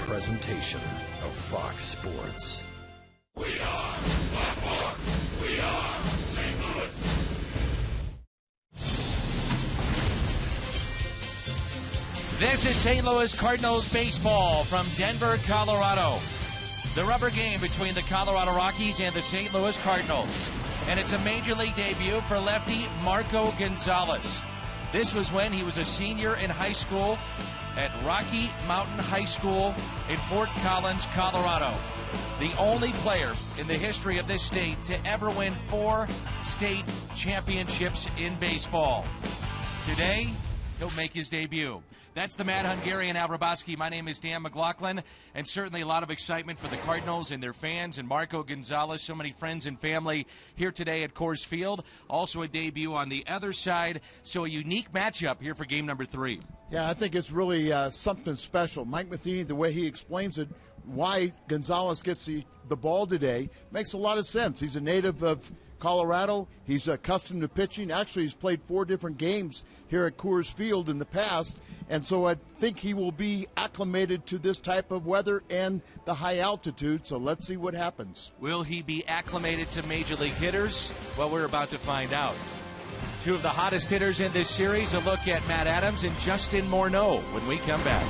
presentation of Fox Sports. We are Baltimore. We are St. Louis. This is St. Louis Cardinals baseball from Denver, Colorado. The rubber game between the Colorado Rockies and the St. Louis Cardinals. And it's a major league debut for lefty Marco Gonzalez. This was when he was a senior in high school at Rocky Mountain High School in Fort Collins, Colorado. The only player in the history of this state to ever win 4 state championships in baseball. Today, he'll make his debut. That's the Mad Hungarian Al Raboski. My name is Dan McLaughlin, and certainly a lot of excitement for the Cardinals and their fans and Marco Gonzalez. So many friends and family here today at Coors Field. Also a debut on the other side. So a unique matchup here for game number 3. Yeah, I think it's really something special. Mike Matheny, the way he explains it, why Gonzalez gets the ball today, makes a lot of sense. He's a native of Colorado. He's accustomed to pitching. Actually, he's played 4 different games here at Coors Field in the past, and so I think he will be acclimated to this type of weather and the high altitude, so let's see what happens. Will he be acclimated to major league hitters? Well, we're about to find out. 2 of the hottest hitters in this series, a look at Matt Adams and Justin Morneau when we come back.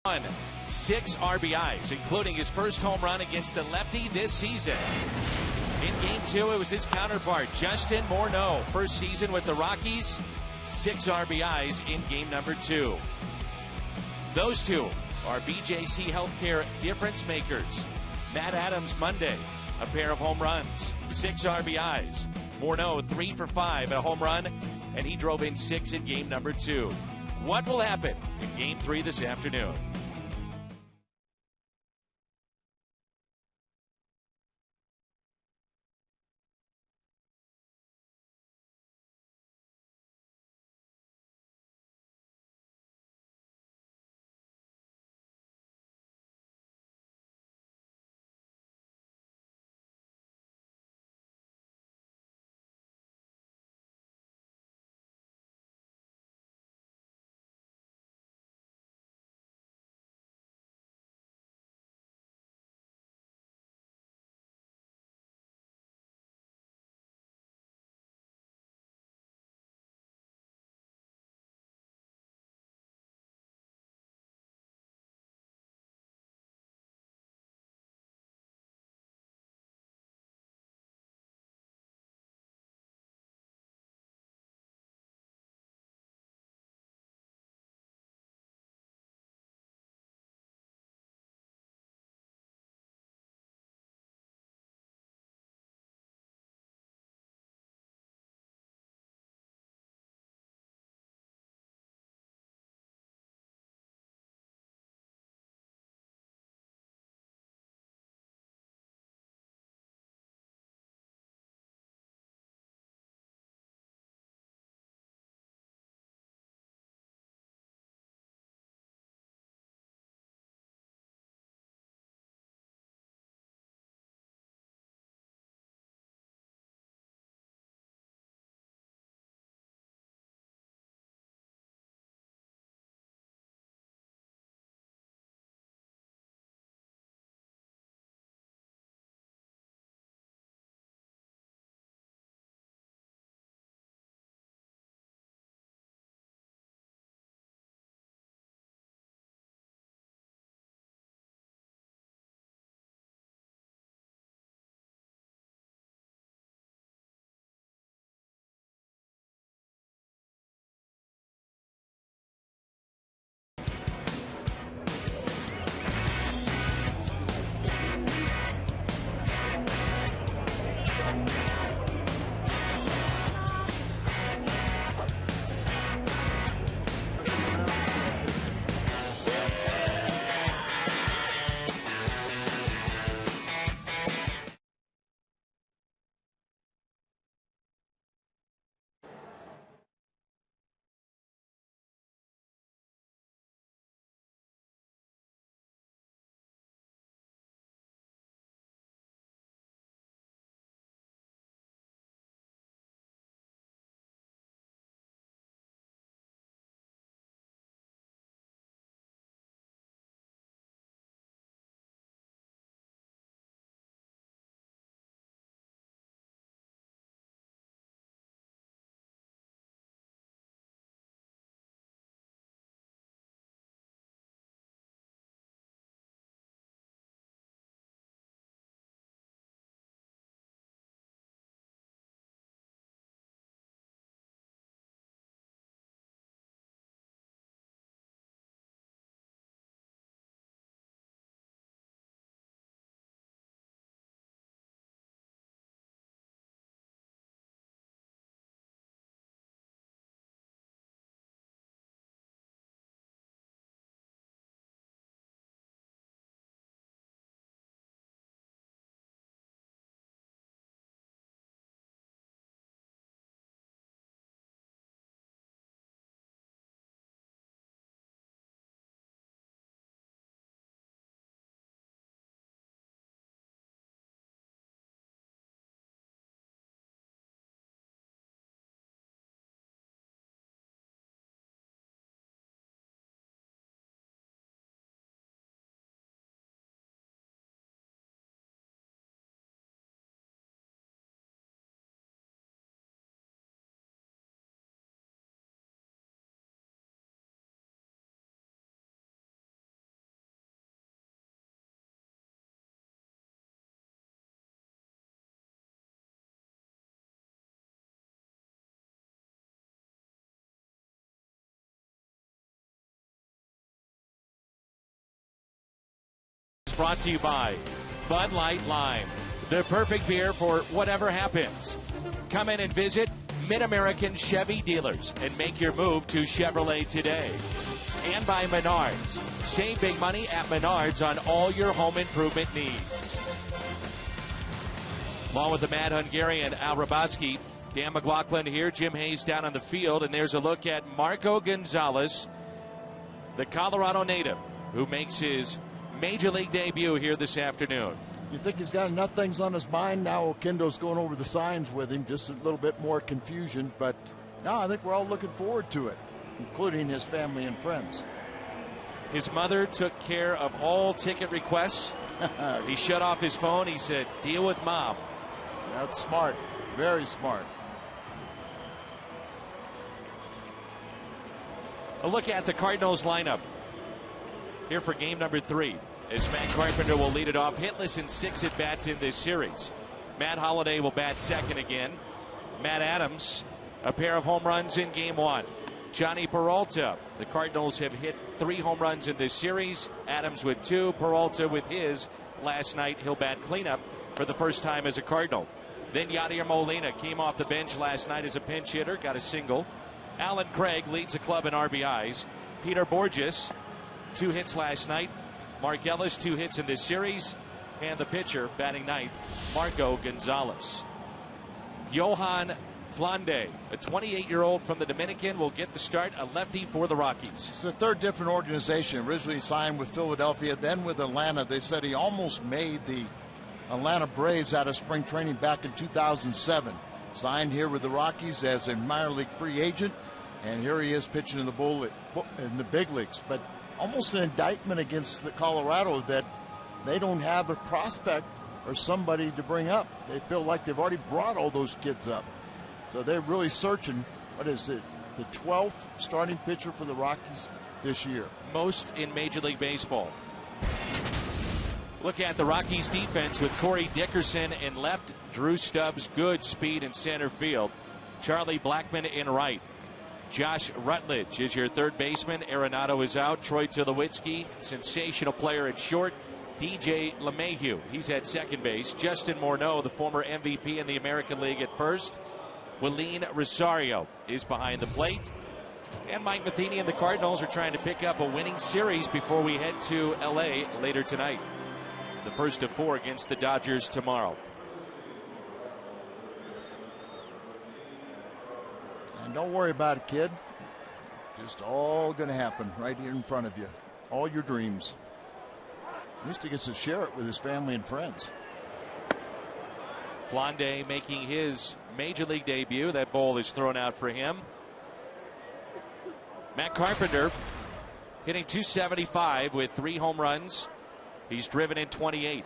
On 6 RBIs, including his first home run against a lefty this season. In game 2, it was his counterpart, Justin Morneau. First season with the Rockies, 6 RBIs in game number 2. Those 2 are BJC Healthcare difference makers. Matt Adams Monday, a pair of home runs, 6 RBIs. Morneau 3 for 5 at a home run, and he drove in 6 in game number 2. What will happen in game 3 this afternoon? brought to you by Bud Light Lime, the perfect beer for whatever happens. Come in and visit Mid-American Chevy dealers and make your move to Chevrolet today. And by Menards. Save big money at Menards on all your home improvement needs. Along with the Mad Hungarian Al Raboski, Dan McLaughlin here, Jim Hayes down on the field, and there's a look at Marco Gonzalez, the Colorado native, who makes his Major League debut here this afternoon. You think he's got enough things on his mind? Now Oquendo's going over the signs with him, just a little bit more confusion, but no, I think we're all looking forward to it, including his family and friends. His mother took care of all ticket requests. He shut off his phone. He said, deal with mom. That's smart. Very smart. A look at the Cardinals lineup here for game number 3. As Matt Carpenter will lead it off, hitless in 6 at-bats in this series. Matt Holliday will bat second again. Matt Adams, a pair of home runs in game 1. Johnny Peralta. The Cardinals have hit 3 home runs in this series. Adams with 2, Peralta with his last night. He'll bat cleanup for the first time as a Cardinal. Then Yadier Molina came off the bench last night as a pinch hitter, got a single. Alan Craig leads the club in RBIs. Peter Borges, 2 hits last night. Mark Ellis, 2 hits in this series. And the pitcher batting ninth, Marco Gonzalez. Johan Flande, a 28-year-old from the Dominican, will get the start, a lefty for the Rockies. It's the third different organization. Originally signed with Philadelphia, then with Atlanta. They said he almost made the Atlanta Braves out of spring training back in 2007. Signed here with the Rockies as a minor league free agent, and here he is pitching in the big leagues. But almost an indictment against the Colorado that they don't have a prospect or somebody to bring up. They feel like they've already brought all those kids up. So they're really searching. What is it? The 12th starting pitcher for the Rockies this year. Most in Major League Baseball. Look at the Rockies defense with Corey Dickerson in left, Drew Stubbs, good speed in center field, Charlie Blackmon in right. Josh Rutledge is your third baseman. Arenado is out. Troy Tulowitzki, sensational player at short. DJ LeMahieu, he's at second base. Justin Morneau, the former MVP in the American League, at first. Willeen Rosario is behind the plate. And Mike Matheny and the Cardinals are trying to pick up a winning series before we head to L.A. later tonight. The first of 4 against the Dodgers tomorrow. And don't worry about it, kid. Just all going to happen right here in front of you. All your dreams. At least he gets to share it with his family and friends. Flande making his Major League debut. That ball is thrown out for him. Matt Carpenter hitting .275 with 3 home runs. He's driven in 28.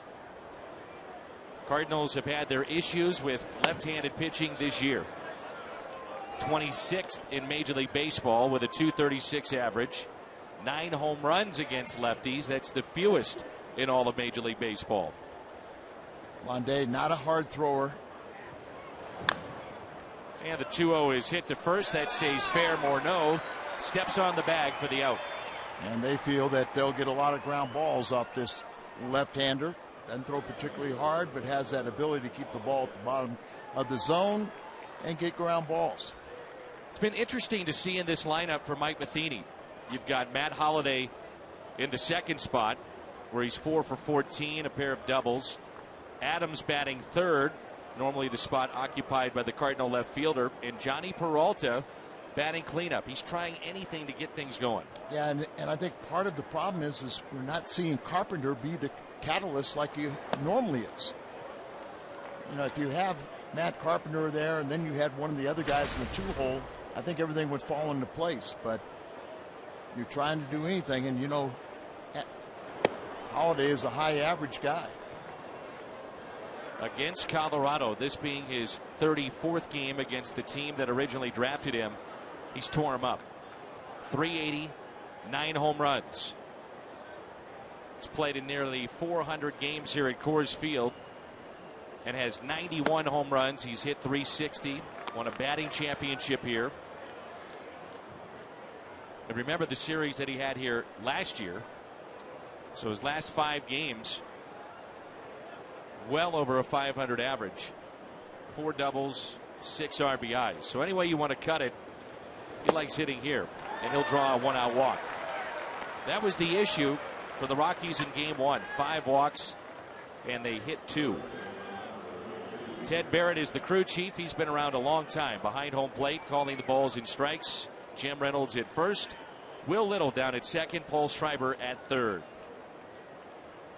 Cardinals have had their issues with left-handed pitching this year. 26th in Major League Baseball with a .236 average. 9 home runs against lefties. That's the fewest in all of Major League Baseball. Flande, not a hard thrower. And the 2-0 is hit to first. That stays fair. Morneau steps on the bag for the out. And they feel that they'll get a lot of ground balls off this left-hander. Doesn't throw particularly hard, but has that ability to keep the ball at the bottom of the zone and get ground balls. It's been interesting to see in this lineup for Mike Matheny. You've got Matt Holliday in the second spot, where he's 4 for 14, a pair of doubles. Adams batting third, normally the spot occupied by the Cardinal left fielder, and Johnny Peralta batting cleanup. He's trying anything to get things going. Yeah, and I think part of the problem is we're not seeing Carpenter be the catalyst like he normally is. You know, if you have Matt Carpenter there and then you had one of the other guys in the 2-hole, I think everything would fall into place. But you're trying to do anything, and you know, Holliday is a high average guy. Against Colorado, this being his 34th game against the team that originally drafted him, he's tore him up. 380, 9 home runs. He's played in nearly 400 games here at Coors Field and has 91 home runs. He's hit .360, won a batting championship here. And remember the series that he had here last year. So his last 5 games, well over a 500 average. 4 doubles, 6 RBIs. So any way you want to cut it, he likes hitting here. And he'll draw a 1-out walk. That was the issue for the Rockies in game 1. 5 walks, and they hit 2. Ted Barrett is the crew chief. He's been around a long time behind home plate, calling the balls and strikes. Jim Reynolds at first. Will Little down at second. Paul Schreiber at third.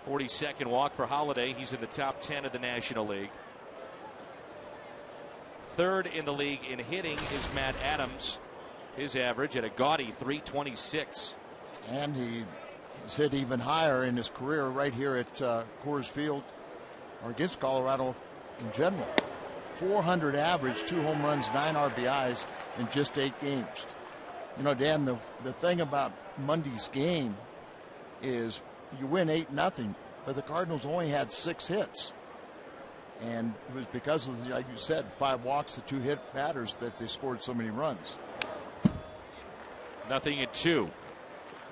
42nd walk for Holiday. He's in the top 10 of the National League. Third in the league in hitting is Matt Adams. His average at a gaudy 326. And he's hit even higher in his career right here at Coors Field, or against Colorado in general. 400 average, 2 home runs, 9 RBIs in just 8 games. You know, Dan, the thing about Monday's game is you win 8-0, but the Cardinals only had 6 hits. And it was because of, like you said, 5 walks, the 2 hit batters, that they scored so many runs. 0-2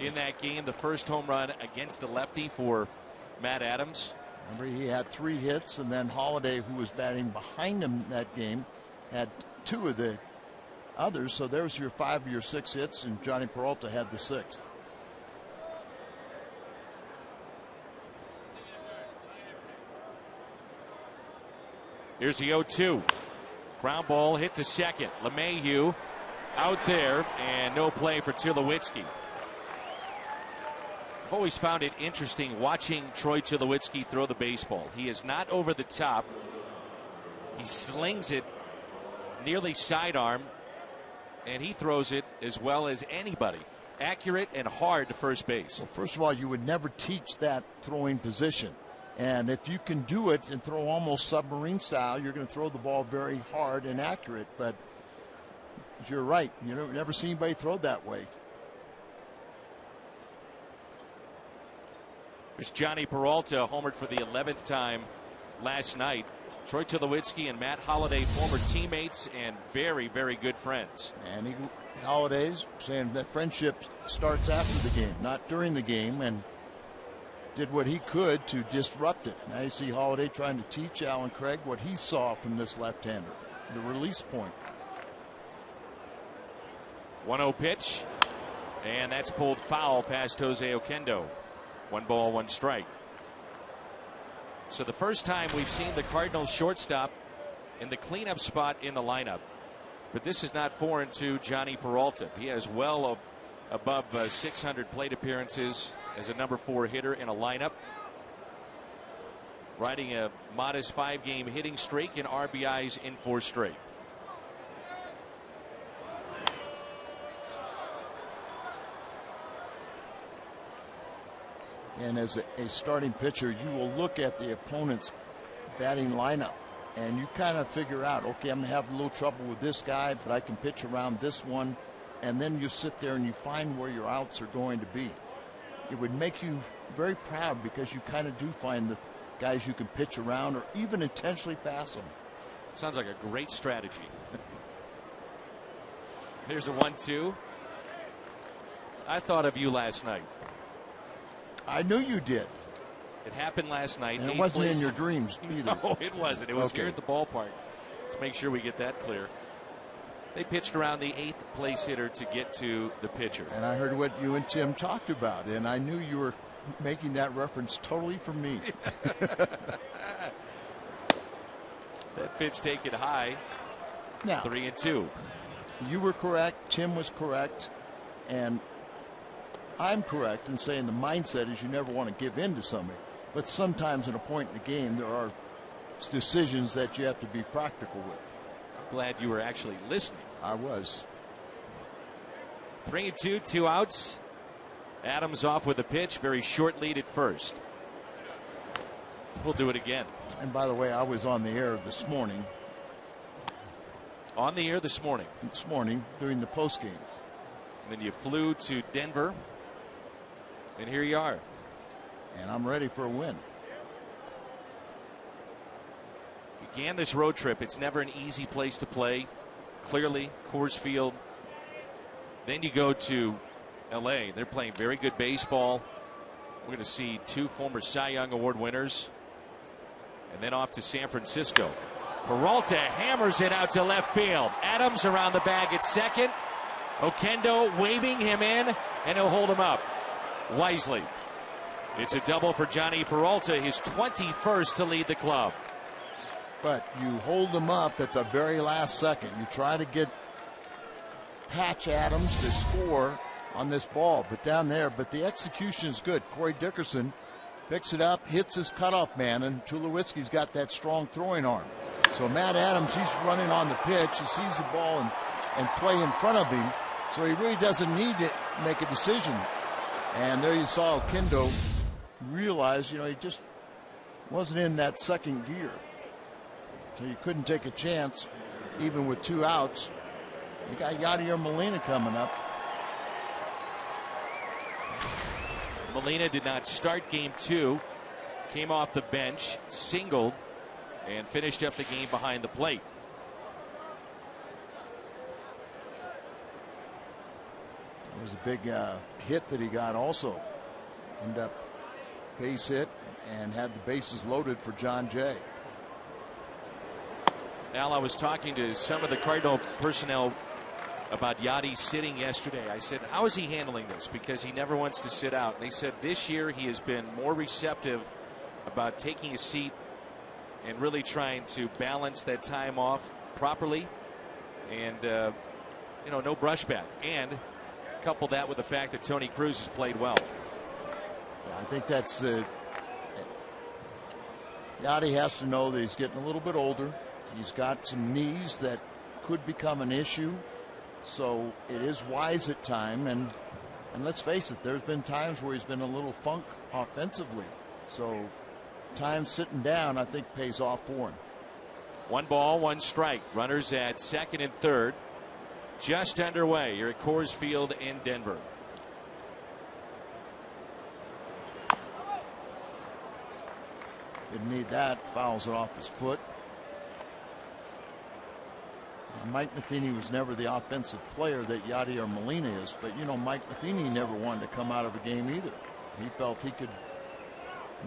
in that game. The first home run against a lefty for Matt Adams. Remember, he had 3 hits, and then Holiday, who was batting behind him that game, had 2 of the others. So there's your 5 of your 6 hits, and Johnny Peralta had the 6th. Here's the 0-2. Ground ball hit to second. LeMahieu out there, and no play for Tulowitzki. I've always found it interesting watching Troy Tulowitzki throw the baseball. He is not over the top. He slings it nearly sidearm, and he throws it as well as anybody. Accurate and hard to first base. Well, first of all, you would never teach that throwing position. And if you can do it and throw almost submarine style, you're going to throw the ball very hard and accurate. But you're right. You don't never see anybody throw that way. There's Johnny Peralta, homered for the 11th time last night. Troy Tulowitzki and Matt Holiday, former teammates and very, very good friends. And Holiday's saying that friendship starts after the game, not during the game, and did what he could to disrupt it. Now you see Holiday trying to teach Alan Craig what he saw from this left-hander, the release point. 1-0 pitch, and that's pulled foul past Jose Oquendo. 1 ball, 1 strike. So the first time we've seen the Cardinals shortstop in the cleanup spot in the lineup. But this is not foreign to Johnny Peralta. He has well above 600 plate appearances as a number 4 hitter in a lineup. Riding a modest 5-game hitting streak and RBIs in 4 straight. And as a starting pitcher, you will look at the opponent's batting lineup and you kind of figure out, okay, I'm going to have a little trouble with this guy, but I can pitch around this one. And then you sit there and you find where your outs are going to be. It would make you very proud because you kind of do find the guys you can pitch around or even intentionally pass them. Sounds like a great strategy. Here's a 1-2. I thought of you last night. I knew you did. It happened last night. And it wasn't in your dreams either. No, it wasn't. It was here at the ballpark. Let's make sure we get that clear. They pitched around the 8th place hitter to get to the pitcher. And I heard what you and Tim talked about, and I knew you were making that reference totally for me. That pitch taken high. Now, 3-2. You were correct. Tim was correct. And I'm correct in saying the mindset is you never want to give in to somebody. But sometimes at a point in the game, there are decisions that you have to be practical with. I'm glad you were actually listening. I was. 3-2, 2 outs. Adams off with a pitch. Very short lead at first. We'll do it again. And by the way, I was on the air this morning. On the air this morning. This morning during the post game. And then you flew to Denver. And here you are. And I'm ready for a win. Began this road trip. It's never an easy place to play. Clearly, Coors Field. Then you go to LA. They're playing very good baseball. We're going to see two former Cy Young Award winners. And then off to San Francisco. Peralta hammers it out to left field. Adams around the bag at second. Oquendo waving him in, and he'll hold him up wisely. It's a double for Johnny Peralta, his 21st to lead the club. But you hold them up at the very last second. You try to get Patch Adams to score on this ball, but down there, but the execution is good. Corey Dickerson picks it up, hits his cutoff man, and Tulowitzki's got that strong throwing arm. So Matt Adams, he's running on the pitch. He sees the ball and play in front of him, so he really doesn't need to make a decision. And there you saw Oquendo realize, he just wasn't in that second gear. So you couldn't take a chance, even with 2 outs. You got Yadier Molina coming up. Molina did not start game 2. Came off the bench, singled, and finished up the game behind the plate. It was a big hit that he got also. Ended up base hit and had the bases loaded for John Jay. Al, I was talking to some of the Cardinal personnel about Yadi sitting yesterday. I said, how is he handling this? Because he never wants to sit out. And they said this year he has been more receptive about taking a seat and really trying to balance that time off properly. And, no brushback. And couple that with the fact that Tony Cruz has played well. I think that's Yadi has to know that he's getting a little bit older. He's got some knees that could become an issue. So it is wise at time, and let's face it, there's been times where he's been a little funk offensively. So time sitting down, I think, pays off for him. 1 ball, 1 strike. Runners at second and third. Just underway. You're at Coors Field in Denver. Didn't need that. Fouls it off his foot. Mike Matheny was never the offensive player that Yadier Molina is, but Mike Matheny never wanted to come out of a game either. He felt he could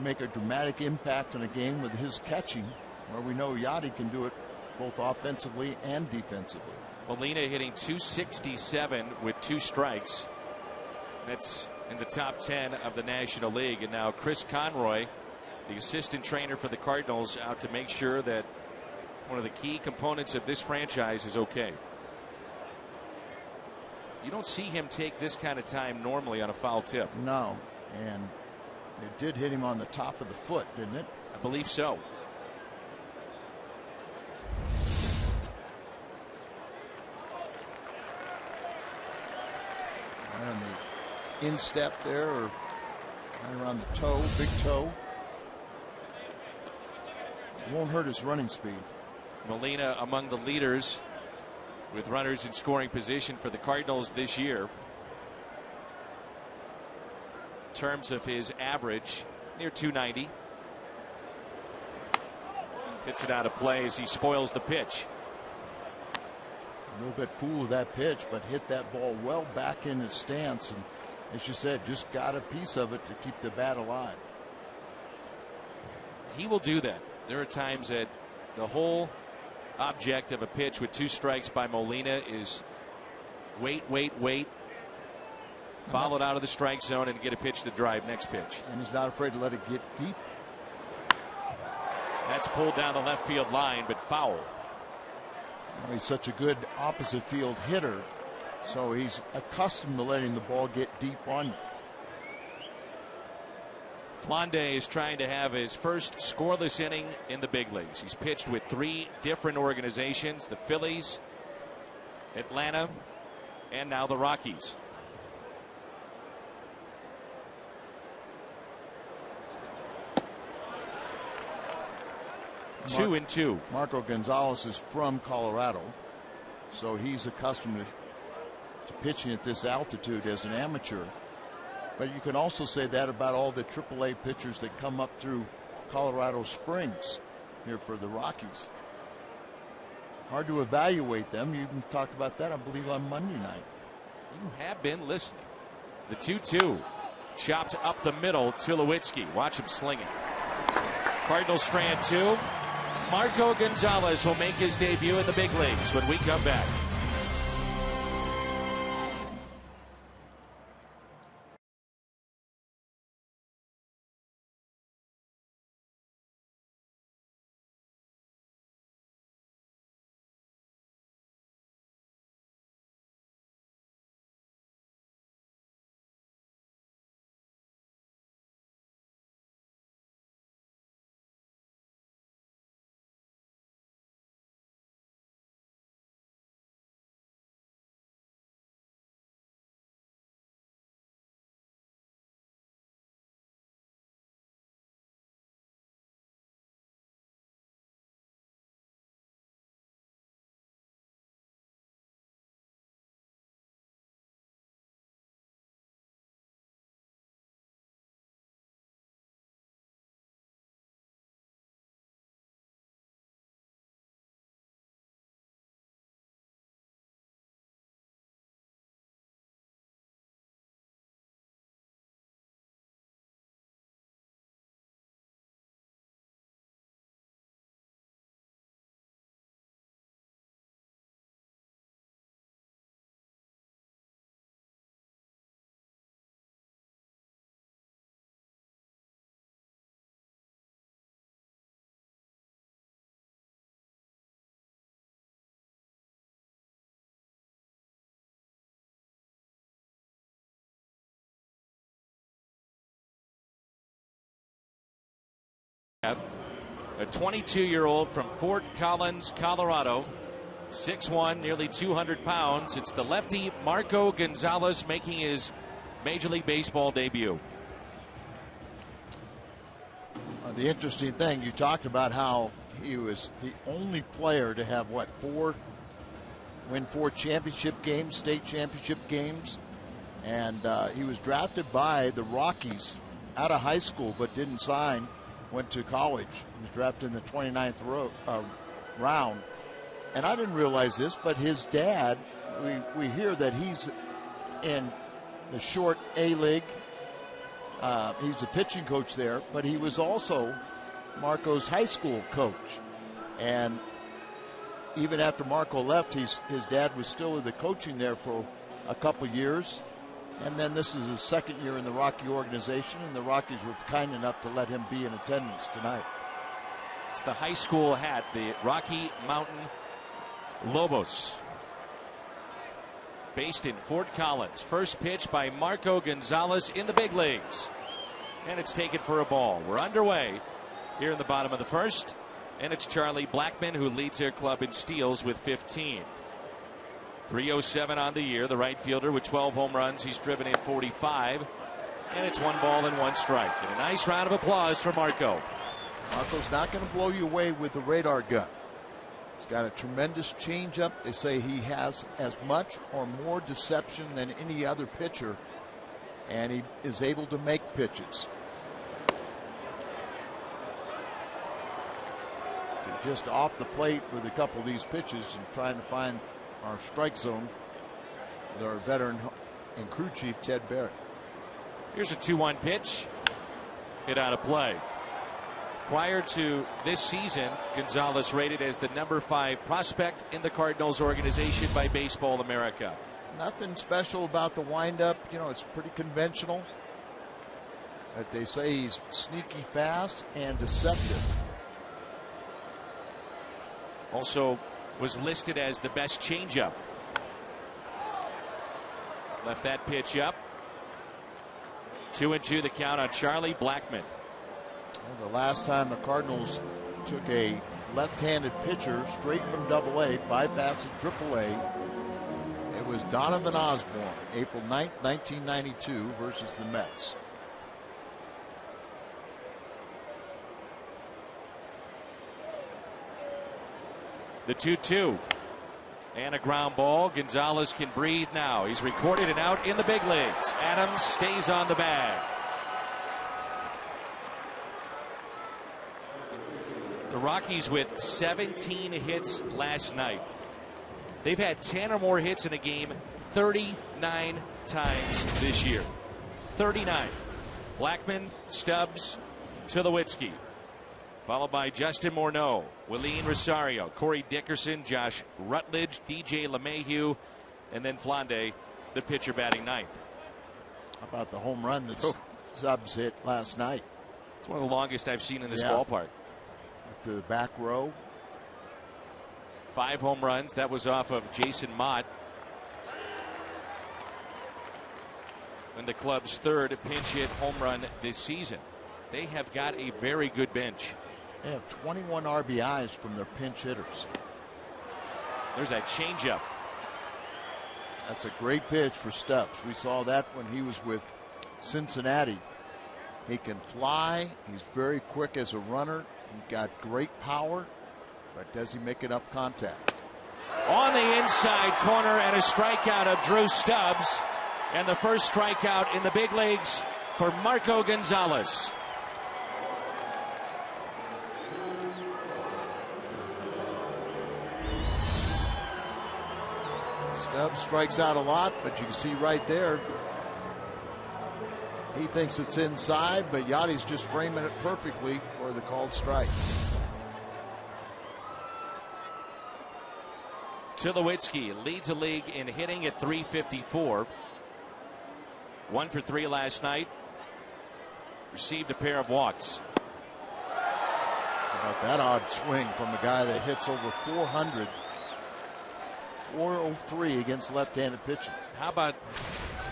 make a dramatic impact in a game with his catching, where we know Yadi can do it both offensively and defensively. Molina hitting .267 with 2 strikes. That's in the top 10 of the National League. And now Chris Conroy, the assistant trainer for the Cardinals, out to make sure that one of the key components of this franchise is okay. You don't see him take this kind of time normally on a foul tip. No, and it did hit him on the top of the foot, didn't it? I believe so. And the instep there, or right around the toe, big toe. It won't hurt his running speed. Molina among the leaders with runners in scoring position for the Cardinals this year. In terms of his average, near .290. Hits it out of play as he spoils the pitch. A little bit fool of that pitch, but hit that ball well back in its stance, and as you said, just got a piece of it to keep the bat alive. He will do that. There are times that the whole object of a pitch with 2 strikes by Molina is wait, follow it out of the strike zone and get a pitch to drive next pitch. And he's not afraid to let it get deep. That's pulled down the left field line, but foul. He's such a good opposite field hitter, so he's accustomed to letting the ball get deep on you. Flande is trying to have his first scoreless inning in the big leagues. He's pitched with 3 different organizations: the Phillies, Atlanta, and now the Rockies. Two and two. Marco Gonzalez is from Colorado, so he's accustomed to pitching at this altitude as an amateur. But you can also say that about all the AAA pitchers that come up through Colorado Springs here for the Rockies. Hard to evaluate them. You even talked about that, I believe, on Monday night. You have been listening. The 2-2. Chopped up the middle, Tulowitzki. Watch him sling it. Cardinals strand 2. Marco Gonzalez will make his debut in the big leagues when we come back. A 22-year-old from Fort Collins, Colorado, 6'1", nearly 200 pounds. It's the lefty Marco Gonzalez making his Major League Baseball debut. The interesting thing, you talked about how he was the only player to have, win 4 championship games, state championship games. And he was drafted by the Rockies out of high school, but didn't sign. Went to college. He was drafted in the 29th round. And I didn't realize this, but his dad, we hear that he's in the short A League. He's a pitching coach there, but he was also Marco's high school coach. And even after Marco left, his dad was still with the coaching there for a couple years. And then this is his second year in the Rocky organization, and the Rockies were kind enough to let him be in attendance tonight. It's the high school hat, the Rocky Mountain Lobos. Based in Fort Collins. First pitch by Marco Gonzalez in the big leagues. And it's taken for a ball. We're underway here in the bottom of the first. And it's Charlie Blackmon who leads their club in steals with 15. 307 on the year, the right fielder with 12 home runs. He's driven in 45. And it's 1 ball and 1 strike. And a nice round of applause for Marco. Marco's not going to blow you away with the radar gun. He's got a tremendous changeup. They say he has as much or more deception than any other pitcher. And he is able to make pitches. Just off the plate with a couple of these pitches and trying to find our strike zone with our veteran and crew chief Ted Barrett. Here's a 2-1 pitch. Hit out of play. Prior to this season, Gonzalez rated as the number 5 prospect in the Cardinals organization by Baseball America. Nothing special about the windup. You know, it's pretty conventional. But they say he's sneaky fast and deceptive. Also was listed as the best changeup. Left that pitch up. 2-2 the count on Charlie Blackmon. Well, the last time the Cardinals took a left-handed pitcher straight from AA, bypassing AAA, it was Donovan Osborne, April 9th, 1992 versus the Mets. The 2-2 and a ground ball. Gonzalez can breathe now. He's recorded and out in the big leagues. Adams stays on the bag. The Rockies with 17 hits last night. They've had 10 or more hits in a game 39 times this year. 39. Blackmon, Stubbs, Tulowitzki. Followed by Justin Morneau, Willeen Rosario, Corey Dickerson, Josh Rutledge, DJ LeMahieu, and then Flande, the pitcher, batting ninth. How about the home run that Stubbs hit last night? It's one of the longest I've seen in this ballpark. To the back row. 5 home runs. That was off of Jason Mott. And the club's third pinch hit home run this season. They have got a very good bench. They have 21 RBIs from their pinch hitters. There's that changeup. That's a great pitch for Stubbs. We saw that when he was with Cincinnati. He can fly. He's very quick as a runner. He's got great power, but does he make enough contact? On the inside corner, and a strikeout of Drew Stubbs. And the first strikeout in the big leagues for Marco Gonzalez. Stubbs strikes out a lot, but you can see right there, he thinks it's inside, but Yadi's just framing it perfectly for the called strike. Tulowitzki leads the league in hitting at .354. 1 for 3 last night. Received a pair of walks. How about that odd swing from a guy that hits over 400. 403 against left-handed pitching. How about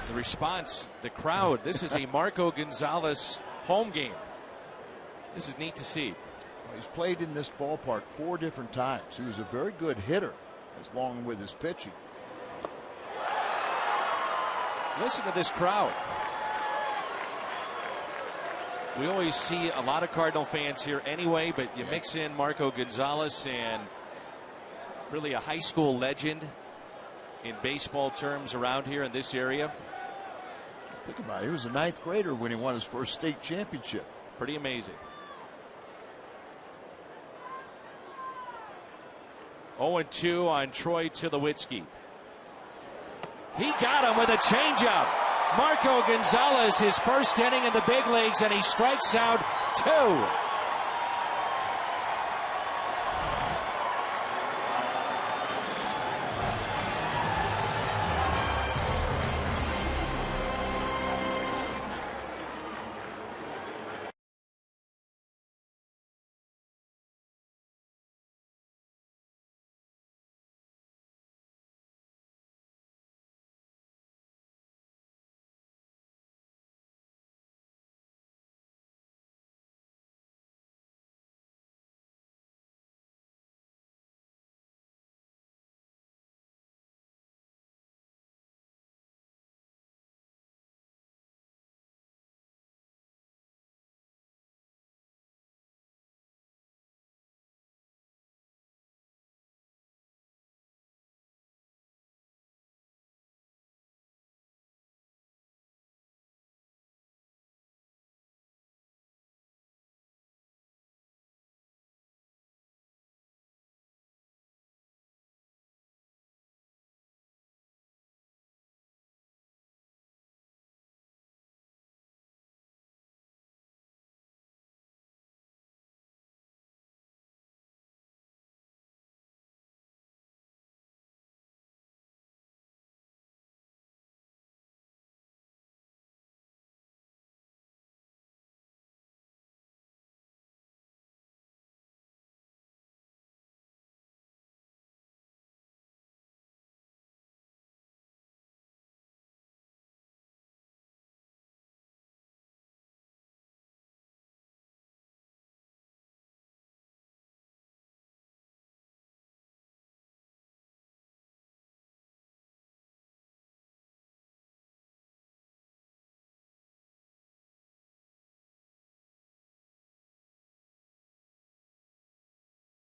the response, the crowd? This is a Marco Gonzalez home game. This is neat to see. Well, he's played in this ballpark 4 different times. He was a very good hitter, along with his pitching. Listen to this crowd. We always see a lot of Cardinal fans here anyway, but you mix in Marco Gonzalez, and really a high school legend in baseball terms around here in this area. Think about it. He was a 9th grader when he won his first state championship. Pretty amazing. 0-2 on Troy Tulowitzki. He got him with a changeup. Marco Gonzalez, his first inning in the big leagues, and he strikes out 2.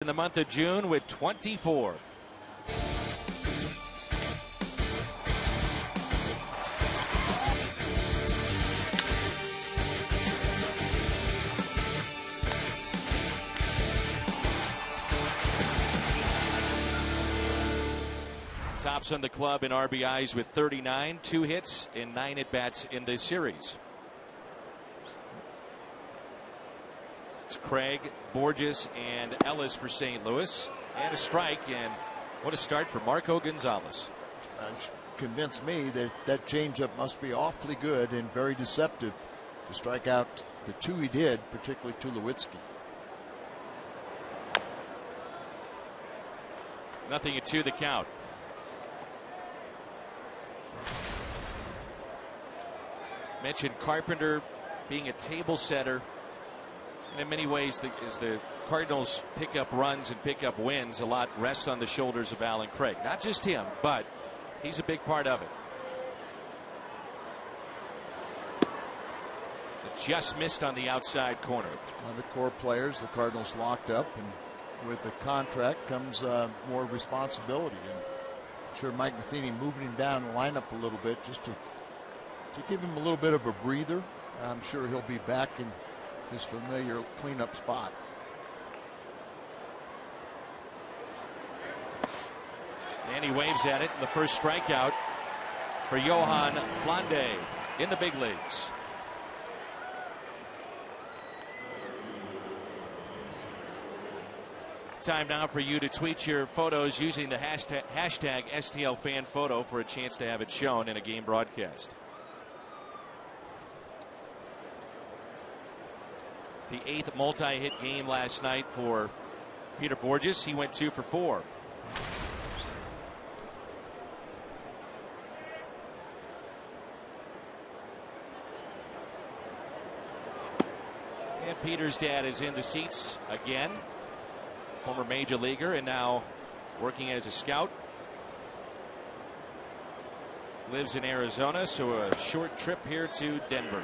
In the month of June with 24. Tops on the club in RBIs with 39, 2 hits and 9 at-bats in this series. Craig, Borges, and Ellis for St. Louis. And a strike, and what a start for Marco Gonzalez. Convinced me that that changeup must be awfully good and very deceptive to strike out the two he did, particularly Tulowitzki. 0-2 the count. Mentioned Carpenter being a table setter, and in many ways, as the Cardinals pick up runs and pick up wins, a lot rests on the shoulders of Alan Craig. Not just him, but he's a big part of it. It just missed on the outside corner. One of the core players the Cardinals locked up, and with the contract comes more responsibility. And I'm sure Mike Matheny moving him down the lineup a little bit just to give him a little bit of a breather. I'm sure he'll be back in his familiar cleanup spot. And he waves at it in the first strikeout for Johan Flande in the big leagues. Time now for you to tweet your photos using the hashtag STLFanPhoto for a chance to have it shown in a game broadcast. The 8th multi-hit game last night for Peter Borges. He went 2 for 4. And Peter's dad is in the seats again. Former major leaguer and now working as a scout. Lives in Arizona, so a short trip here to Denver.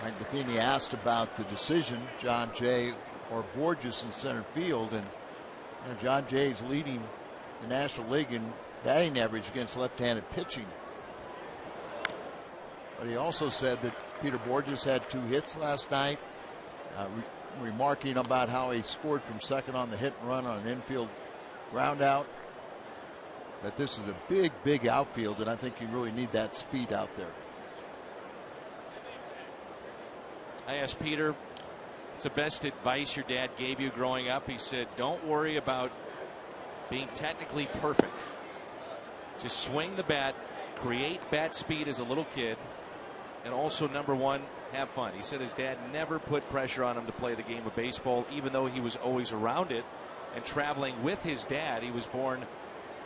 Mike Matheny asked about the decision, John Jay or Borges in center field, and John Jay is leading the National League in batting average against left-handed pitching. But he also said that Peter Borges had 2 hits last night, remarking about how he scored from second on the hit and run on an infield ground out. That this is a big, big outfield, and I think you really need that speed out there. I asked Peter, what's the best advice your dad gave you growing up? He said, don't worry about being technically perfect. Just swing the bat, create bat speed as a little kid, and also, number one, have fun. He said his dad never put pressure on him to play the game of baseball, even though he was always around it and traveling with his dad. He was born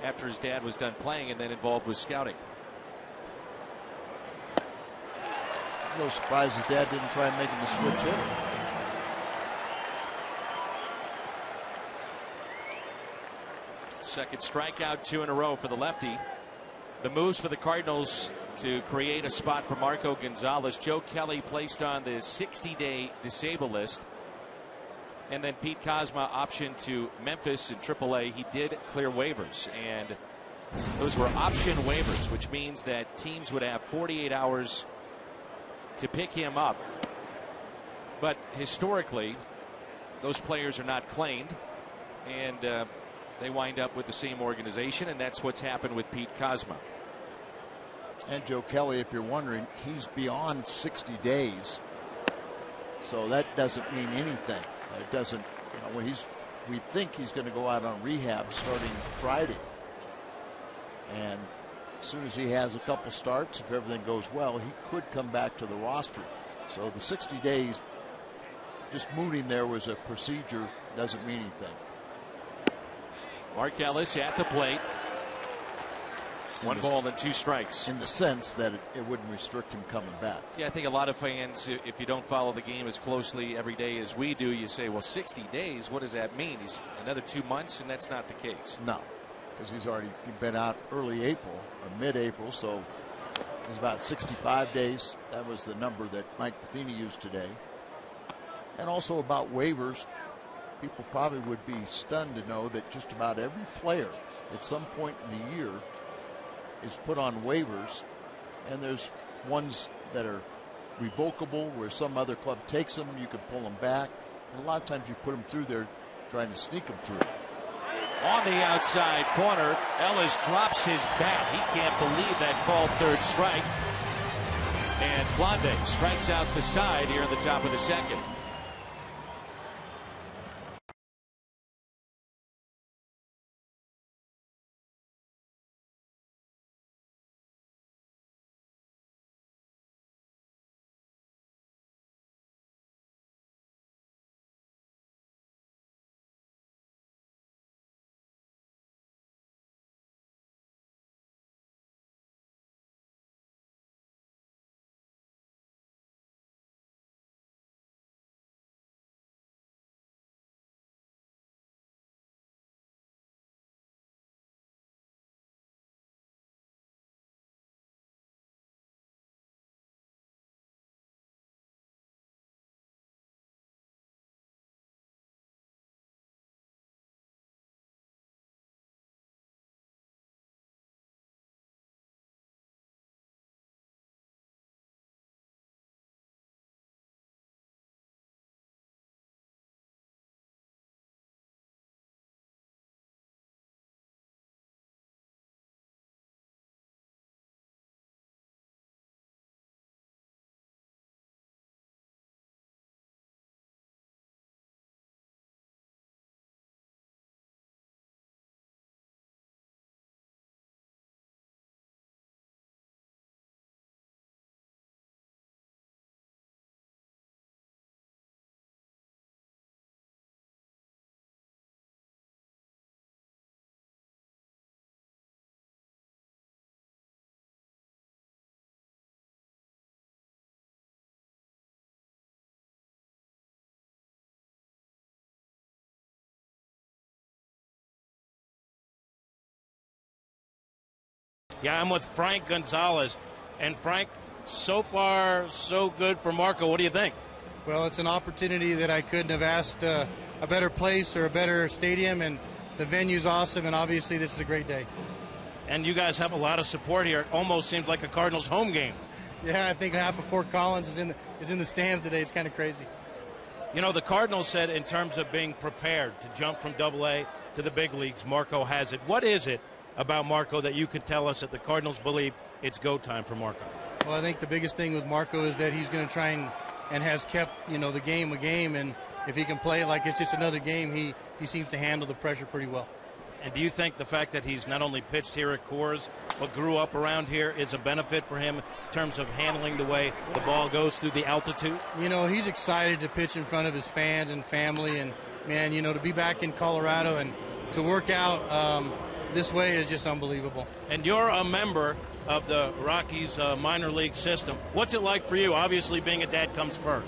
after his dad was done playing and then involved with scouting. I'm a little surprised his dad didn't try making the switch hitter. Second strikeout, 2 in a row for the lefty. The moves for the Cardinals to create a spot for Marco Gonzalez. Joe Kelly placed on the 60-day disabled list. And then Pete Kozma optioned to Memphis in AAA. He did clear waivers, and those were option waivers, which means that teams would have 48 hours to pick him up. But historically, those players are not claimed, and they wind up with the same organization, and that's what's happened with Pete Kozma. And Joe Kelly, if you're wondering, he's beyond 60 days. So that doesn't mean anything. It doesn't, we think he's going to go out on rehab starting Friday. And as soon as he has a couple starts, if everything goes well, he could come back to the roster. So the 60 days, just moving there was a procedure, doesn't mean anything. Mark Ellis at the plate. 1 ball and 2 strikes. In the sense that it wouldn't restrict him coming back. Yeah, I think a lot of fans, if you don't follow the game as closely every day as we do, you say, well, 60 days, what does that mean? He's another 2 months, and that's not the case. No, because he's been out early April or mid-April, so it's about 65 days. That was the number that Mike Matheny used today. And also about waivers, people probably would be stunned to know that just about every player at some point in the year is put on waivers, and there's ones that are revocable where some other club takes them, you can pull them back, and a lot of times you put them through there trying to sneak them through. On the outside corner, Ellis drops his bat. He can't believe that called third strike, and Flande strikes out the side here in the top of the second. Yeah, I'm with Frank Gonzalez. And Frank, so far, so good for Marco. What do you think? Well, it's an opportunity that I couldn't have asked a better place or a better stadium, and the venue's awesome, and obviously this is a great day. And you guys have a lot of support here. It almost seems like a Cardinals home game. Yeah, I think half of Fort Collins is in the stands today. It's kind of crazy. You know, the Cardinals said in terms of being prepared to jump from Double-A to the big leagues, Marco has it. What is it about Marco that you can tell us that the Cardinals believe it's go time for Marco? Well, I think the biggest thing with Marco is that he's going to try and has kept, the game a game, and if he can play it like it's just another game, he seems to handle the pressure pretty well. And do you think the fact that he's not only pitched here at Coors but grew up around here is a benefit for him in terms of handling the way the ball goes through the altitude? He's excited to pitch in front of his fans and family, and, man, to be back in Colorado and to work out this way is just unbelievable. And you're a member of the Rockies minor league system. What's it like for you? Obviously, being a dad comes first.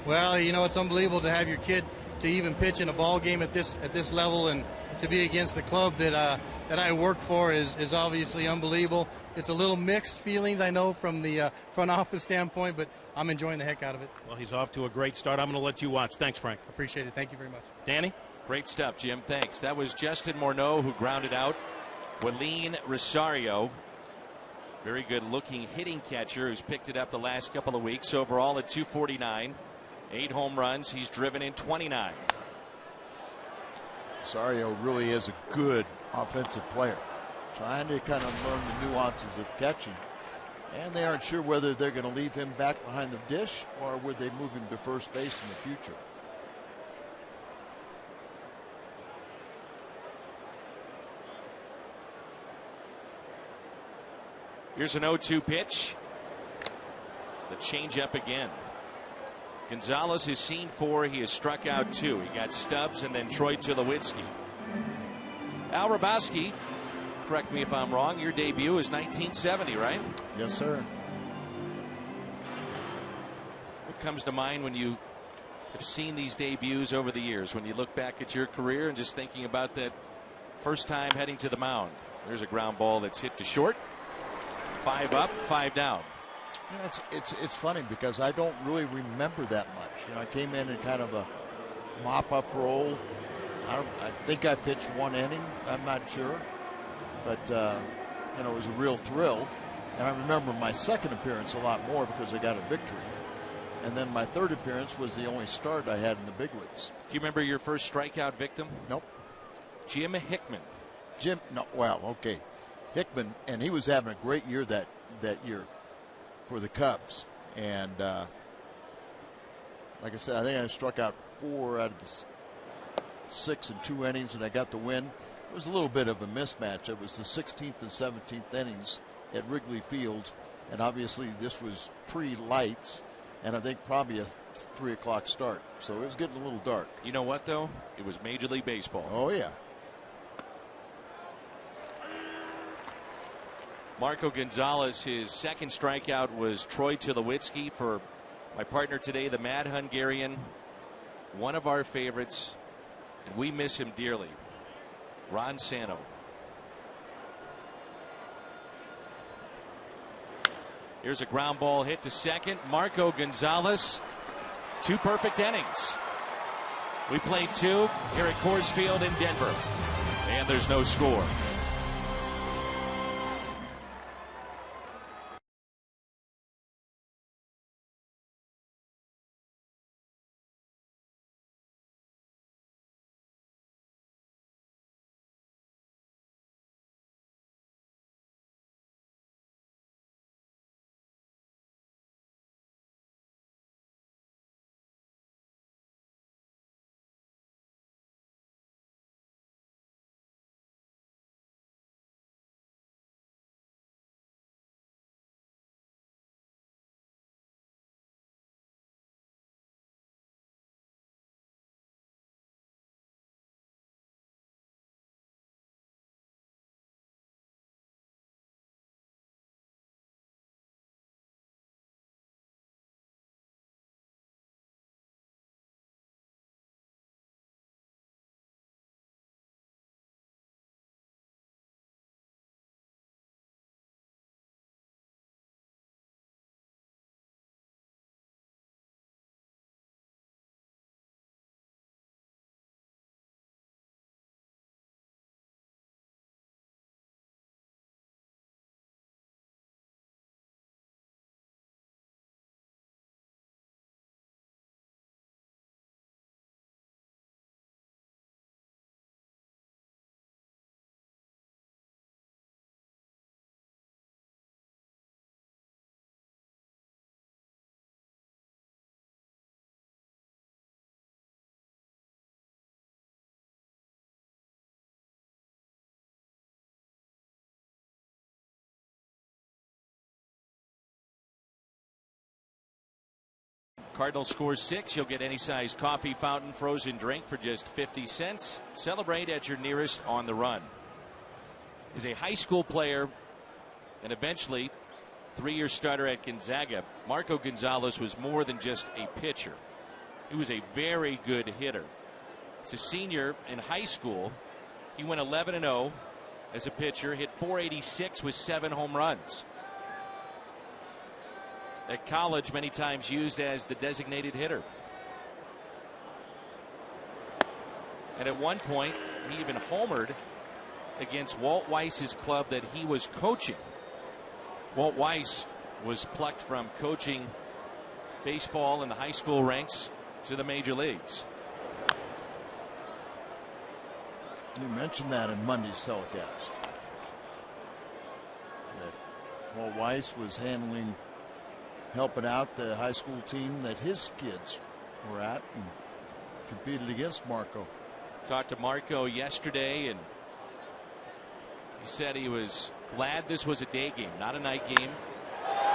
Well, it's unbelievable to have your kid to even pitch in a ball game at this level, and to be against the club that I work for is obviously unbelievable. It's a little mixed feelings, I know, from the front office standpoint, but I'm enjoying the heck out of it. Well, he's off to a great start. I'm going to let you watch. Thanks, Frank. Appreciate it. Thank you very much. Danny? Great stuff, Jim. Thanks. That was Justin Morneau who grounded out Willeen Rosario. Very good-looking hitting catcher who's picked it up the last couple of weeks. Overall at 249. 8 home runs. He's driven in 29. Rosario really is a good offensive player, trying to kind of learn the nuances of catching. And they aren't sure whether they're going to leave him back behind the dish or would they move him to first base in the future. Here's an 0-2 pitch. The changeup again. Gonzalez has seen 4. He has struck out 2. He got Stubbs and then Troy Tulowitzki. Al Hrabosky, correct me if I'm wrong, your debut is 1970, right? Yes, sir. What comes to mind when you have seen these debuts over the years, when you look back at your career and just thinking about that first time heading to the mound? There's a ground ball that's hit to short. 5 up, 5 down. It's funny because I don't really remember that much. I came in kind of a mop-up role. I think I pitched 1 inning. I'm not sure, but it was a real thrill. And I remember my second appearance a lot more because I got a victory. And then my third appearance was the only start I had in the big leagues. Do you remember your first strikeout victim? Nope. Jim Hickman. Okay. Hickman, and he was having a great year that year for the Cubs. And like I said, I think I struck out 4 out of the 6 in 2 innings, and I got the win. It was a little bit of a mismatch. It was the 16th and 17th innings at Wrigley Field, and obviously this was pre-lights, and I think probably a 3 o'clock start. So it was getting a little dark. You know what, though? It was Major League Baseball. Oh, yeah. Marco Gonzalez, his second strikeout was Troy Tulowitzki. For my partner today, the Mad Hungarian, one of our favorites, and we miss him dearly, Ron Santo. Here's a ground ball hit to second. Marco Gonzalez, 2 perfect innings. We played 2 here at Coors Field in Denver, and there's no score. Cardinals score 6. You'll get any size coffee, fountain, frozen drink for just 50 cents. Celebrate at your nearest On the Run. As a high school player and eventually 3-year starter at Gonzaga, Marco Gonzalez was more than just a pitcher. He was a very good hitter. As a senior in high school, he went 11-0 as a pitcher, hit .486 with 7 home runs. At college, many times used as the designated hitter. And at one point, he even homered against Walt Weiss's club that he was coaching. Walt Weiss was plucked from coaching baseball in the high school ranks to the major leagues. You mentioned that in Monday's telecast. That Walt Weiss was helping out the high school team that his kids were at and competed against Marco. Talked to Marco yesterday, and he said he was glad this was a day game, not a night game.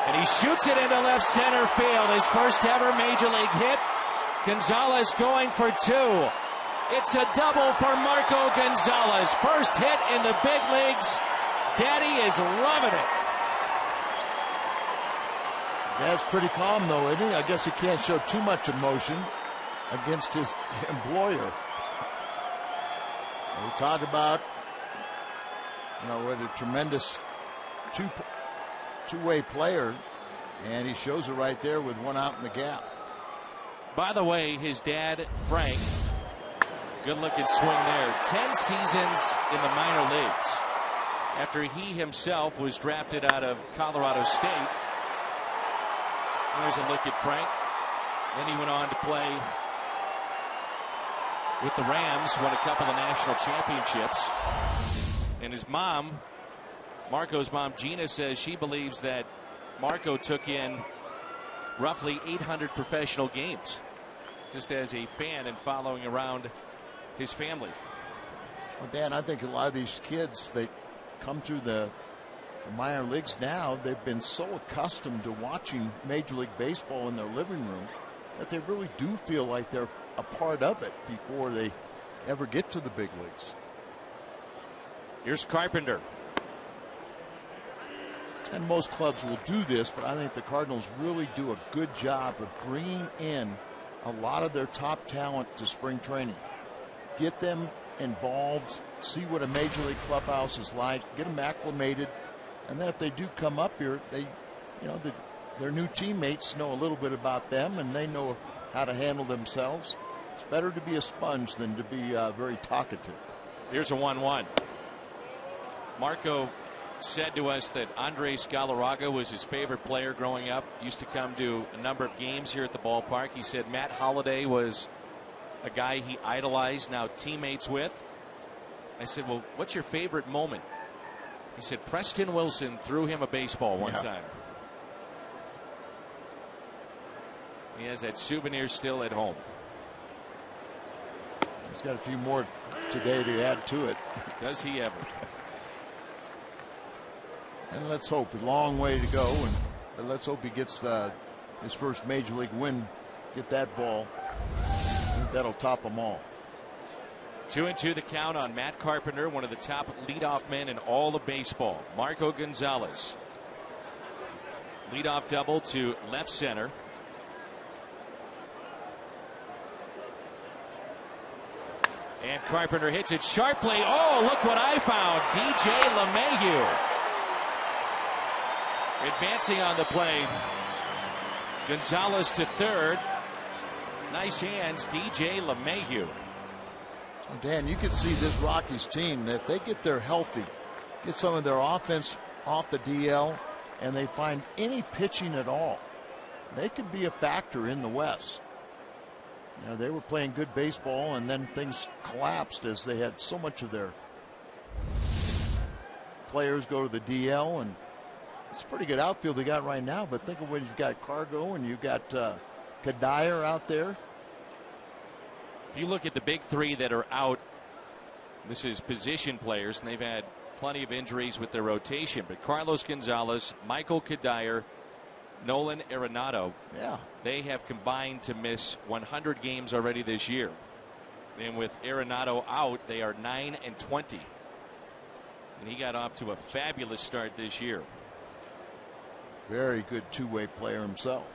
And he shoots it into left center field. His first ever major league hit. Gonzalez going for 2. It's a double for Marco Gonzalez. First hit in the big leagues. Daddy is loving it. Dad's pretty calm, though, isn't he? I guess he can't show too much emotion against his employer. We talked about, what a tremendous two-way player, and he shows it right there with 1 out in the gap. By the way, his dad, Frank, good looking swing there. 10 seasons in the minor leagues after he himself was drafted out of Colorado State. Here's a look at Frank. Then he went on to play with the Rams, won a couple of national championships. And his mom, Marco's mom, Gina, says she believes that Marco took in roughly 800 professional games just as a fan and following around his family. Well, Dan, I think a lot of these kids, they come through the minor leagues now, they've been so accustomed to watching Major League Baseball in their living room that they really do feel like they're a part of it before they ever get to the big leagues. Here's Carpenter. And most clubs will do this, but I think the Cardinals really do a good job of bringing in a lot of their top talent to spring training. Get them involved, see what a Major League clubhouse is like, get them acclimated, and then if they do come up here, they, their new teammates know a little bit about them and they know how to handle themselves. It's better to be a sponge than to be very talkative. Here's a 1-1. Marco said to us that Andres Galarraga was his favorite player growing up. Used to come to a number of games here at the ballpark. He said Matt Holliday was a guy he idolized, now teammates with. I said, well, what's your favorite moment? He said Preston Wilson threw him a baseball one time. He has that souvenir still at home. He's got a few more today to add to it. Does he ever? And let's hope, a long way to go, and let's hope he gets his first Major League win, get that ball. I think that'll top them all. 2-2 the count on Matt Carpenter, one of the top leadoff men in all of baseball. Marco Gonzalez. Leadoff double to left center. And Carpenter hits it sharply. Oh, look what I found. DJ LeMahieu advancing on the play. Gonzalez to third. Nice hands, DJ LeMahieu. Dan, you can see this Rockies team, that if they get there healthy, get some of their offense off the DL, and they find any pitching at all, they could be a factor in the West. They were playing good baseball, and then things collapsed as they had so much of their players go to the DL, and it's a pretty good outfield they got right now. But think of when you've got Cargo and you've got Kadire out there. If you look at the big three that are out, this is position players, and they've had plenty of injuries with their rotation. But Carlos Gonzalez, Michael Kadire, Nolan Arenado. Yeah. They have combined to miss 100 games already this year. And with Arenado out, they are 9-20. And he got off to a fabulous start this year. Very good two-way player himself.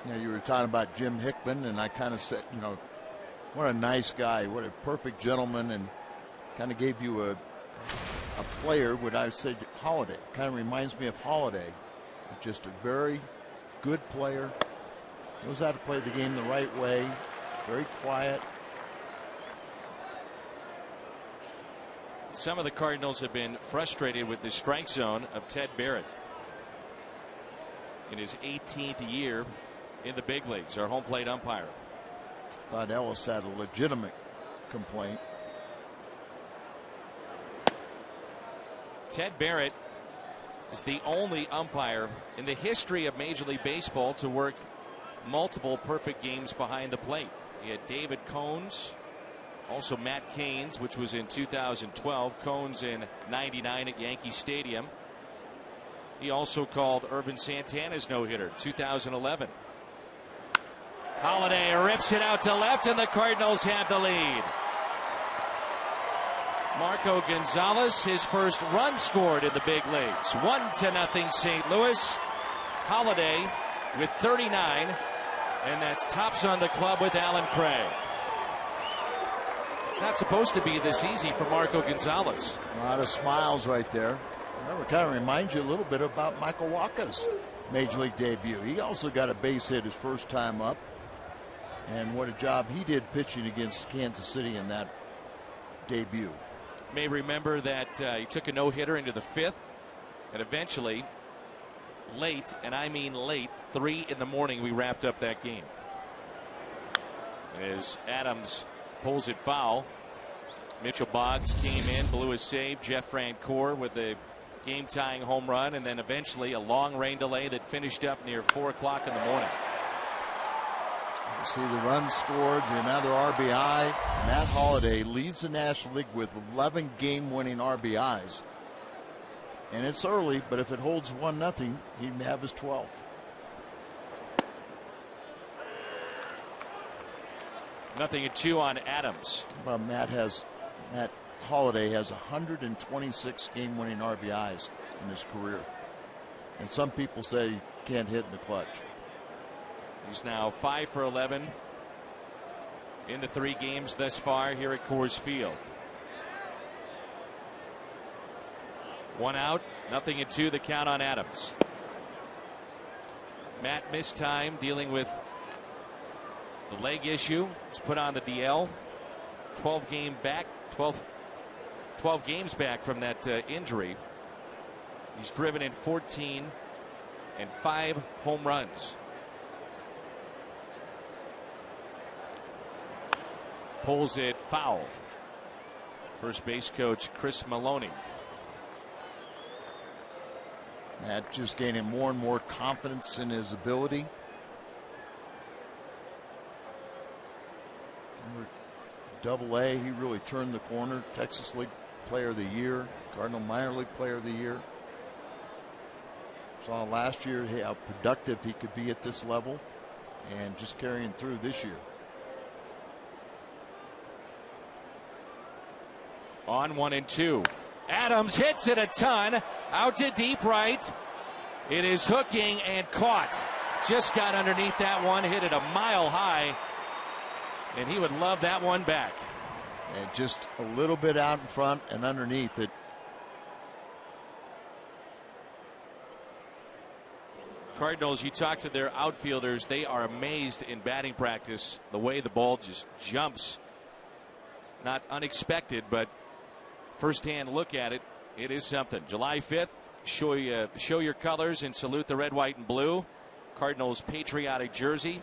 You know, you were talking about Jim Hickman, and I kind of said, you know, what a nice guy, what a perfect gentleman, and kind of gave you a player, what I said, Holiday. Kind of reminds me of Holiday. Just a very good player. Knows how to play the game the right way. Very quiet. Some of the Cardinals have been frustrated with the strike zone of Ted Barrett in his 18th year in the big leagues, our home plate umpire. Thought Ellis had a legitimate complaint. Ted Barrett is the only umpire in the history of Major League Baseball to work multiple perfect games behind the plate. He had David Cones, also Matt Cain's, which was in 2012, Cones in '99 at Yankee Stadium. He also called Irvin Santana's no-hitter 2011. Holiday rips it out to left, and the Cardinals have the lead. Marco Gonzalez, his first run scored in the big leagues. 1-0 St. Louis. Holiday with 39, and that's tops on the club with Alan Craig. It's not supposed to be this easy for Marco Gonzalez. A lot of smiles right there. Remember, kind of reminds you a little bit about Michael Wacha's Major League debut. He also got a base hit his first time up, and what a job he did pitching against Kansas City in that debut. May remember that he took a no-hitter into the 5th, and eventually, late, and I mean late, 3 in the morning, we wrapped up that game. As Adams pulls it foul, Mitchell Boggs came in, blew his save. Jeff Francoeur with a game-tying home run, and then eventually a long rain delay that finished up near 4 o'clock in the morning. You see the run scored, another RBI. Matt Holliday leads the National League with 11 game-winning RBIs. And it's early, but if it holds 1-0, he may have his 12th. Nothing at 2 on Adams. Well, Matt Holliday has 126 game-winning RBIs in his career. And some people say he can't hit in the clutch. He's now 5 for 11 in the 3 games thus far here at Coors Field. 1 out, 0-2 the count on Adams. Matt missed time dealing with the leg issue. He's put on the DL. 12 games back from that injury. He's driven in 14 and 5 home runs. Pulls it foul. First base coach Chris Maloney. Matt just gaining more and more confidence in his ability. Double-A, he really turned the corner. Texas League Player of the Year, Cardinal Minor League Player of the Year. Saw last year how productive he could be at this level, and just carrying through this year. On 1-2. Adams hits it a ton. Out to deep right. It is hooking and caught. Just got underneath that one. Hit it a mile high. And he would love that one back. And just a little bit out in front and underneath it. Cardinals, you talk to their outfielders, they are amazed in batting practice the way the ball just jumps. It's not unexpected, but first-hand look at it, it is something. July 5th, show your colors and salute the red, white, and blue. Cardinals patriotic jersey.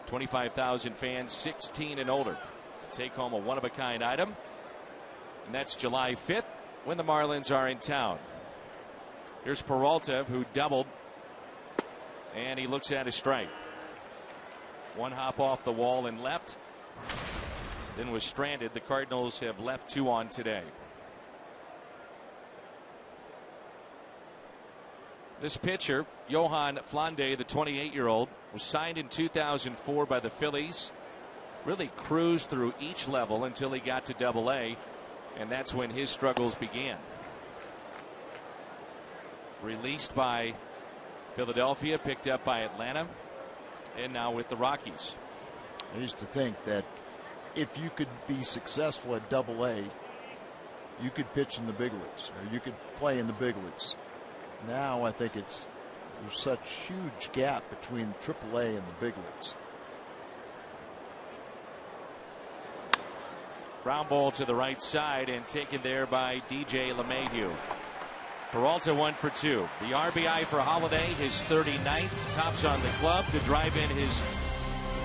25,000 fans, 16 and older. Take home a one-of-a-kind item. And that's July 5th when the Marlins are in town. Here's Peralta, who doubled. And he looks at a strike. One hop off the wall and left. Then was stranded. The Cardinals have left 2 on today. This pitcher, Johan Flande, the 28-year-old, was signed in 2004 by the Phillies. Really cruised through each level until he got to Double-A, and that's when his struggles began. Released by Philadelphia, picked up by Atlanta, and now with the Rockies. I used to think that if you could be successful at Double-A, you could pitch in the big leagues, or you could play in the big leagues. Now I think there's such huge gap between Triple-A and the big leagues. Ground ball to the right side and taken there by DJ LeMahieu. Peralta 1 for 2. The RBI for Holiday, his 39th, tops on the club to drive in his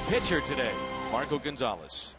pitcher today, Marco Gonzalez.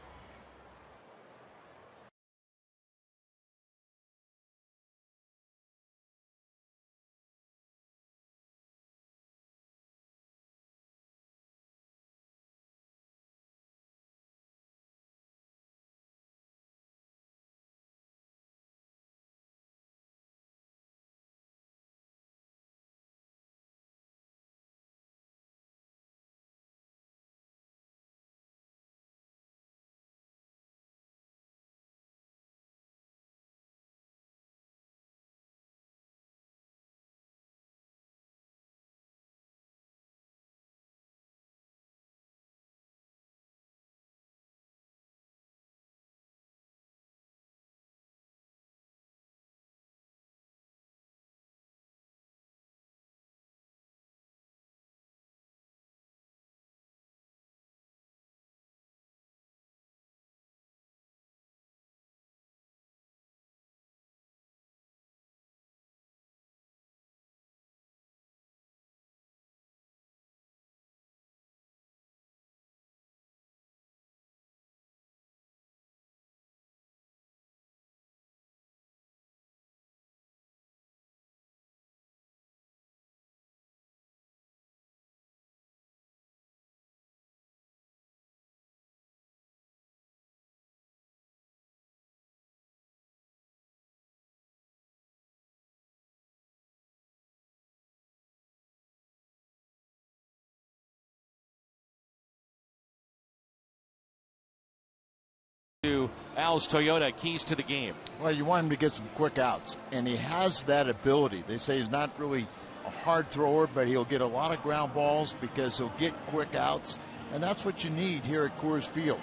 To Al's Toyota, keys to the game. Well, you want him to get some quick outs, and he has that ability. They say he's not really a hard thrower, but he'll get a lot of ground balls because he'll get quick outs, and that's what you need here at Coors Field.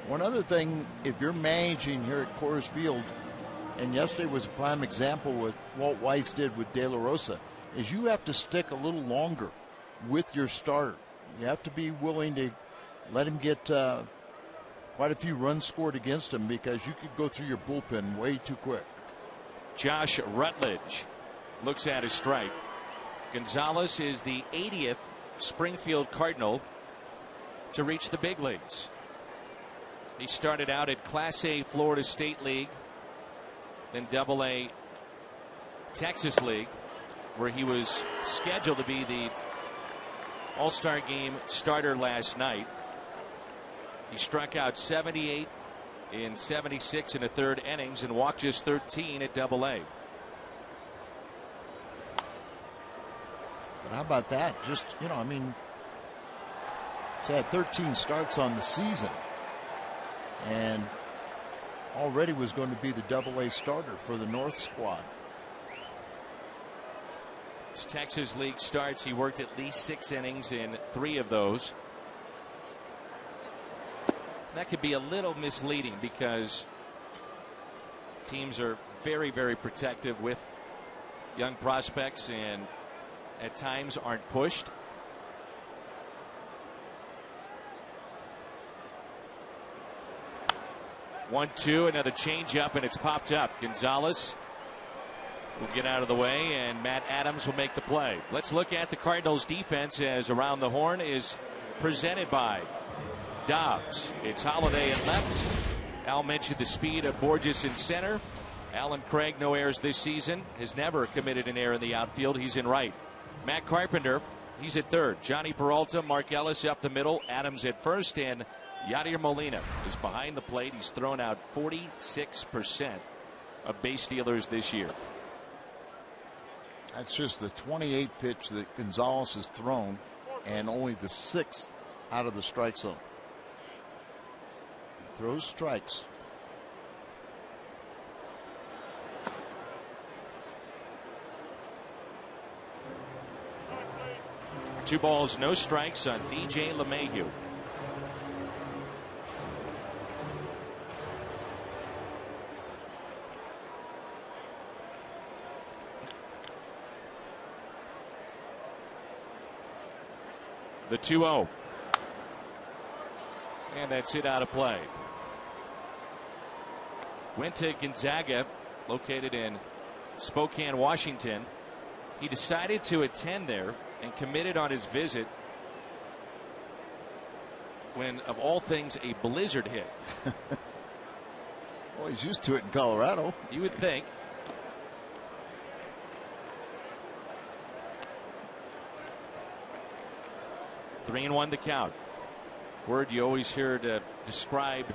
One other thing, if you're managing here at Coors Field, and yesterday was a prime example what Walt Weiss did with De La Rosa, is you have to stick a little longer with your starter. You have to be willing to let him get quite a few runs scored against him, because you could go through your bullpen way too quick. Josh Rutledge looks at his strike. Gonzalez is the 80th Springfield Cardinal to reach the big leagues. He started out at Class A Florida State League, then Double-A Texas League, where he was scheduled to be the All-Star Game starter last night. He struck out 78 in 76 in the third innings and walked just 13 at Double-A. But how about that? Just, he's had 13 starts on the season, and already was going to be the Double-A starter for the North squad. His Texas League starts, he worked at least 6 innings in 3 of those. That could be a little misleading because teams are very, very protective with young prospects and at times aren't pushed. One, two, another changeup, and it's popped up. Gonzalez will get out of the way, and Matt Adams will make the play. Let's look at the Cardinals defense as Around the Horn is presented by Dobbs. It's Holiday in left. Al mentioned the speed of Borges in center. Alan Craig, no errors this season, has never committed an error in the outfield. He's in right. Matt Carpenter, he's at third. Johnny Peralta, Mark Ellis up the middle. Adams at first, and Yadier Molina is behind the plate. He's thrown out 46% of base stealers this year. That's just the 28th pitch that Gonzalez has thrown, and only the 6th out of the strike zone. He throws strikes. Two balls, no strikes on DJ LeMahieu. The 2-0. And that's it out of play. Went to Gonzaga, located in Spokane, Washington. He decided to attend there and committed on his visit when, of all things, a blizzard hit. Well, he's used to it in Colorado. You would think. Three and one to count. Word you always hear to describe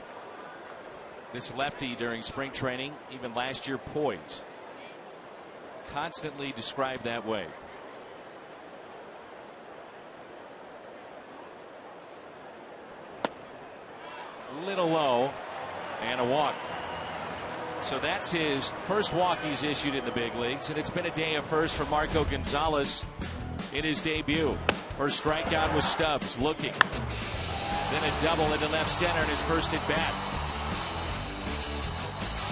this lefty during spring training, even last year, poise. Constantly described that way. A little low, and a walk. So that's his first walk he's issued in the big leagues, and it's been a day of first for Marco Gonzalez in his debut. First strikeout was Stubbs looking. Then a double into left center in his first at bat.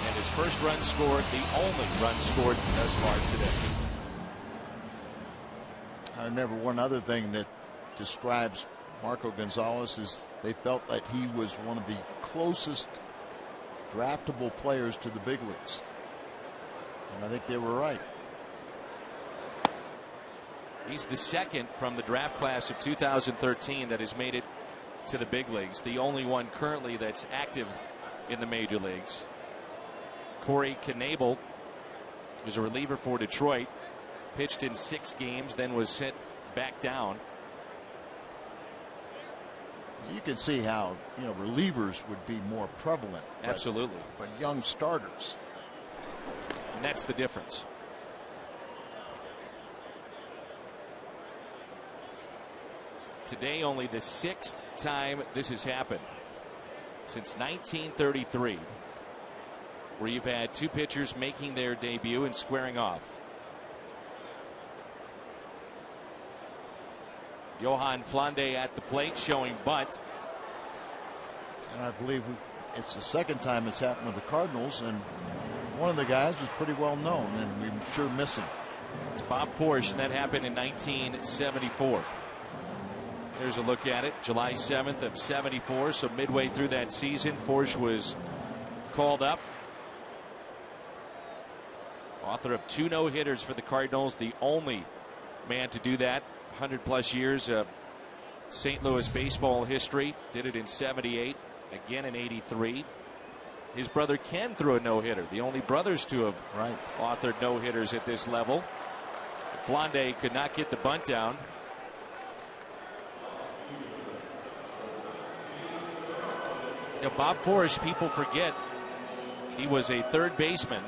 And his first run scored, the only run scored thus far today. I remember one other thing that describes Marco Gonzalez is they felt that he was one of the closest draftable players to the big leagues. And I think they were right. He's the second from the draft class of 2013 that has made it to the big leagues. The only one currently that's active in the major leagues. Corey Knebel was a reliever for Detroit. Pitched in 6 games, then was sent back down. You can see how, relievers would be more prevalent. Absolutely. But young starters. And that's the difference. Today, only the 6th time this has happened since 1933, where you've had 2 pitchers making their debut and squaring off. Johan Flande at the plate, showing bunt. And I believe it's the second time it's happened with the Cardinals, and one of the guys was pretty well known, and we sure miss him. It's Bob Forsch, and that happened in 1974. There's a look at it. July 7th of 74, so midway through that season, Forsch was called up. Author of 2 no-hitters for the Cardinals, the only man to do that. 100+ years of St. Louis baseball history. Did it in 78, again in 83. His brother Ken threw a no-hitter. The only brothers to have authored no-hitters at this level. Flande could not get the bunt down. Bob Forsch, people forget, he was a third baseman,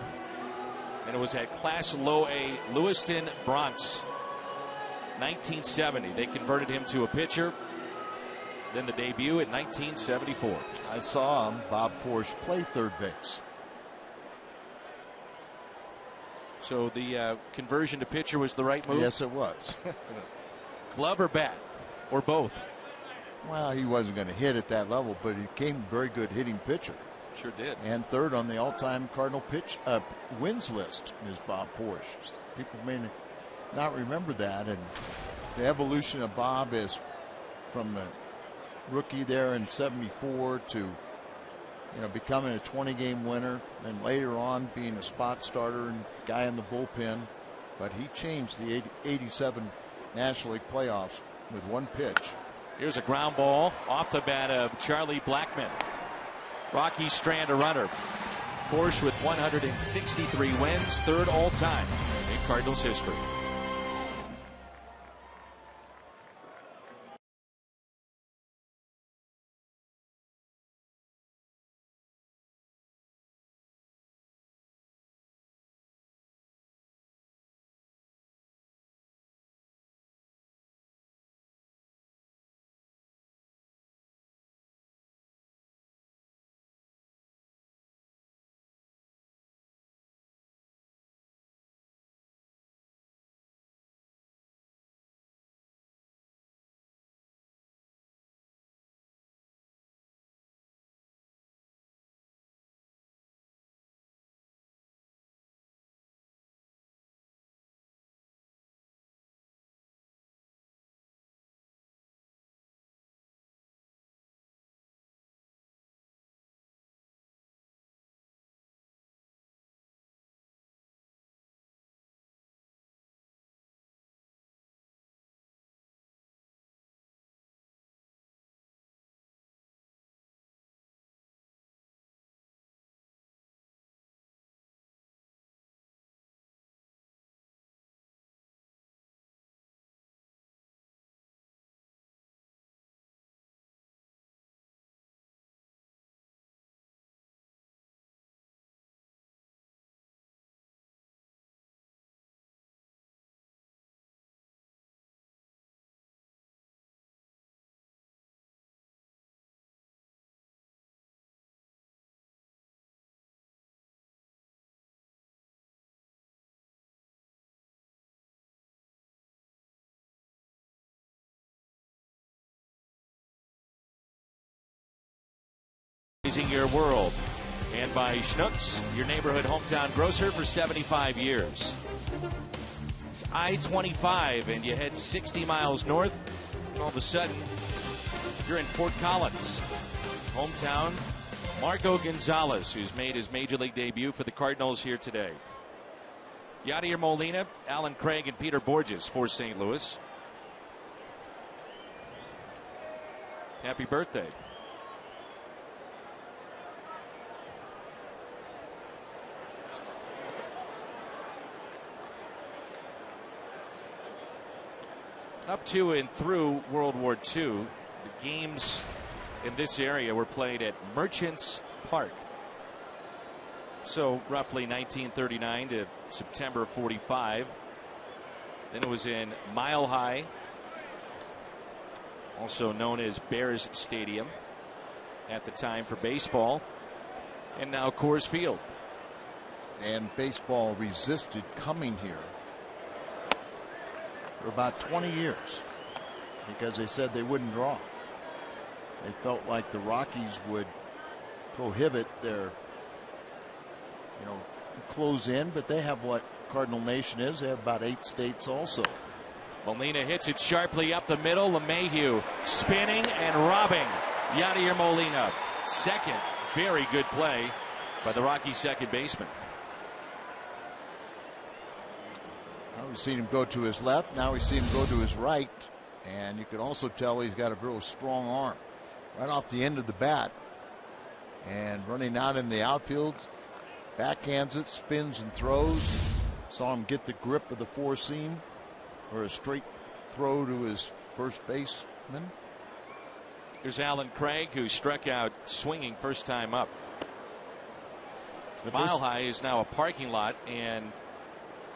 and it was at Class Low A Lewiston, Bronx. 1970. They converted him to a pitcher. Then the debut in 1974. I saw Bob Forsch play third base. So the conversion to pitcher was the right move? Yes, it was. Glove or bat? Or both? Well, he wasn't going to hit at that level, but he became a very good hitting pitcher. Sure did. And third on the all-time Cardinal wins list is Bob Forsch. People may not remember that, and the evolution of Bob is from the rookie there in 74 to becoming a 20-game winner, and later on being a spot starter and guy in the bullpen. But he changed the 87 National League playoffs with one pitch. Here's a ground ball off the bat of Charlie Blackmon. Rockies strand a runner. Forsch with 163 wins, third all-time in Cardinals history. Amazing Your World. And by Schnucks, your neighborhood hometown grocer for 75 years. It's I-25 and you head 60 miles north. All of a sudden, you're in Fort Collins. Hometown, Marco Gonzalez, who's made his Major League debut for the Cardinals here today. Yadier Molina, Alan Craig, and Peter Borges for St. Louis. Happy birthday. Up to and through World War II, the games in this area were played at Merchants Park. So roughly 1939 to September 45. Then it was in Mile High, also known as Bears Stadium at the time for baseball, and now Coors Field. And baseball resisted coming here for about 20 years because they said they wouldn't draw. They felt like the Rockies would prohibit their, close in, but they have what Cardinal Nation is. They have about 8 states also. Molina hits it sharply up the middle. LeMahieu spinning and robbing Yadier Molina. Second, very good play by the Rockies second baseman. Now we've seen him go to his left. Now we see him go to his right. And you can also tell he's got a real strong arm. Right off the end of the bat. And running out in the outfield. Backhands it, spins and throws. Saw him get the grip of the four seam. Or a straight throw to his first baseman. Here's Alan Craig, who struck out swinging first time up. Mile High is now a parking lot, and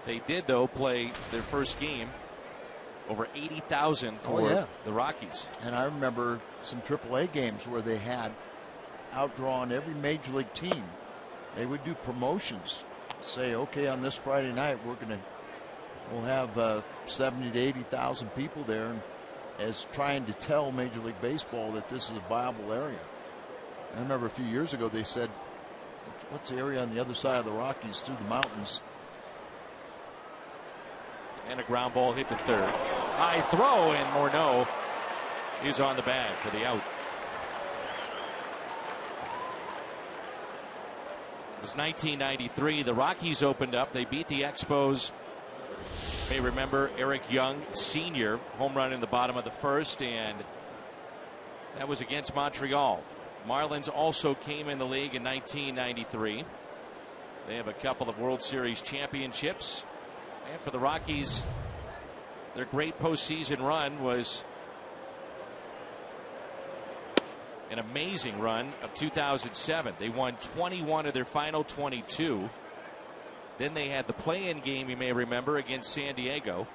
they did, though, play their first game. Over 80,000 for the Rockies. And I remember some AAA games where they had outdrawn every major league team. They would do promotions. Say, okay, on this Friday night, we'll have 70 to 80,000 people there, and as trying to tell Major League Baseball that this is a viable area. I remember a few years ago they said, what's the area on the other side of the Rockies through the mountains? And a ground ball hit to third. High throw, and Morneau is on the bag for the out. It was 1993. The Rockies opened up. They beat the Expos. You may remember Eric Young, senior, home run in the bottom of the first, and that was against Montreal. Marlins also came in the league in 1993. They have a couple of World Series championships. And for the Rockies, their great postseason run was an amazing run of 2007. They won 21 of their final 22. Then they had the play-in game, you may remember, against San Diego.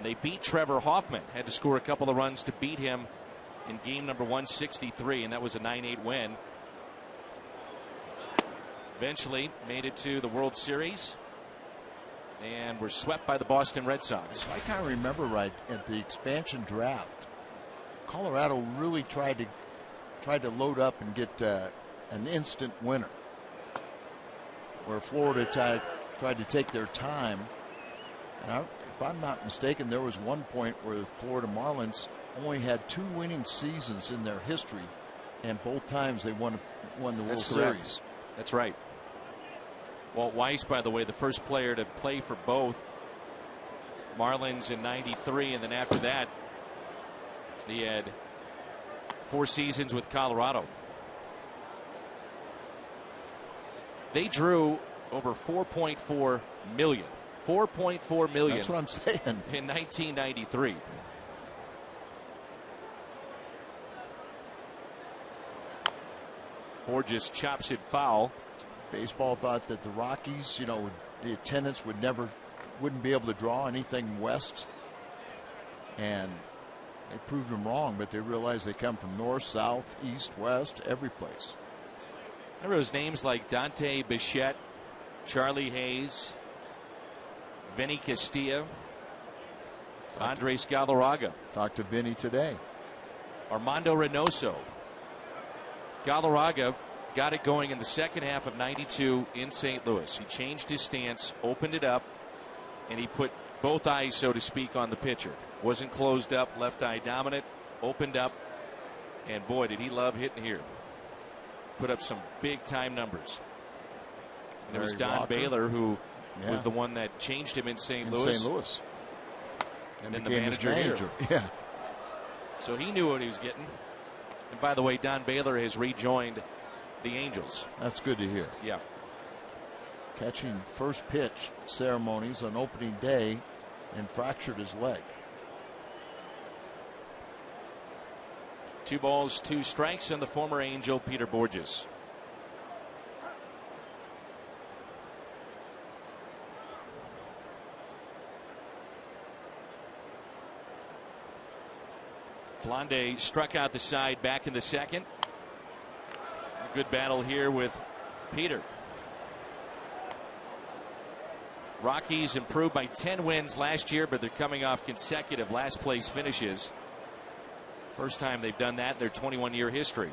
They beat Trevor Hoffman, had to score a couple of runs to beat him in game number 163, and that was a 9-8 win. Eventually made it to the World Series and were swept by the Boston Red Sox. If I kind of remember right, at the expansion draft, Colorado really tried to load up and get an instant winner, where Florida tried to take their time. And if I'm not mistaken, there was one point where the Florida Marlins only had 2 winning seasons in their history, and both times they won the World Series. That's right. Walt Weiss, by the way, the first player to play for both Marlins in '93, and then after that, he had 4 seasons with Colorado. They drew over 4.4 million. 4.4 million. That's what I'm saying. In 1993. Borges chops it foul. Baseball thought that the Rockies, the attendance wouldn't be able to draw anything west, and they proved them wrong. But they realized they come from north, south, east, west, every place. Remember those names like Dante Bichette, Charlie Hayes, Vinny Castilla, Andres Galarraga. Talked to Vinny today. Armando Reynoso. Galarraga got it going in the second half of '92 in St. Louis. He changed his stance, opened it up, and he put both eyes, so to speak, on the pitcher. Wasn't closed up, left eye dominant, opened up, and boy, did he love hitting here. Put up some big time numbers. And there was Don Baylor, who was the one that changed him in St. Louis. And then the manager here. Yeah. So he knew what he was getting. And by the way, Don Baylor has rejoined the Angels. That's good to hear. Yeah. Catching first pitch ceremonies on opening day and fractured his leg. 2 balls, 2 strikes, and the former Angel Peter Borges. Flande struck out the side back in the second. A good battle here with Peter. Rockies improved by 10 wins last year, but they're coming off consecutive last place finishes. First time they've done that in their 21-year history.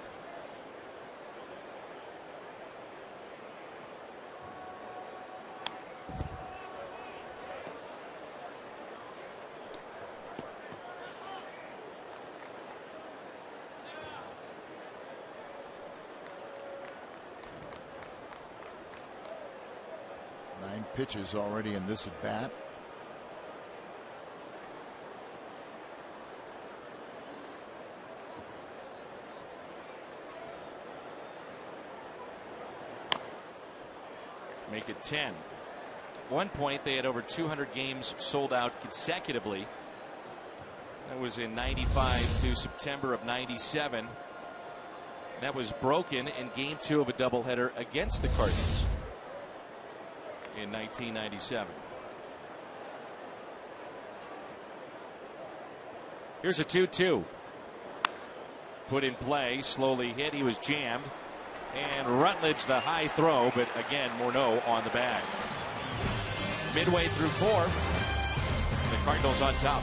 Pitches already in this at bat. Make it 10. At one point they had over 200 games sold out consecutively. That was in '95 to September of '97. That was broken in game 2 of a doubleheader against the Cardinals in 1997. Here's a 2-2. Put in play, slowly hit. He was jammed. And Rutledge the high throw, but again, Morneau on the bag. Midway through 4, the Cardinals on top.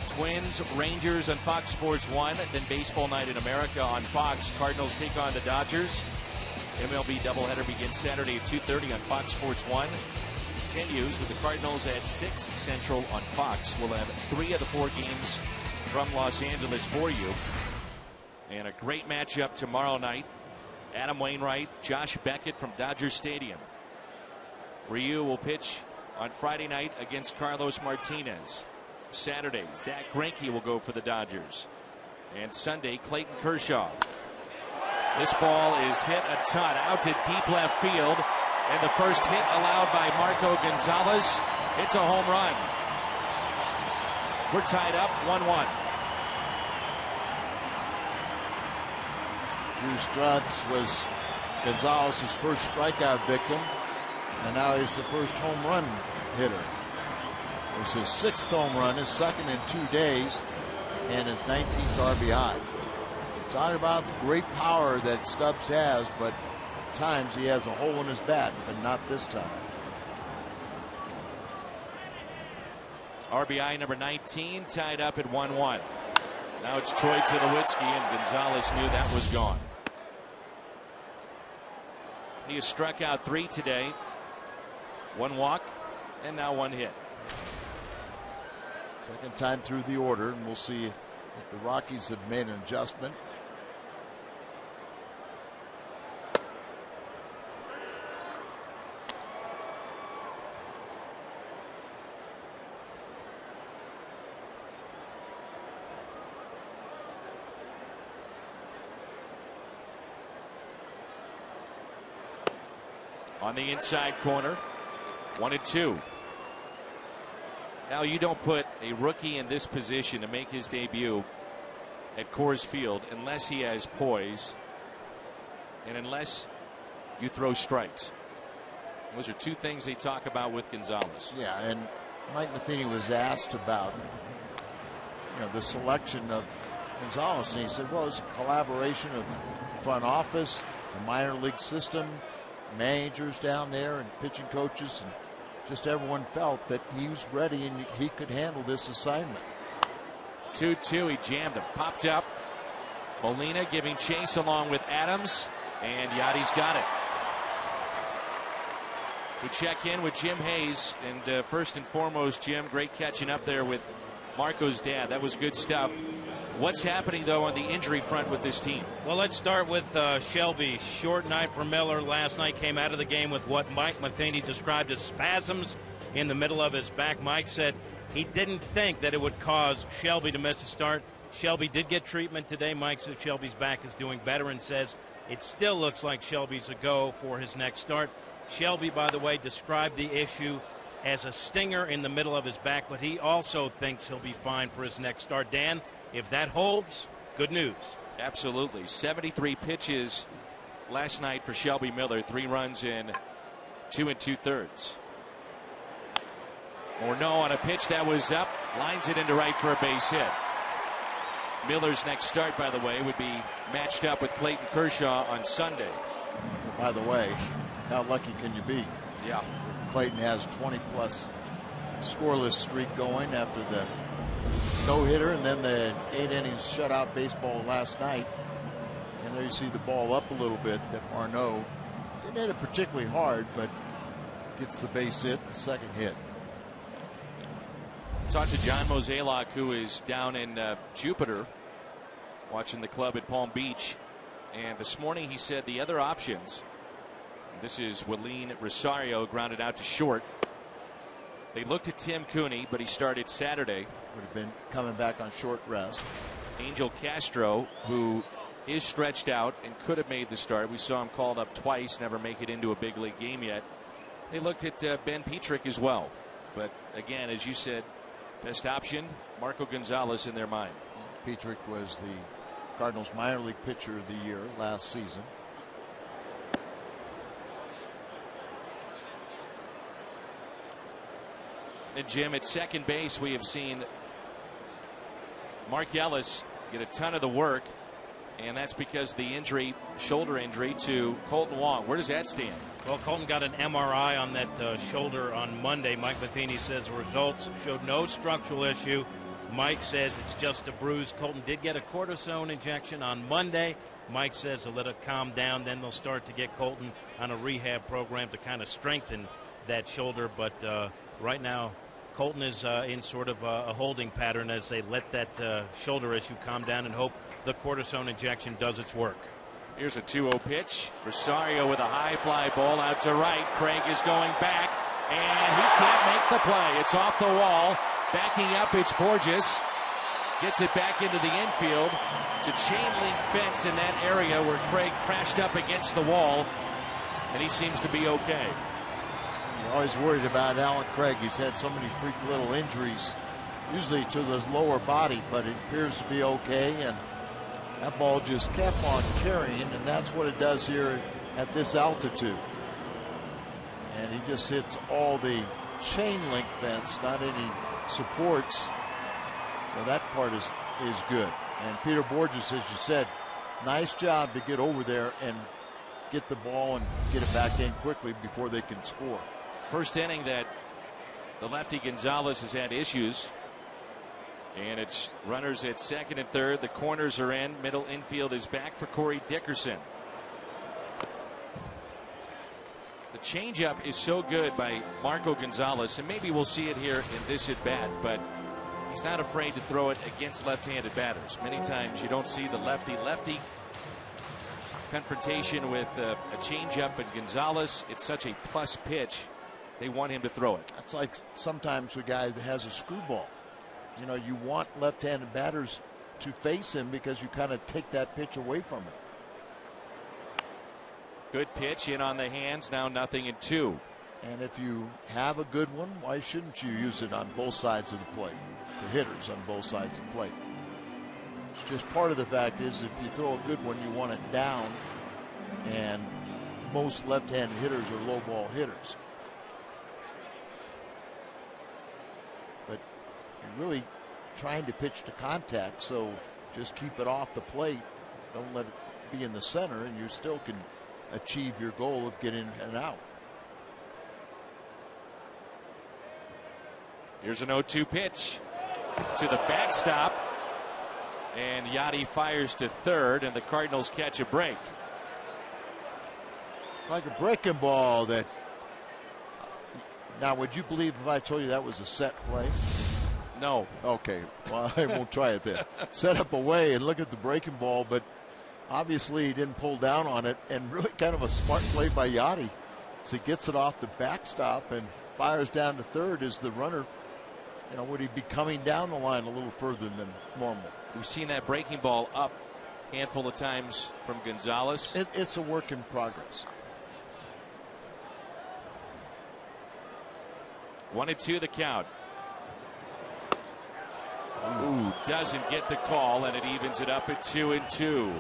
Twins, Rangers on Fox Sports 1, then Baseball Night in America on Fox. Cardinals take on the Dodgers. MLB doubleheader begins Saturday at 2:30 on Fox Sports 1. Continues with the Cardinals at 6 Central on Fox. We'll have 3 of the 4 games from Los Angeles for you. And a great matchup tomorrow night. Adam Wainwright, Josh Beckett from Dodger Stadium. Ryu will pitch on Friday night against Carlos Martinez. Saturday, Zach Greinke will go for the Dodgers. And Sunday, Clayton Kershaw. This ball is hit a ton out to deep left field. And the first hit allowed by Marco Gonzalez. It's a home run. We're tied up 1-1. Drew Strutz was Gonzalez, his first strikeout victim, and now he's the first home run hitter. It was his 6th home run, his 2nd in 2 days, and his 19th RBI. Talking about the great power that Stubbs has, but at times he has a hole in his bat, but not this time. RBI number 19, tied up at 1-1. Now it's Troy Tulowitzki, and Gonzalez knew that was gone. He has struck out 3 today. 1 walk, and now 1 hit. Second time through the order, and we'll see if the Rockies have made an adjustment. On the inside corner, 1-2. Now, you don't put a rookie in this position to make his debut at Coors Field unless he has poise and unless you throw strikes. Those are 2 things they talk about with Gonzalez. Yeah, and Mike Matheny was asked about the selection of Gonzalez, and he said, well, it's a collaboration of front office, the minor league system, managers down there, and pitching coaches, and just everyone felt that he was ready and he could handle this assignment. 2-2, he jammed him, popped up. Molina giving chase along with Adams, and Yadi's got it. We check in with Jim Hayes, and first and foremost, Jim, great catching up there with Marco's dad. That was good stuff. What's happening, though, on the injury front with this team? Well, let's start with Shelby. Short night for Miller. Last night came out of the game with what Mike Matheny described as spasms in the middle of his back. Mike said he didn't think that it would cause Shelby to miss a start. Shelby did get treatment today. Mike says Shelby's back is doing better and says it still looks like Shelby's a go for his next start. Shelby, by the way, described the issue as a stinger in the middle of his back, but he also thinks he'll be fine for his next start. Dan, if that holds, good news. Absolutely. 73 pitches last night for Shelby Miller. 3 runs in 2 2/3. Morneau on a pitch that was up, lines it into right for a base hit. Miller's next start, by the way, would be matched up with Clayton Kershaw on Sunday. By the way, how lucky can you be? Yeah. Clayton has 20-plus scoreless streak going after the no-hitter and then the 8 innings shutout baseball last night. And there you see the ball up a little bit that Morneau didn't hit it particularly hard, but gets the base hit, the second hit. Talked to John Mozeliak, who is down in Jupiter watching the club at Palm Beach. And this morning he said the other options, this is Willeen Rosario, grounded out to short. They looked at Tim Cooney, but he started Saturday. Would have been coming back on short rest. Angel Castro, who is stretched out and could have made the start. We saw him called up twice, never make it into a big league game yet. They looked at Ben Petrick as well. But again, as you said, best option, Marco Gonzalez in their mind. Petrick was the Cardinals minor league pitcher of the year last season. And Jim, at second base, we have seen Mark Ellis get a ton of the work, and that's because the injury, shoulder injury to Colton Wong. Where does that stand? Well, Colton got an MRI on that shoulder on Monday. Mike Matheny says the results showed no structural issue. Mike says it's just a bruise. Colton did get a cortisone injection on Monday. Mike says they'll let it calm down. Then they'll start to get Colton on a rehab program to kind of strengthen that shoulder. But right now, Colton is in sort of a holding pattern as they let that shoulder issue calm down and hope the cortisone injection does its work. Here's a 2-0 pitch. Rosario with a high fly ball out to right. Craig is going back, and he can't make the play. It's off the wall. Backing up, it's Borges. Gets it back into the infield. It's a chain link fence in that area where Craig crashed up against the wall, and he seems to be okay. You're always worried about Alan Craig. He's had so many freak little injuries, usually to the lower body, but it appears to be okay. And that ball just kept on carrying, and that's what it does here at this altitude. And he just hits all the chain link fence, not any supports. So that part is good. And Peter Borges, as you said, nice job to get over there and get the ball and get it back in quickly before they can score. First inning that the lefty Gonzalez has had issues. And it's runners at second and third. The corners are in. Middle infield is back for Corey Dickerson. The changeup is so good by Marco Gonzalez, and maybe we'll see it here in this at bat, but he's not afraid to throw it against left-handed batters. Many times you don't see the lefty-lefty confrontation with a changeup, and Gonzalez, it's such a plus pitch. They want him to throw it. That's like sometimes a guy that has a screwball. You know, you want left-handed batters to face him because you kind of take that pitch away from him. Good pitch in on the hands. Now 0-2. And if you have a good one, why shouldn't you use it on both sides of the plate? The hitters on both sides of the plate. It's just part of the fact is if you throw a good one, you want it down. And most left-handed hitters are low ball hitters. But you're really trying to pitch to contact, so just keep it off the plate. Don't let it be in the center, and you still can achieve your goal of getting an out. Here's an 0-2 pitch to the backstop, and Yachty fires to third, and the Cardinals catch a break. Like a breaking ball that. Now, would you believe if I told you that was a set play? No. Okay, well, I won't try it then. Set up away and look at the breaking ball, but obviously he didn't pull down on it, and really kind of a smart play by Yachty. So he gets it off the backstop and fires down to third as the runner. You know, would he be coming down the line a little further than normal? We've seen that breaking ball up a handful of times from Gonzalez. It's a work in progress. 1-2 the count. Ooh, doesn't get the call, and it evens it up at 2-2.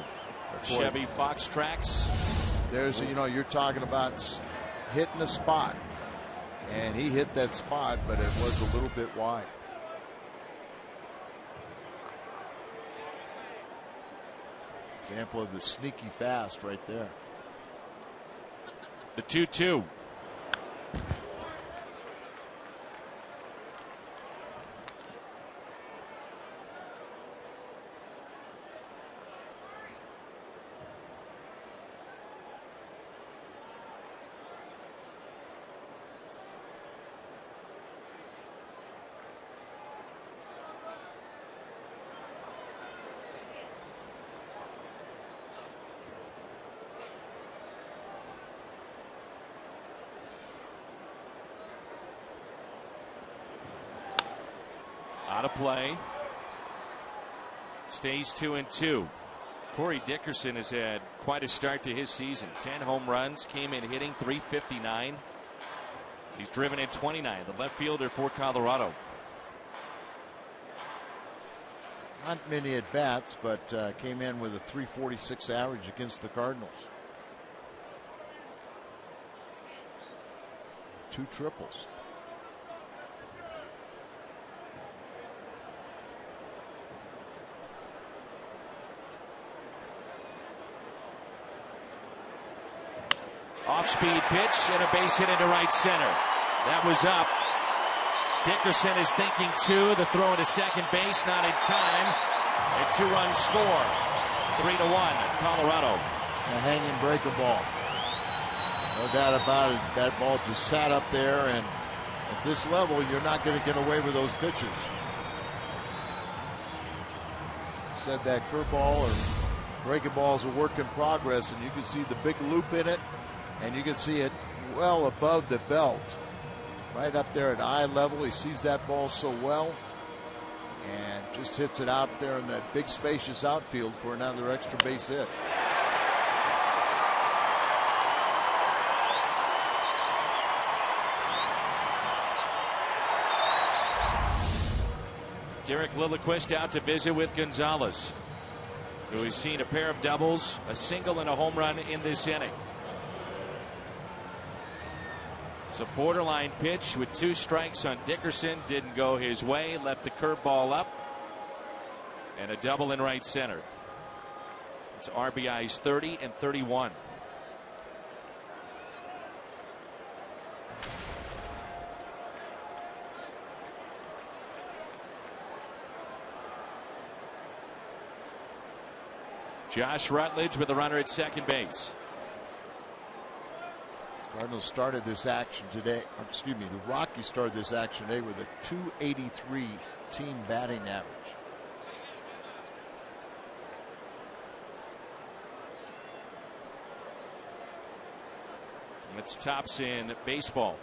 Chevy Fox tracks. There's, you know, you're talking about hitting a spot, and he hit that spot, but it was a little bit wide. Example of the sneaky fast right there. The 2-2. Out of play. Stays 2-2. Corey Dickerson has had quite a start to his season. 10 home runs, came in hitting .359. He's driven in 29. The left fielder for Colorado. Not many at bats, but came in with a .346 average against the Cardinals. 2 triples. Off-speed pitch and a base hit into right center. That was up. Dickerson is thinking 2. The throw into second base, not in time. A 2-run score. 3-1, Colorado. A hanging breaking ball. No doubt about it. That ball just sat up there, and at this level, you're not going to get away with those pitches. Said that curveball or breaking ball is a work in progress, and you can see the big loop in it. And you can see it well above the belt. Right up there at eye level. He sees that ball so well. And just hits it out there in that big spacious outfield for another extra base hit. Derek Lilliquist out to visit with Gonzalez, who has seen a pair of doubles, a single, and a home run in this inning. It's a borderline pitch with 2 strikes on Dickerson. Didn't go his way. Left the curveball up. And a double in right center. It's RBIs 30 and 31. Josh Rutledge with a runner at second base. Cardinals started this action today. Excuse me, the Rockies started this action today with a .283 team batting average. And it's tops in baseball.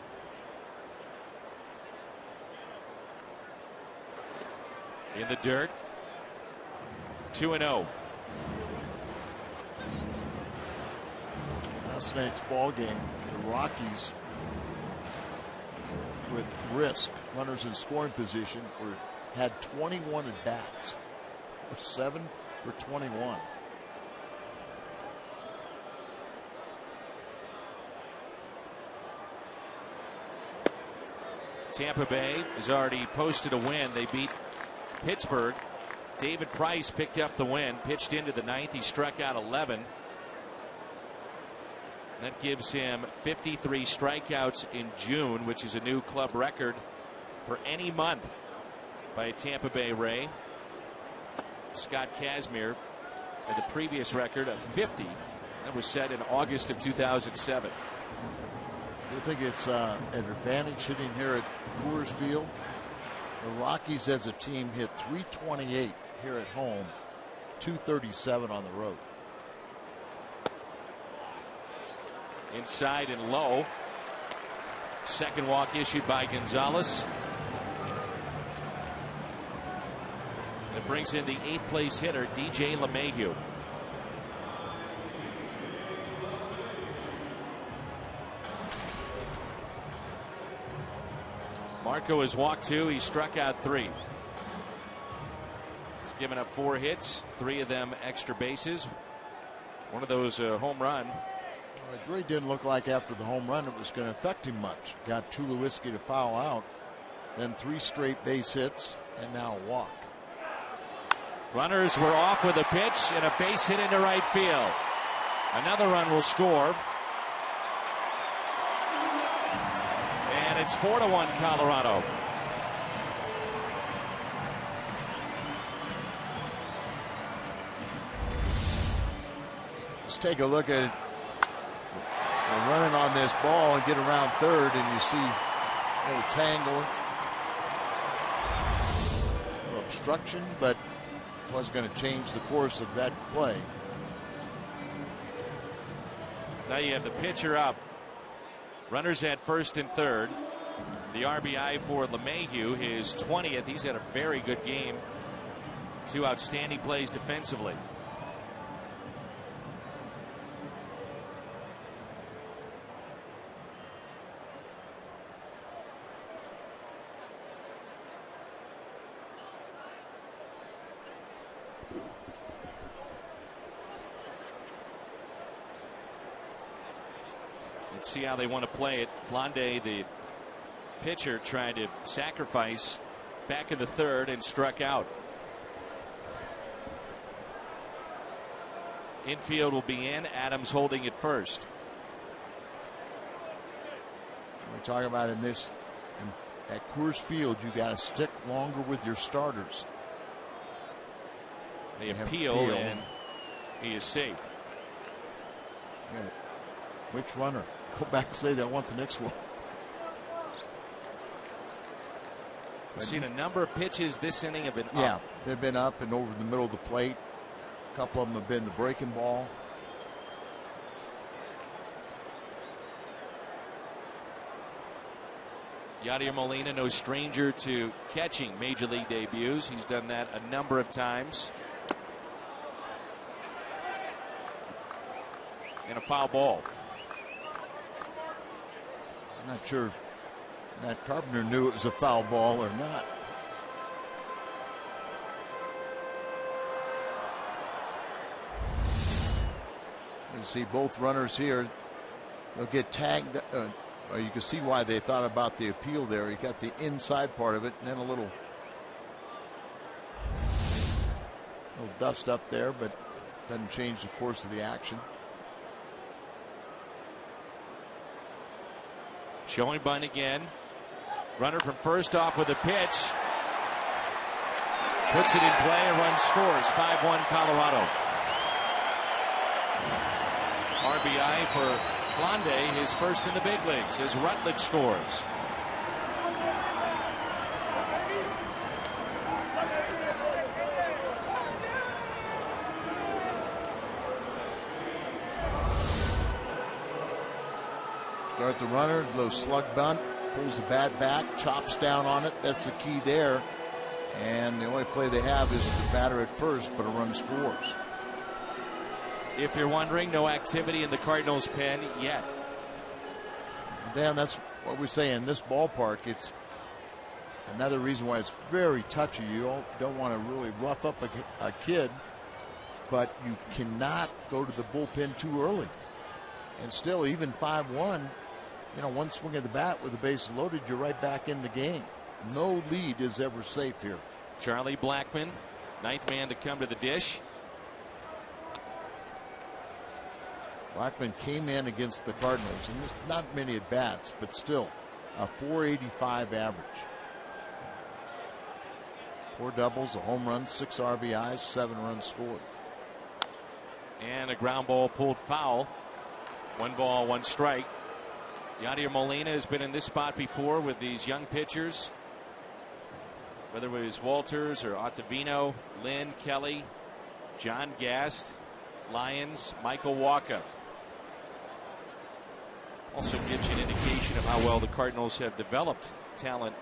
In the dirt. 2-0. Last night's ball game, the Rockies, with risk, runners in scoring position, had 21 at bats, 7 for 21. Tampa Bay has already posted a win. They beat Pittsburgh. David Price picked up the win, pitched into the 9th. He struck out 11. That gives him 53 strikeouts in June, which is a new club record for any month by a Tampa Bay Ray. Scott Kazmir had the previous record of 50. That was set in August of 2007. Do you think it's an advantage hitting here at Coors Field? The Rockies as a team hit .328 here at home, .237 on the road. Inside and low. Second walk issued by Gonzalez. That brings in the 8th place hitter, DJ LeMahieu. Marco has walked 2. He struck out 3. He's given up 4 hits, 3 of them extra bases. One of those home run. It really didn't look like after the home run it was going to affect him much. Got Tulowitzki to foul out, then 3 straight base hits, and now a walk. Runners were off with a pitch and a base hit into right field. Another run will score. And it's 4-1 Colorado. Let's take a look at it. They're running on this ball and get around third, and you see a little tangle, a little obstruction, but was going to change the course of that play. Now you have the pitcher up. Runners at first and third. The RBI for LeMahieu, his 20th. He's had a very good game. 2 outstanding plays defensively. Let's see how they want to play it. Flande, the pitcher, tried to sacrifice back in the third and struck out. Infield will be in. Adams holding at first. We're talking about at Coors Field, you got to stick longer with your starters. They appeal and he is safe. Which runner? Go back and say they want the next one. We've seen a number of pitches this inning have been up. Yeah, they've been up and over the middle of the plate. A couple of them have been the breaking ball. Yadier Molina, no stranger to catching major league debuts. He's done that a number of times. And a foul ball. I'm not sure Matt Carpenter knew it was a foul ball or not. You see both runners here. They'll get tagged. Well, you can see why they thought about the appeal there. He got the inside part of it, and then a little dust up there, but doesn't change the course of the action. Showing bunt again. Runner from first off with a pitch. Puts it in play, a run scores. 5-1 Colorado. RBI for Blonde, his first in the big leagues, as Rutledge scores. Start the runner, little slug bunt, pulls the bat back, chops down on it. That's the key there. And the only play they have is the batter at first, but a run scores. If you're wondering, no activity in the Cardinals' pen yet. Dan, that's what we say in this ballpark. It's another reason why it's very touchy. You don't want to really rough up a kid, but you cannot go to the bullpen too early. And still, even 5-1, one swing of the bat with the bases loaded, you're right back in the game. No lead is ever safe here. Charlie Blackmon, ninth man to come to the dish. Blackmon came in against the Cardinals, and there's not many at bats, but still a .485 average. 4 doubles, a home run, 6 RBIs, 7 runs scored. And a ground ball pulled foul. 1 ball, 1 strike. Yadier Molina has been in this spot before with these young pitchers, whether it was Walters or Ottavino, Lynn, Kelly, John Gast, Lyons, Michael Wacha. Also gives you an indication of how well the Cardinals have developed talent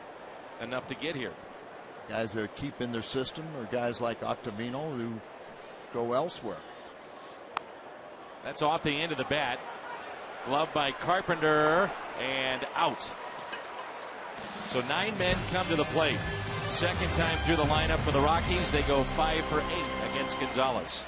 enough to get here. Guys that keep in their system are guys like Ottavino who go elsewhere. That's off the end of the bat. Glove by Carpenter and out. So 9 men come to the plate. Second time through the lineup for the Rockies. They go 5 for 8 against Gonzalez.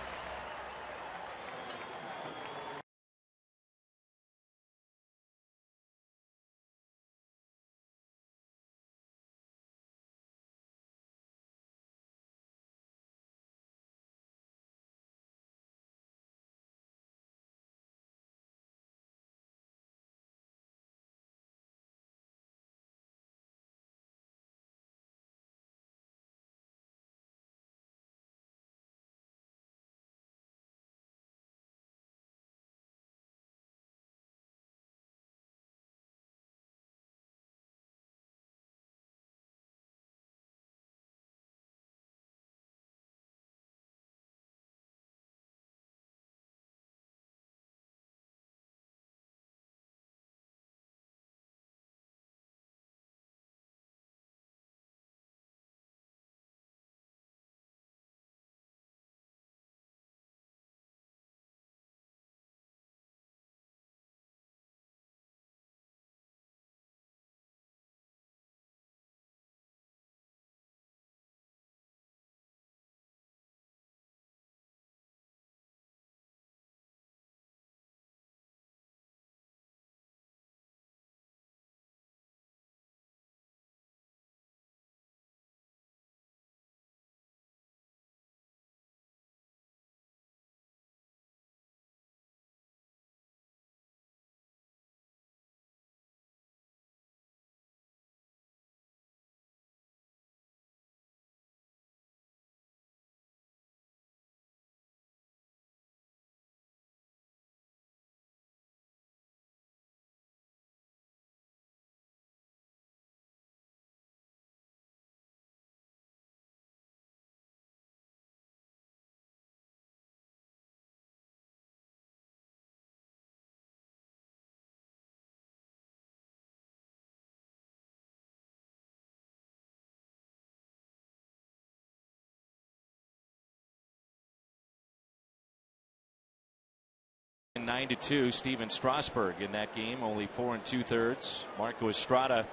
And 9-2, Steven Strasburg in that game, only 4 2/3. Marco Estrada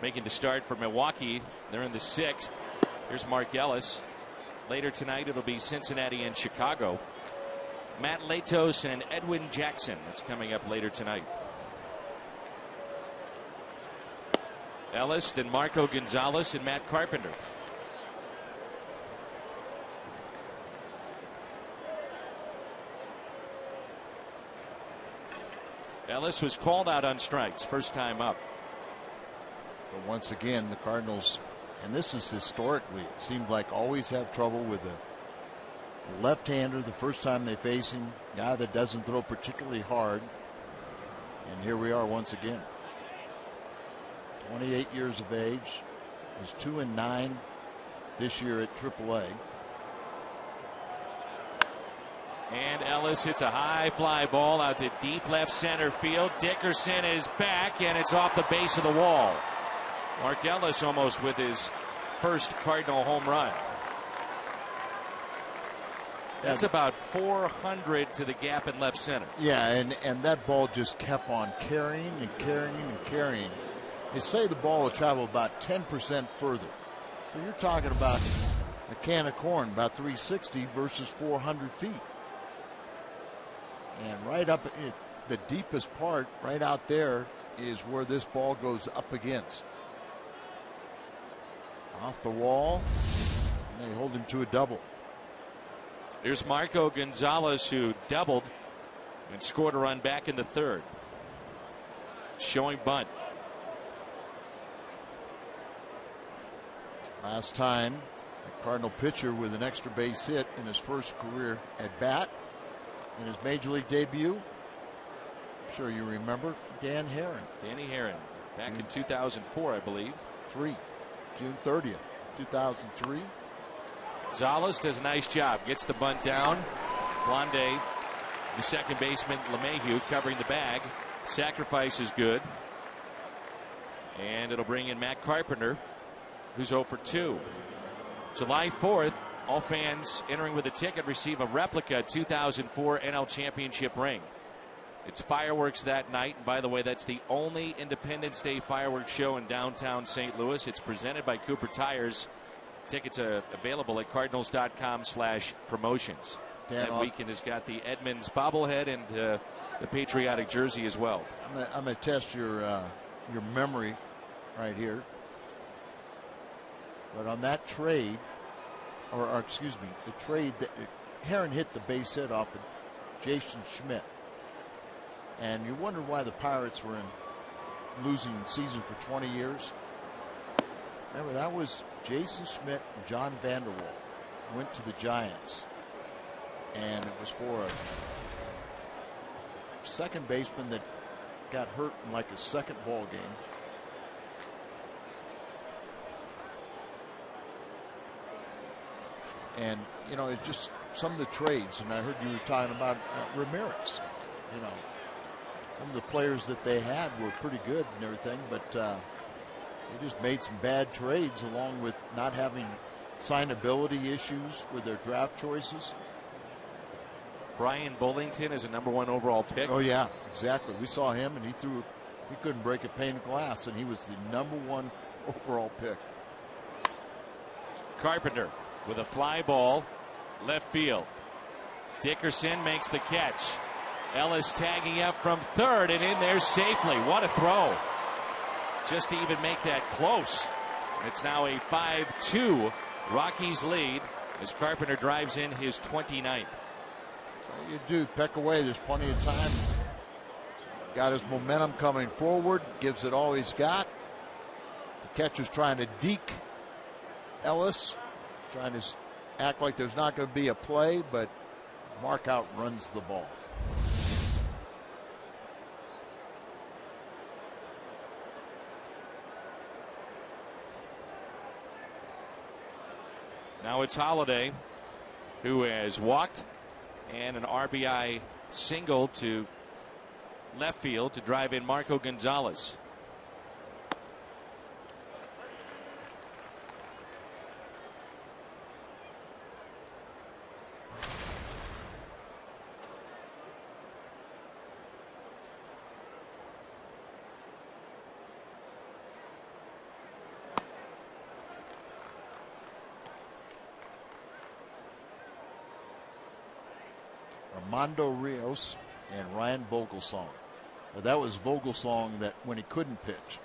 making the start for Milwaukee. They're in the 6th. Here's Mark Ellis. Later tonight, it'll be Cincinnati and Chicago. Matt Latos and Edwin Jackson. That's coming up later tonight. Ellis, then Marco Gonzalez and Matt Carpenter. Ellis was called out on strikes first time up. But once again, the Cardinals, and this is historically, it seemed like always have trouble with a left-hander the first time they face him, guy that doesn't throw particularly hard. And here we are once again. 28 years of age. He's 2-9 this year at AAA. And Ellis hits a high fly ball out to deep left center field. Dickerson is back, and it's off the base of the wall. Mark Ellis almost with his first Cardinal home run. That's about 400 to the gap in left center. Yeah, and that ball just kept on carrying and carrying and carrying. They say the ball will travel about 10% further. So you're talking about a can of corn, about 360 versus 400 feet. And right up at the deepest part, right out there, is where this ball goes up against. Off the wall, and they hold him to a double. Here's Marco Gonzalez, who doubled and scored a run back in the third. Showing bunt. Last time, a Cardinal pitcher with an extra base hit in his first career at bat in his major league debut. I'm sure you remember Dan Herron. Danny Herron, back in 2004, I believe. June 30th, 2003. Gonzalez does a nice job. Gets the bunt down. Blonde, the second baseman, LeMahieu covering the bag. Sacrifice is good. And it'll bring in Matt Carpenter, who's 0 for 2. July 4th, all fans entering with a ticket receive a replica 2004 NL Championship ring. It's fireworks that night. And by the way, that's the only Independence Day fireworks show in downtown St. Louis. It's presented by Cooper Tires. Tickets are available at cardinals.com/promotions. That weekend has got the Edmonds bobblehead and the patriotic jersey as well. I'm going to test your memory right here. But on that trade, or excuse me, the trade that Herron hit the base hit off of Jason Schmidt. And you wonder why the Pirates were in losing season for 20 years. Remember, that was Jason Schmidt and John Vanderwall went to the Giants. And it was for a second baseman that got hurt in like a second ball game. And, you know, it's just some of the trades. And I heard you were talking about Ramirez. You know, some of the players that they had were pretty good and everything, but they just made some bad trades along with not having signability issues with their draft choices. Brian Bullington is a #1 overall pick. Oh, yeah, exactly. We saw him, and he couldn't break a pane of glass, and he was the #1 overall pick. Carpenter with a fly ball, left field. Dickerson makes the catch. Ellis tagging up from third and in there safely. What a throw. Just to even make that close. It's now a 5-2 Rockies lead as Carpenter drives in his 29th. You do peck away. There's plenty of time. Got his momentum coming forward. Gives it all he's got. The catcher's trying to deke Ellis. Trying to act like there's not going to be a play, but Mark outruns the ball. Now it's Holiday, who has walked and an RBI single to left field to drive in Marco Gonzalez. Armando Rios and Ryan Vogelsong. Well, that was Vogelsong that when he couldn't pitch.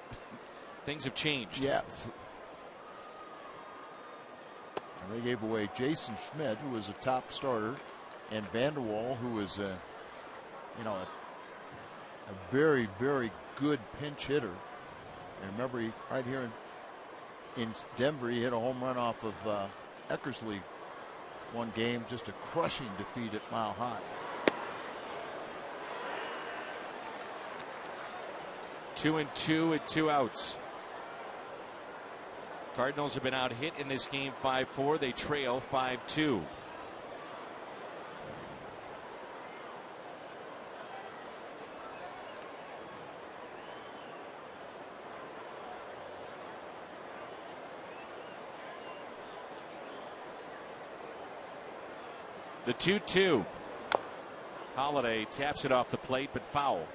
things have changed. Yes. And they gave away Jason Schmidt, who was a top starter, and Vanderwall, who was a very, very good pinch hitter. And remember, right here in Denver, he hit a home run off of Eckersley one game, just a crushing defeat at Mile High. 2-2 with 2 outs. Cardinals have been out hit in this game 5-4. They trail 5-2. The 2-2. Holiday taps it off the plate, but foul.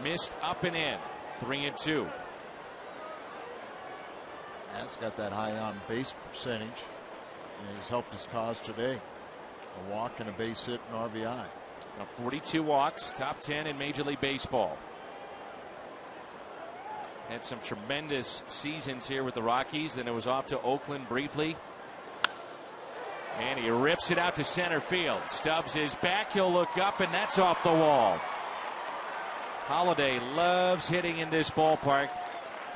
Missed up and in. 3-2. That's got that high on base percentage, and he's helped his cause today. A walk and a base hit and RBI. Now 42 walks, top 10 in Major League Baseball. Had some tremendous seasons here with the Rockies. Then it was off to Oakland briefly. And he rips it out to center field. Stubbs is back. He'll look up, and that's off the wall. Holiday loves hitting in this ballpark.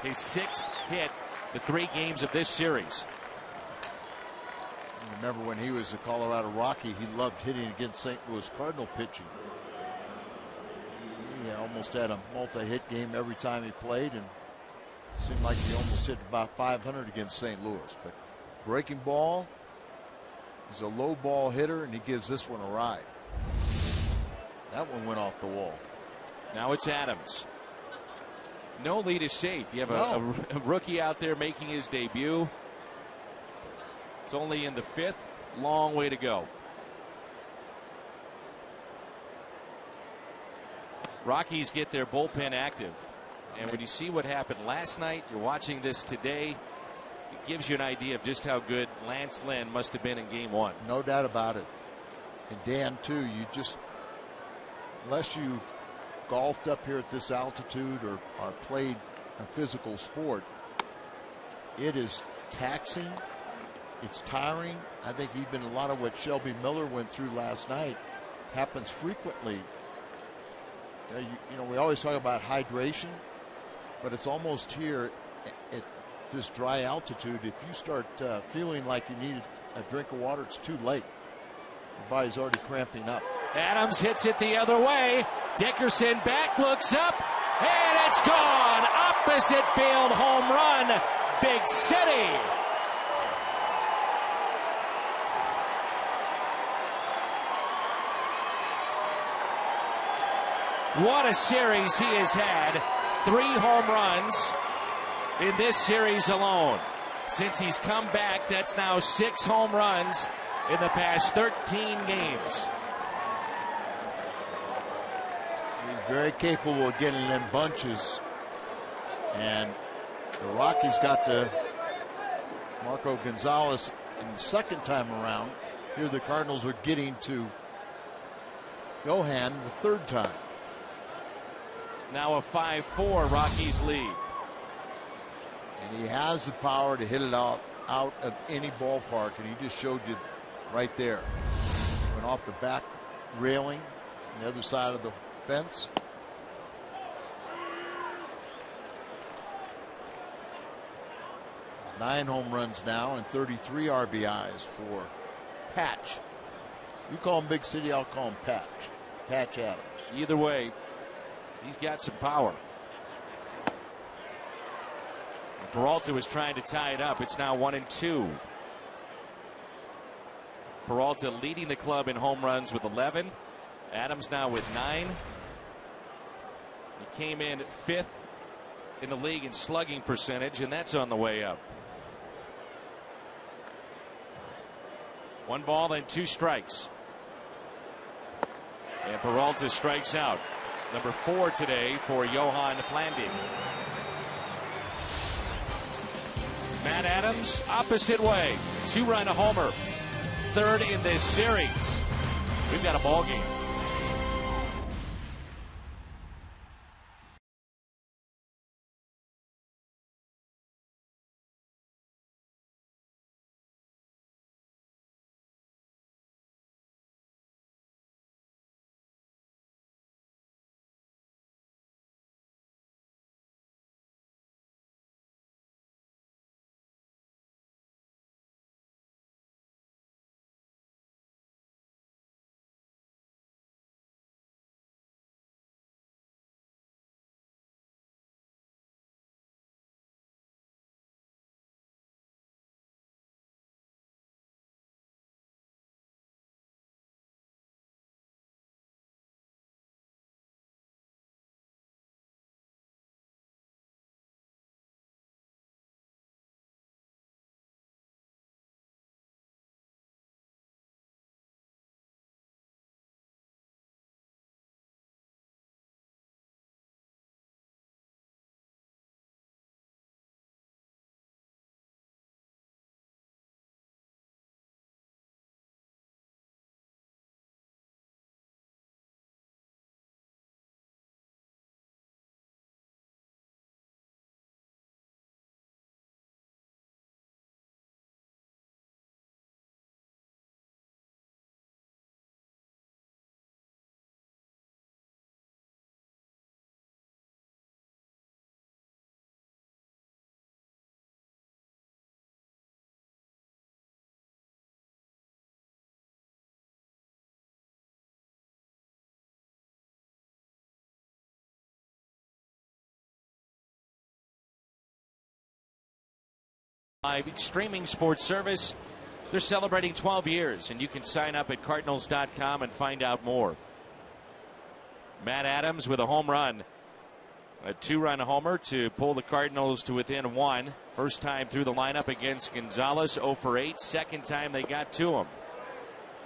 His 6th hit, the 3 games of this series. Remember when he was a Colorado Rocky, he loved hitting against St. Louis Cardinal pitching. He almost had a multi-hit game every time he played, and seemed like he almost hit about 500 against St. Louis. But breaking ball, he's a low ball hitter, and he gives this one a ride. That one went off the wall. Now it's Adams. No lead is safe. You have a rookie out there making his debut. It's only in the 5th. Long way to go. Rockies get their bullpen active. And when you see what happened last night, you're watching this today, it gives you an idea of just how good Lance Lynn must have been in game 1. No doubt about it. And Dan, too, unless you've golfed up here at this altitude or played a physical sport, it is taxing. It's tiring. I think even a lot of what Shelby Miller went through last night happens frequently. We always talk about hydration, but it's almost here at this dry altitude. If you start feeling like you need a drink of water, it's too late. Your body's already cramping up. Adams hits it the other way. Dickerson back, looks up, and it's gone. Opposite field home run. Big City. What a series he has had. 3 home runs in this series alone. Since he's come back, that's now 6 home runs in the past 13 games. Very capable of getting them bunches, and the Rockies got to Marco Gonzalez in the 2nd time around. Here the Cardinals are getting to Johan the 3rd time. Now a 5-4 Rockies lead. And he has the power to hit it out of any ballpark, and he just showed you right there. Went off the back railing on the other side of the fence. Nine home runs now and 33 RBIs for Patch. You call him Big City, I'll call him Patch. Patch Adams. Either way, he's got some power. Peralta was trying to tie it up. It's now 1-2. Peralta leading the club in home runs with 11. Adams now with 9. He came in 5th in the league in slugging percentage, and that's on the way up. 1 ball and 2 strikes. And Peralta strikes out. Number 4 today for Johan Flandy. Matt Adams, opposite way. 2-run homer. 3rd in this series. We've got a ball game. Live streaming sports service. They're celebrating 12 years, and you can sign up at Cardinals.com and find out more. Matt Adams with a home run. A 2-run homer to pull the Cardinals to within 1. First time through the lineup against Gonzalez, 0 for 8. Second time they got to him.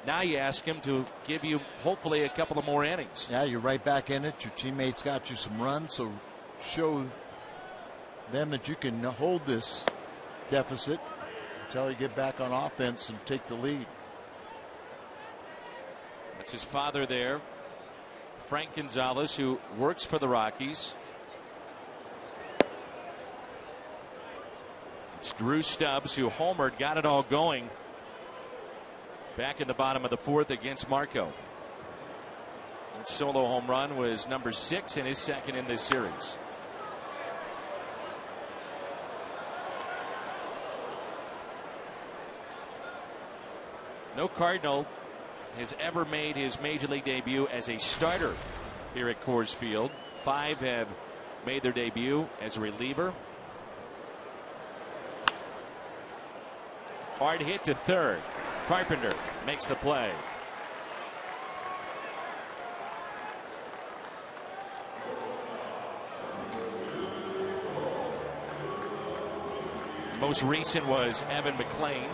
Now you ask him to give you hopefully a couple of more innings. Yeah, you're right back in it. Your teammates got you some runs, so show them that you can hold this deficit until you get back on offense and take the lead. That's his father there, Frank Gonzalez, who works for the Rockies. It's Drew Stubbs, who homered, got it all going back in the bottom of the 4th against Marco. That solo home run was number 6 and his 2nd in this series. No Cardinal has ever made his major league debut as a starter here at Coors Field. 5 have made their debut as a reliever. Hard hit to 3rd. Carpenter makes the play. Most recent was Evan McClain.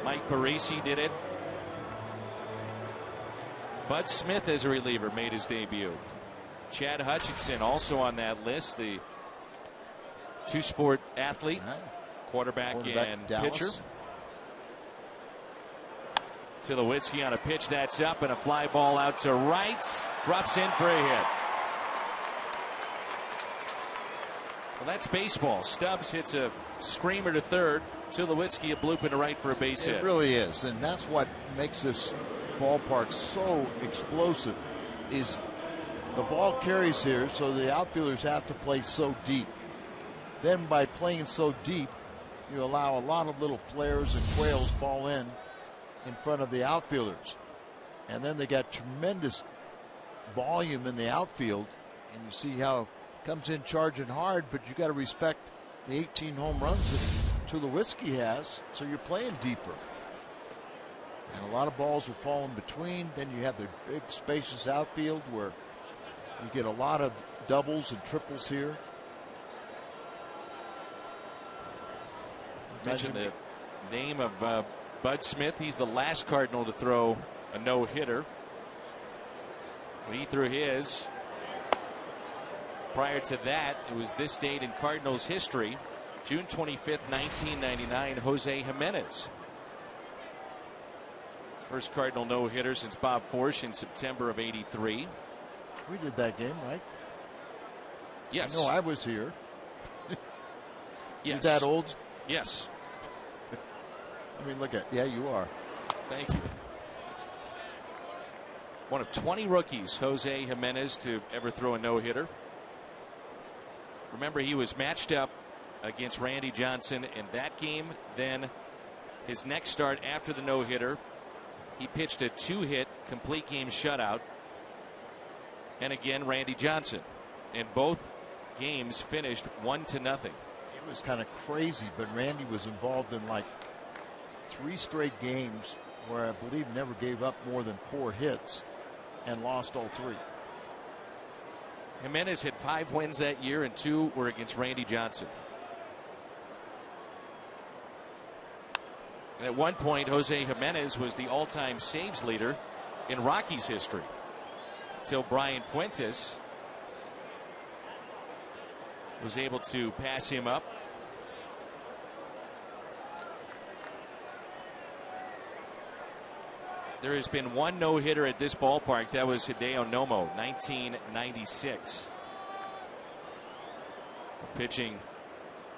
Mike Parisi did it. Bud Smith as a reliever made his debut. Chad Hutchinson also on that list, the two-sport athlete, quarterback and Dallas. pitcher. Tulowitzki on a pitch that's up and a fly ball out to right. Drops in for a hit. Well, that's baseball. Stubbs hits a screamer to 3rd. Tulowitzki a bloop into right for a base hit. It really is, and that's what makes this ballpark so explosive. Is the ball carries here, so the outfielders have to play so deep. Then by playing so deep, you allow a lot of little flares and quails fall in front of the outfielders, and then they got tremendous volume in the outfield, and you see how it comes in charging hard, but you got to respect the 18 home runs that Tulowitzki has, so you're playing deeper. And a lot of balls will fall in between. Then you have the big spacious outfield where you get a lot of doubles and triples here. Mentioned the name of Bud Smith. He's the last Cardinal to throw a no-hitter. When he threw his, prior to that, it was this date in Cardinals history, June 25th, 1999, Jose Jimenez. First Cardinal no-hitter since Bob Forsch in September of '83. We did that game, right? Yes. No, I was here. Yes. You that old? Yes. I mean, look at, yeah, you are. Thank you. One of 20 rookies, Jose Jimenez, to ever throw a no-hitter. Remember, he was matched up against Randy Johnson in that game. Then his next start after the no-hitter, he pitched a 2-hit complete game shutout. And again, Randy Johnson. And both games finished 1-0. It was kind of crazy, but Randy was involved in like 3 straight games where I believe never gave up more than 4 hits and lost all 3. Jimenez had 5 wins that year, and 2 were against Randy Johnson. And at one point, Jose Jimenez was the all-time saves leader in Rockies history, until Brian Fuentes was able to pass him up. There has been one no-hitter at this ballpark. That was Hideo Nomo, 1996. Pitching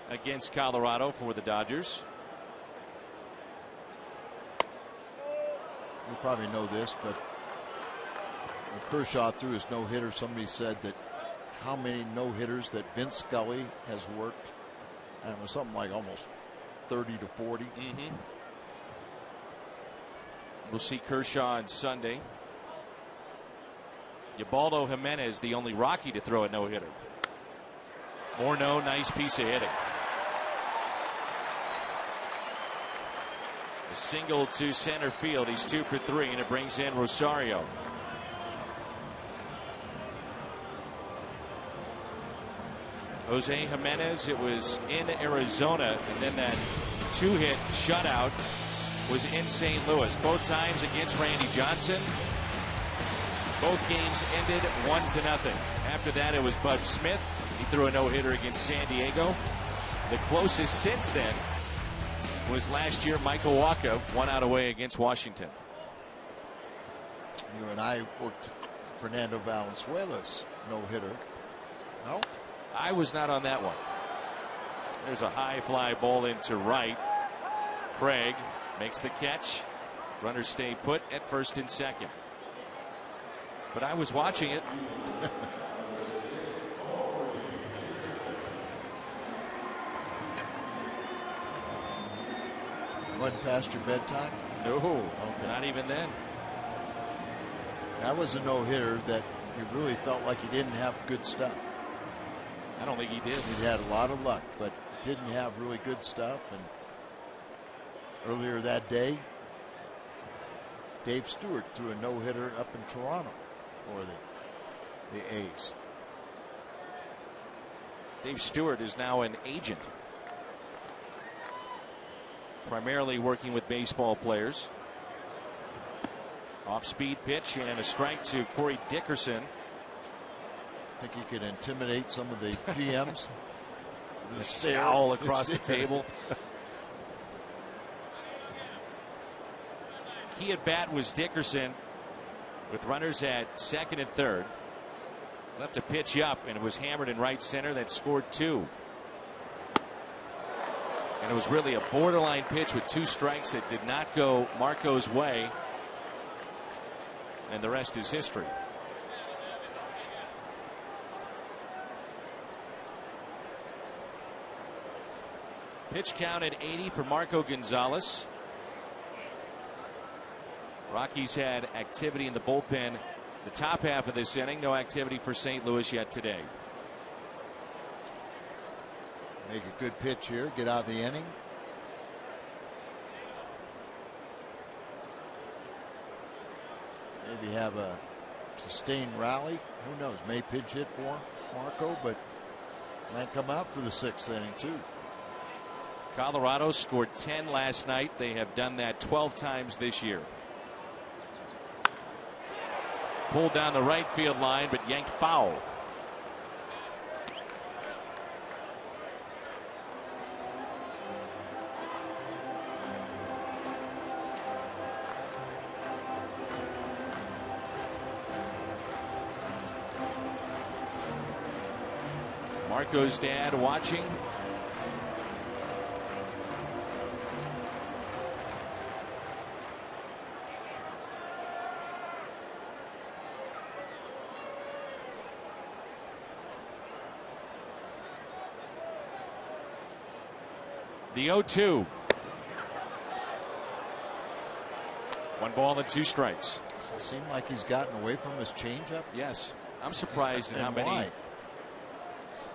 against Colorado for the Dodgers. You probably know this, but when Kershaw threw his no-hitter, somebody said that how many no-hitters that Vince Scully has worked, and it was something like almost 30 to 40. Mm-hmm. We'll see Kershaw on Sunday. Ubaldo Jimenez, the only Rocky to throw a no-hitter. Morneau, nice piece of hitting. A single to center field. He's 2 for 3, and it brings in Rosario. Jose Jimenez, it was in Arizona, and then that 2-hit shutout was in St. Louis. Both times against Randy Johnson. Both games ended 1-0. After that, it was Bud Smith. He threw a no-hitter against San Diego. The closest since then was last year Michael Wacha, 1 out away against Washington. You and I worked Fernando Valenzuela's no-hitter. No? I was not on that one. There's a high fly ball into right. Craig makes the catch. Runners stay put at first and second. But I was watching it. Wasn't past your bedtime? No, okay. Not even then. That was a no-hitter that you really felt like he didn't have good stuff. I don't think he did. He had a lot of luck, but didn't have really good stuff. And earlier that day, Dave Stewart threw a no-hitter up in Toronto for the A's. Dave Stewart is now an agent, primarily working with baseball players. Off-speed pitch and a strike to Corey Dickerson. Think he could intimidate some of the GMs? The scowl across the table. Key at bat was Dickerson with runners at second and third. Left a pitch up, and it was hammered in right center. That scored 2. And it was really a borderline pitch with 2 strikes that did not go Marco's way. And the rest is history. Pitch count at 80 for Marco Gonzalez. Rockies had activity in the bullpen the top half of this inning. No activity for St. Louis yet today. Make a good pitch here. Get out of the inning. Maybe have a sustained rally. Who knows? May pinch hit for Marco, but might come out for the 6th inning too. Colorado scored 10 last night. They have done that 12 times this year. Pulled down the right field line, but yanked foul. Marco's dad watching. The 0-2. 1 ball and 2 strikes. Does it seem like he's gotten away from his changeup? Yes. I'm surprised at how many why?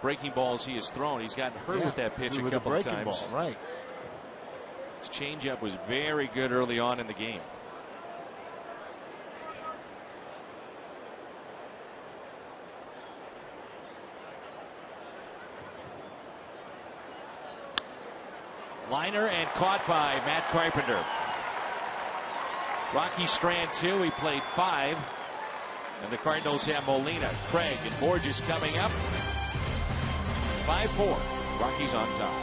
breaking balls he has thrown. He's gotten hurt with that pitch a couple of times. Ball, right. His changeup was very good early on in the game. Liner and caught by Matt Carpenter. Rocky strand 2. He played 5. And the Cardinals have Molina, Craig, and Borges coming up. 5-4. Rockies on top.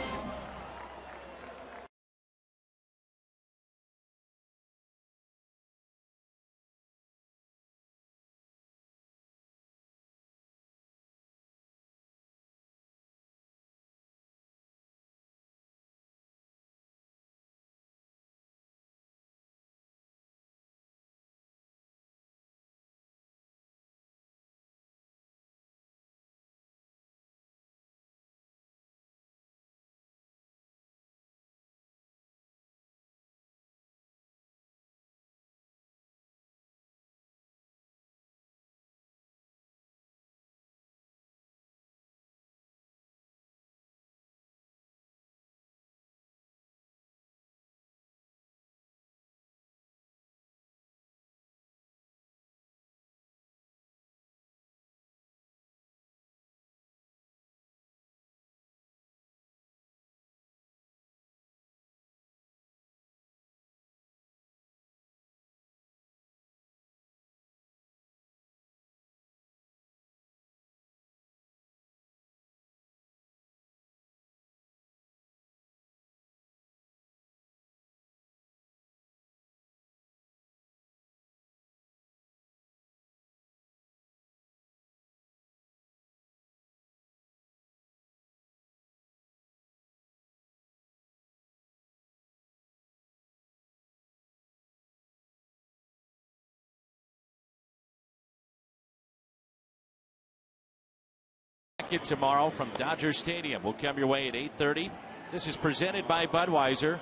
Tomorrow from Dodger Stadium will come your way at 8:30. This is presented by Budweiser.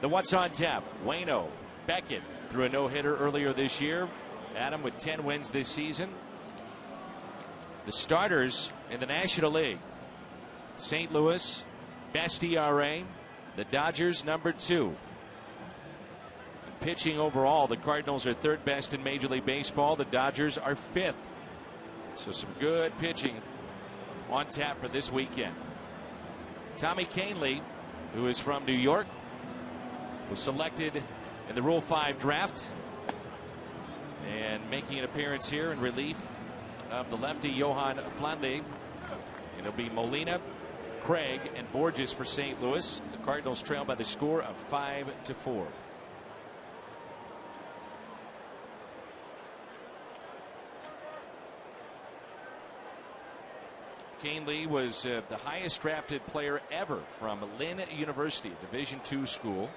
The What's on Tap: Waino, Beckett threw a no-hitter earlier this year. Adam with 10 wins this season. The starters in the National League: St. Louis, best ERA. The Dodgers, number 2. And pitching overall, the Cardinals are 3rd best in Major League Baseball. The Dodgers are 5th. So some good pitching on tap for this weekend. Tommy Kahnle, who is from New York, was selected in the Rule 5 draft and making an appearance here in relief of the lefty Johan Flande. It'll be Molina, Craig, and Borges for St. Louis. The Cardinals trail by the score of 5-4. Kahnle was the highest drafted player ever from Lynn University, Division II school.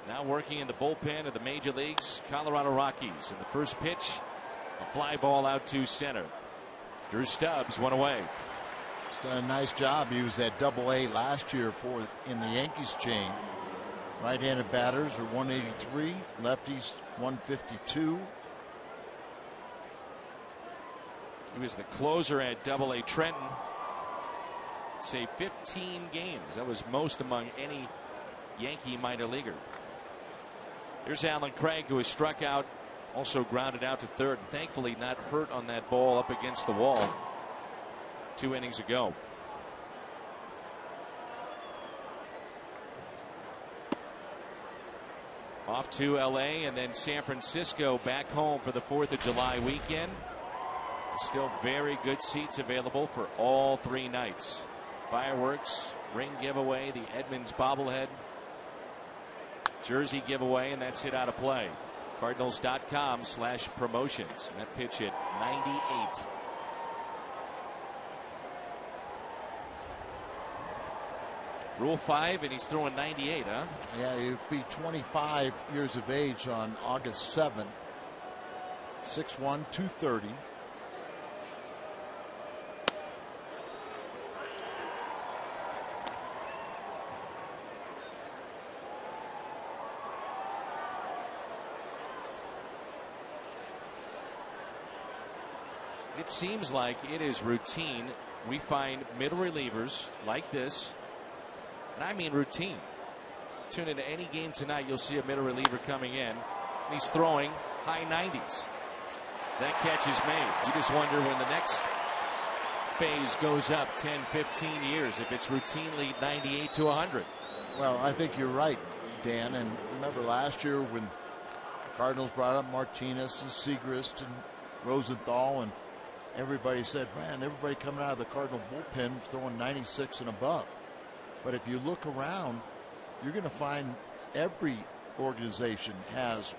Now working in the bullpen of the major leagues, Colorado Rockies. And the first pitch, a fly ball out to center. Drew Stubbs one away. He's done a nice job. He was at Double-A last year in the Yankees chain. Right-handed batters are 183, lefties 152. He was the closer at Double-A Trenton. Say 15 games. That was most among any Yankee minor leaguer. Here's Alan Craig, who has struck out Also grounded out to third. And thankfully not hurt on that ball up against the wall 2 innings ago. Off to LA and then San Francisco back home for the 4th of July weekend. Still very good seats available for all 3 nights. Fireworks, ring giveaway, the Edmonds bobblehead, jersey giveaway, and that's it out of play. Cardinals.com/promotions. That pitch at 98. Rule 5, and he's throwing 98, huh? Yeah, he'd be 25 years of age on August 7th. 6'1", 230. It seems like it is routine. We find middle relievers like this, and I mean routine. Tune into any game tonight, you'll see a middle reliever coming in. He's throwing high 90s. That catch is made. You just wonder when the next phase goes up 10, 15 years, if it's routinely 98 to 100. Well, I think you're right, Dan. And remember last year when the Cardinals brought up Martinez and Segrist and Rosenthal, and everybody said, man, everybody coming out of the Cardinal bullpen throwing 96 and above. But if you look around, you're going to find every organization has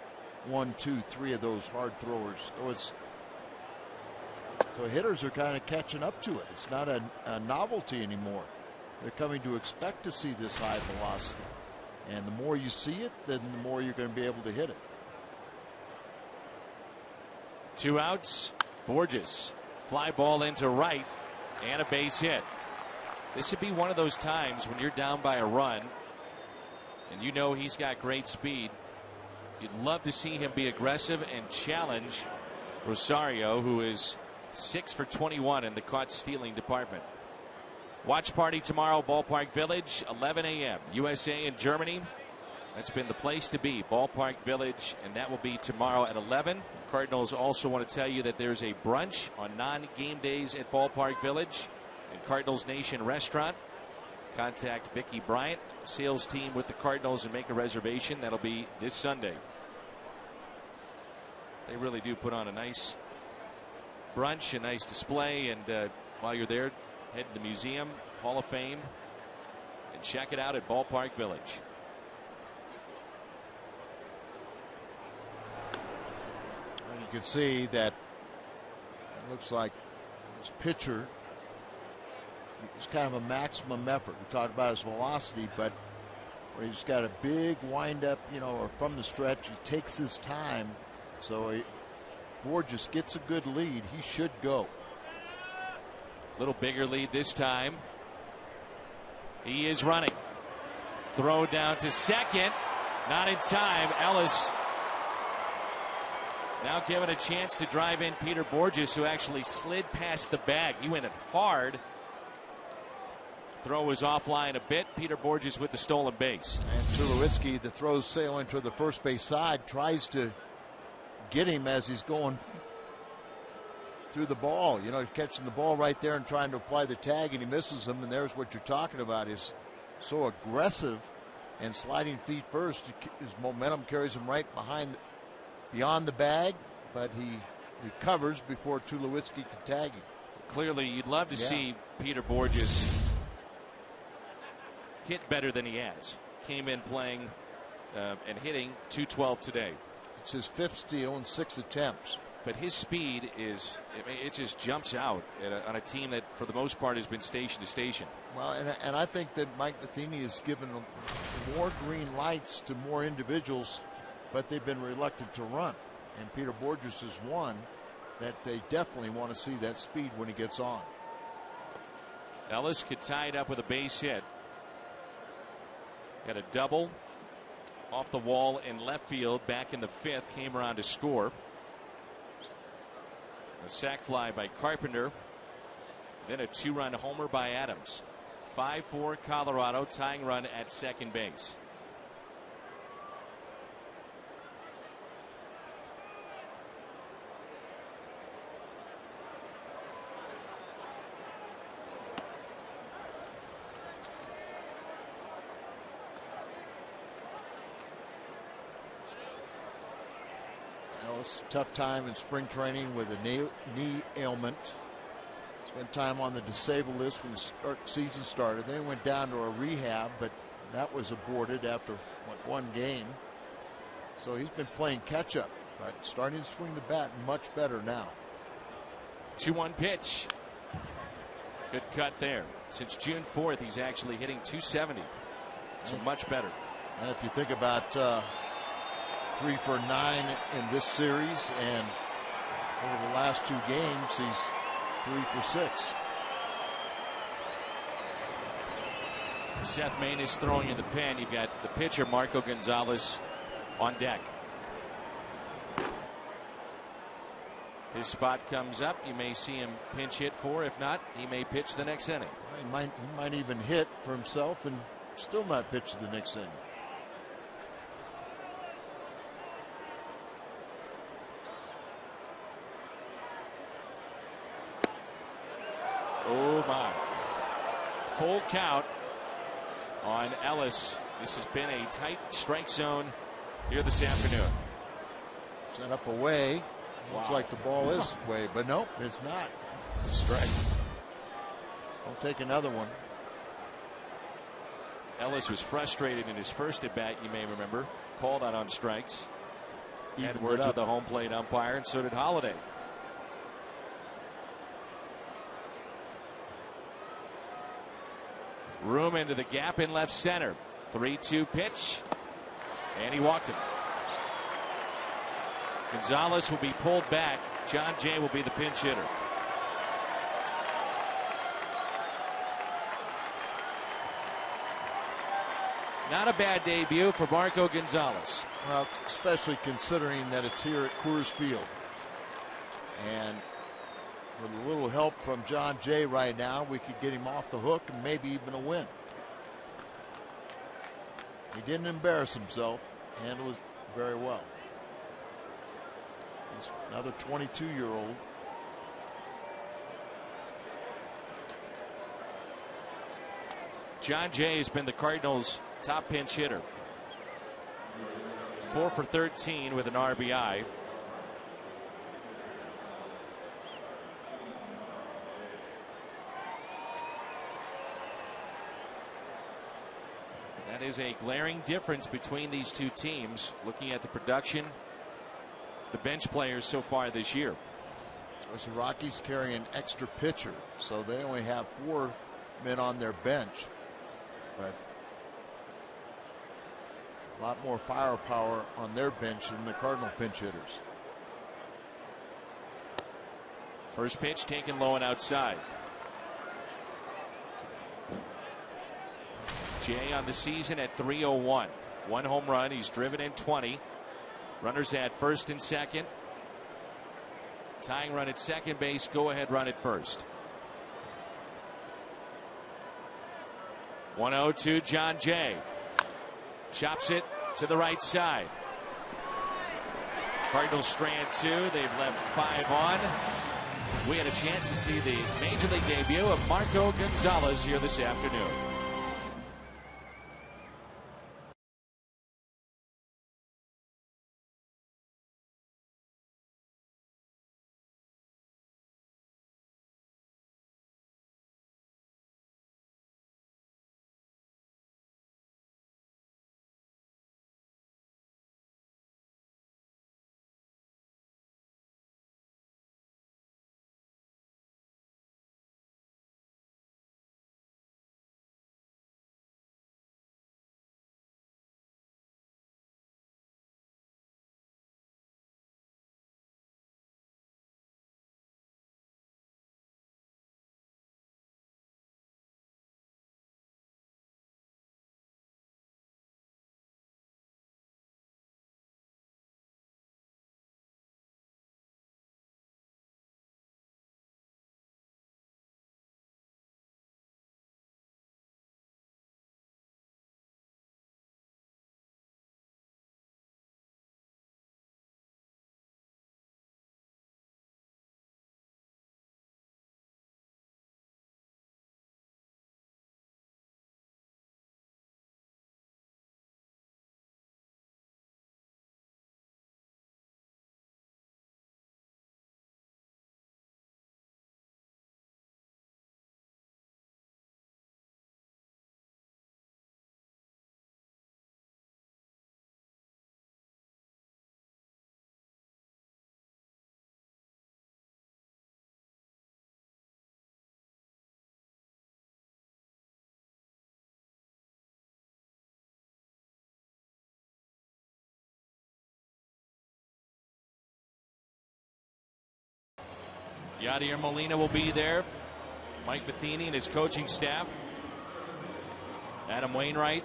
1, 2, 3 of those hard throwers. So hitters are kind of catching up to it. It's not a novelty anymore. They're coming to expect to see this high velocity. And the more you see it, then the more you're going to be able to hit it. 2 outs. Borges. Fly ball into right and a base hit. This would be one of those times when you're down by a run and you know he's got great speed. You'd love to see him be aggressive and challenge Rosario, who is 6 for 21 in the caught stealing department. Watch party tomorrow, Ballpark Village, 11 a.m. USA and Germany. That's been the place to be, Ballpark Village, and that will be tomorrow at 11. Cardinals also want to tell you that there's a brunch on non-game days at Ballpark Village and Cardinals Nation Restaurant. Contact Vicki Bryant, sales team with the Cardinals, and make a reservation. That'll be this Sunday. They really do put on a nice brunch, a nice display, and while you're there, head to the museum, Hall of Fame, and check it out at Ballpark Village. You can see that it looks like this pitcher is kind of a maximum effort. We talked about his velocity, but where he's got a big windup, or from the stretch, he takes his time. So Borges gets a good lead. He should go. A little bigger lead this time. He is running. Throw down to second. Not in time. Ellis now given a chance to drive in Peter Borges, who actually slid past the bag. He went it hard. Throw was offline a bit. Peter Borges with the stolen base. And Tulowitzki, the throw's sailing to the first base side, tries to get him as he's going through the ball. He's catching the ball right there and trying to apply the tag, and he misses him. And there's what you're talking about. Is so aggressive and sliding feet first. His momentum carries him right beyond the bag, but he recovers before Tulowitzki can tag him. Clearly, you'd love to see Peter Borges hit better than he has. Came in playing and hitting .212 today. It's his 5th steal in 6 attempts. But his speed is, it just jumps out on a team that, for the most part, has been station to station. Well, and I think that Mike Matheny has given more green lights to more individuals, but they've been reluctant to run. And Peter Borges is one that they definitely want to see that speed when he gets on. Ellis could tie it up with a base hit. Got a double off the wall in left field back in the 5th. Came around to score. A sac fly by Carpenter. Then a 2-run homer by Adams. 5-4 Colorado, tying run at second base. It's a tough time in spring training with a knee ailment. Spent time on the disabled list when the season started. Then he went down to a rehab, but that was aborted after one game. So he's been playing catch up, but starting to swing the bat much better now. 2-1 pitch. Good cut there. Since June 4th, he's actually hitting .270. So much better. And if you think about 3 for 9 in this series, and over the last 2 games, he's 3 for 6. Seth Main is throwing in the pen. You've got the pitcher, Marco Gonzalez, on deck. His spot comes up. You may see him pinch hit for. If not, he may pitch the next inning. He might even hit for himself and still not pitch the next inning. Oh my. Full count on Ellis. This has been a tight strike zone here this afternoon. Set up away. Looks like the ball is away, but nope, it's not. It's a strike. I'll take another one. Ellis was frustrated in his first at bat, you may remember. Called out on strikes. Had words with the home plate umpire, and so did Holiday. Room into the gap in left center. 3-2 pitch. And he walked him. Gonzalez will be pulled back. John Jay will be the pinch hitter. Not a bad debut for Marco Gonzalez. Well, especially considering that it's here at Coors Field. And with a little help from John Jay right now, we could get him off the hook and maybe even a win. He didn't embarrass himself, handled it very well. He's another 22-year-old. John Jay has been the Cardinals' top pinch hitter. 4 for 13 with an RBI. That is a glaring difference between these two teams. Looking at the production, the bench players so far this year. The Rockies carry an extra pitcher, so they only have 4 men on their bench. But a lot more firepower on their bench than the Cardinal pinch hitters. First pitch taken low and outside. Jay on the season at .301. 1 home run. He's driven in 20. Runners at first and second. Tying run at second base. Go ahead run at first. 1-0 to John Jay. Chops it to the right side. Cardinals strand 2. They've left 5 on. We had a chance to see the major league debut of Marco Gonzalez here this afternoon. Yadier Molina will be there. Mike Matheny and his coaching staff. Adam Wainwright,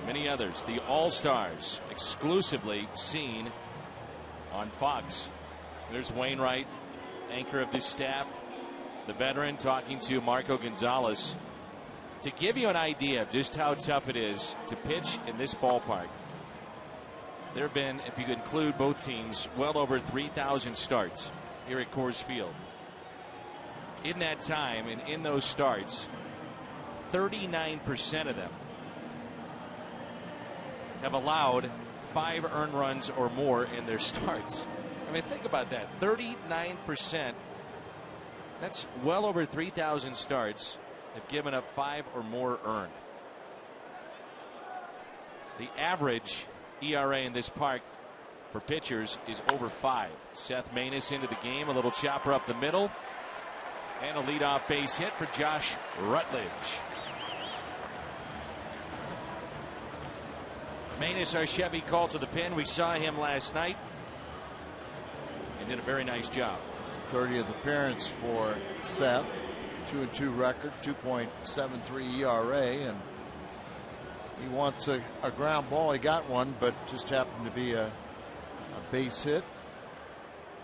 many others. The All-Stars exclusively seen on Fox. There's Wainwright, anchor of this staff, the veteran, talking to Marco Gonzalez. To give you an idea of just how tough it is to pitch in this ballpark, there have been, if you could include both teams, well over 3,000 starts here at Coors Field. In that time and in those starts, 39% of them have allowed 5 earned runs or more in their starts. I mean, think about that. 39%. That's well over 3,000 starts have given up 5 or more earned. The average ERA in this park for pitchers is over 5. Seth Maness into the game, a little chopper up the middle, and a leadoff base hit for Josh Rutledge. Maness, our Chevy call to the pin. We saw him last night and did a very nice job. 30th appearance for Seth. 2-2 record, 2.73 ERA, and he wants a ground ball. He got one, but just happened to be a base hit.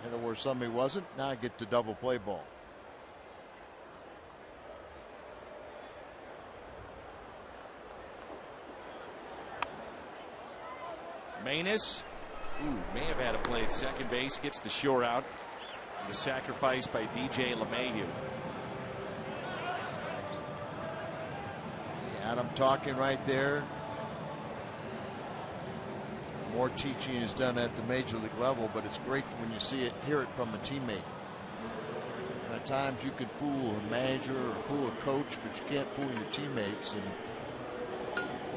Hit where somebody wasn't. Now I get to double play ball. Maness, may have had a play at second base, gets the shore out. And the sacrifice by DJ LeMahieu. Adam talking right there. More teaching is done at the major league level, but it's great when you see it, hear it from a teammate. At times you can fool a manager or fool a coach, but you can't fool your teammates. And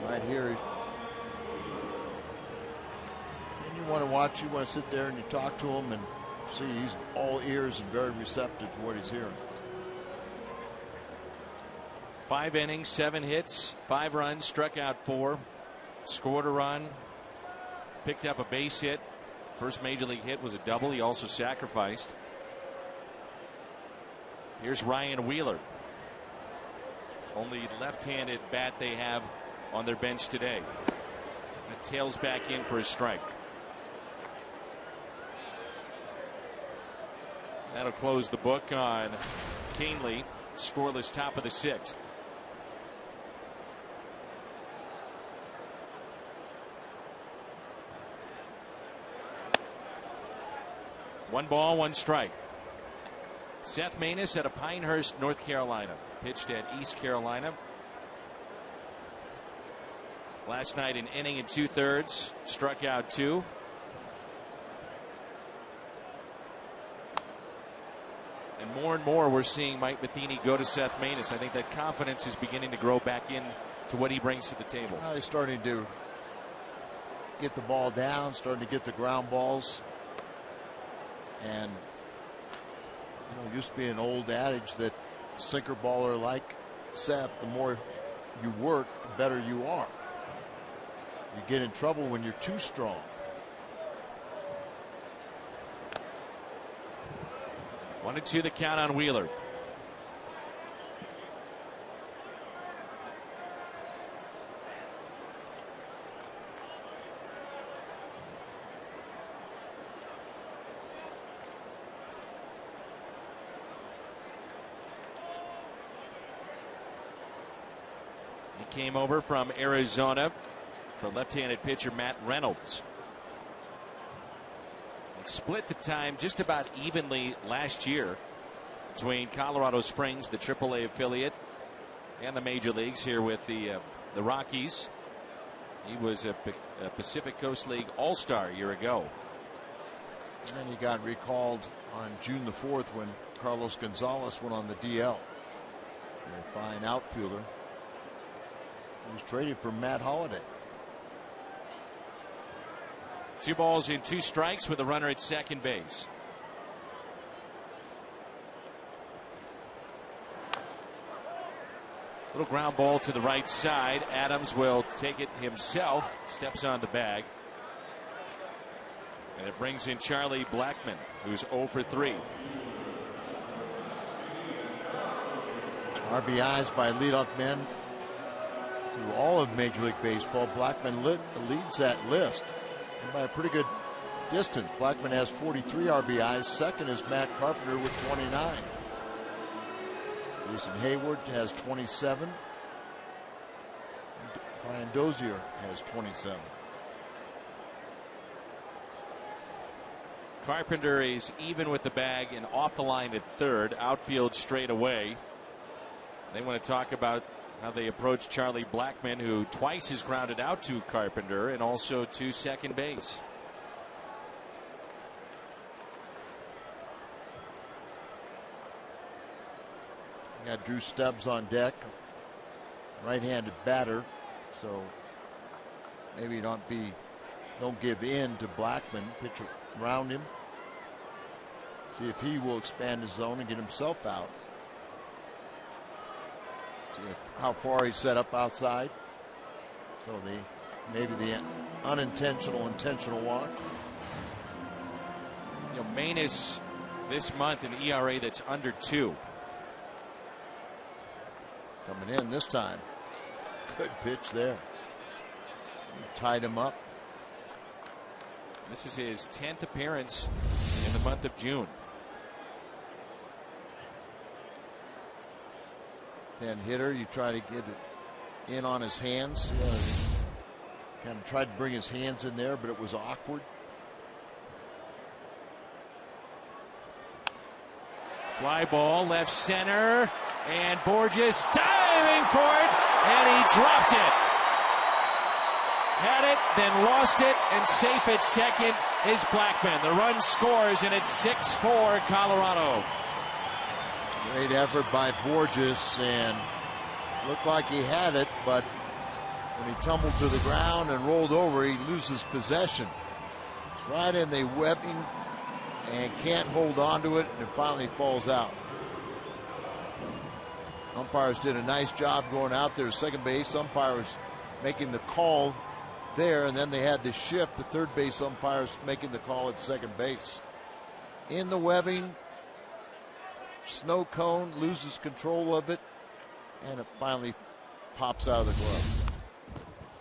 right here, and you want to watch, you want to sit there and you talk to him and see he's all ears and very receptive to what he's hearing. 5 innings, 7 hits, 5 runs, struck out 4, scored a run, picked up a base hit. First major league hit was a double. He also sacrificed. Here's Ryan Wheeler. Only left-handed bat they have on their bench today. That tails back in for a strike. That'll close the book on Canely. Scoreless top of the 6th. One ball, 1 strike. Seth Maness out of Pinehurst, North Carolina. Pitched at East Carolina. Last night an inning and 2/3. Struck out 2. And more we're seeing Mike Matheny go to Seth Maness. I think that confidence is beginning to grow back in to what he brings to the table. Now he's starting to get the ball down, starting to get the ground balls. And used to be an old adage that sinker baller like Seth, the more you work, the better you are. You get in trouble when you're too strong. One and 2 the count on Wheeler. He came over from Arizona for left-handed pitcher Matt Reynolds. Split the time just about evenly last year between Colorado Springs, the AAA affiliate, and the major leagues here with the Rockies. He was a Pacific Coast League All-Star a year ago. And then he got recalled on June the 4th when Carlos Gonzalez went on the DL. A fine outfielder. He was traded for Matt Holliday. 2 balls and 2 strikes with a runner at second base. Little ground ball to the right side. Adams will take it himself. Steps on the bag. And it brings in Charlie Blackmon, who's 0 for 3. RBIs by leadoff men through all of Major League Baseball. Blackman leads that list, and by a pretty good distance. Blackman has 43 RBIs. Second is Matt Carpenter with 29. Jason Hayward has 27. Brian Dozier has 27. Carpenter is even with the bag and off the line at third. Outfield straight away. They want to talk about how they approach Charlie Blackmon, who twice has grounded out to Carpenter and also to second base. Got Drew Stubbs on deck, right-handed batter, so maybe don't give in to Blackmon. Pitch around him, see if he will expand his zone and get himself out. See how far he's set up outside. So maybe the intentional walk. You know, Manus this month an ERA that's under 2. Coming in this time. Good pitch there. Tied him up. This is his 10th appearance in the month of June. 10 hitter. You try to get it in on his hands. Kind of tried to bring his hands in there, but it was awkward. Fly ball left center, and Borges diving for it, and he dropped it. Had it, then lost it, and safe at second is Blackmon. The run scores, and it's 6-4 Colorado. Great effort by Borges, and looked like he had it, but when he tumbled to the ground and rolled over, he loses possession. It's right in the webbing and can't hold on to it, and it finally falls out. Umpires did a nice job going out there. Second base umpire was making the call there, and then they had the shift. The third base umpires making the call at second base. In the webbing, snow cone, loses control of it, and it finally pops out of the glove.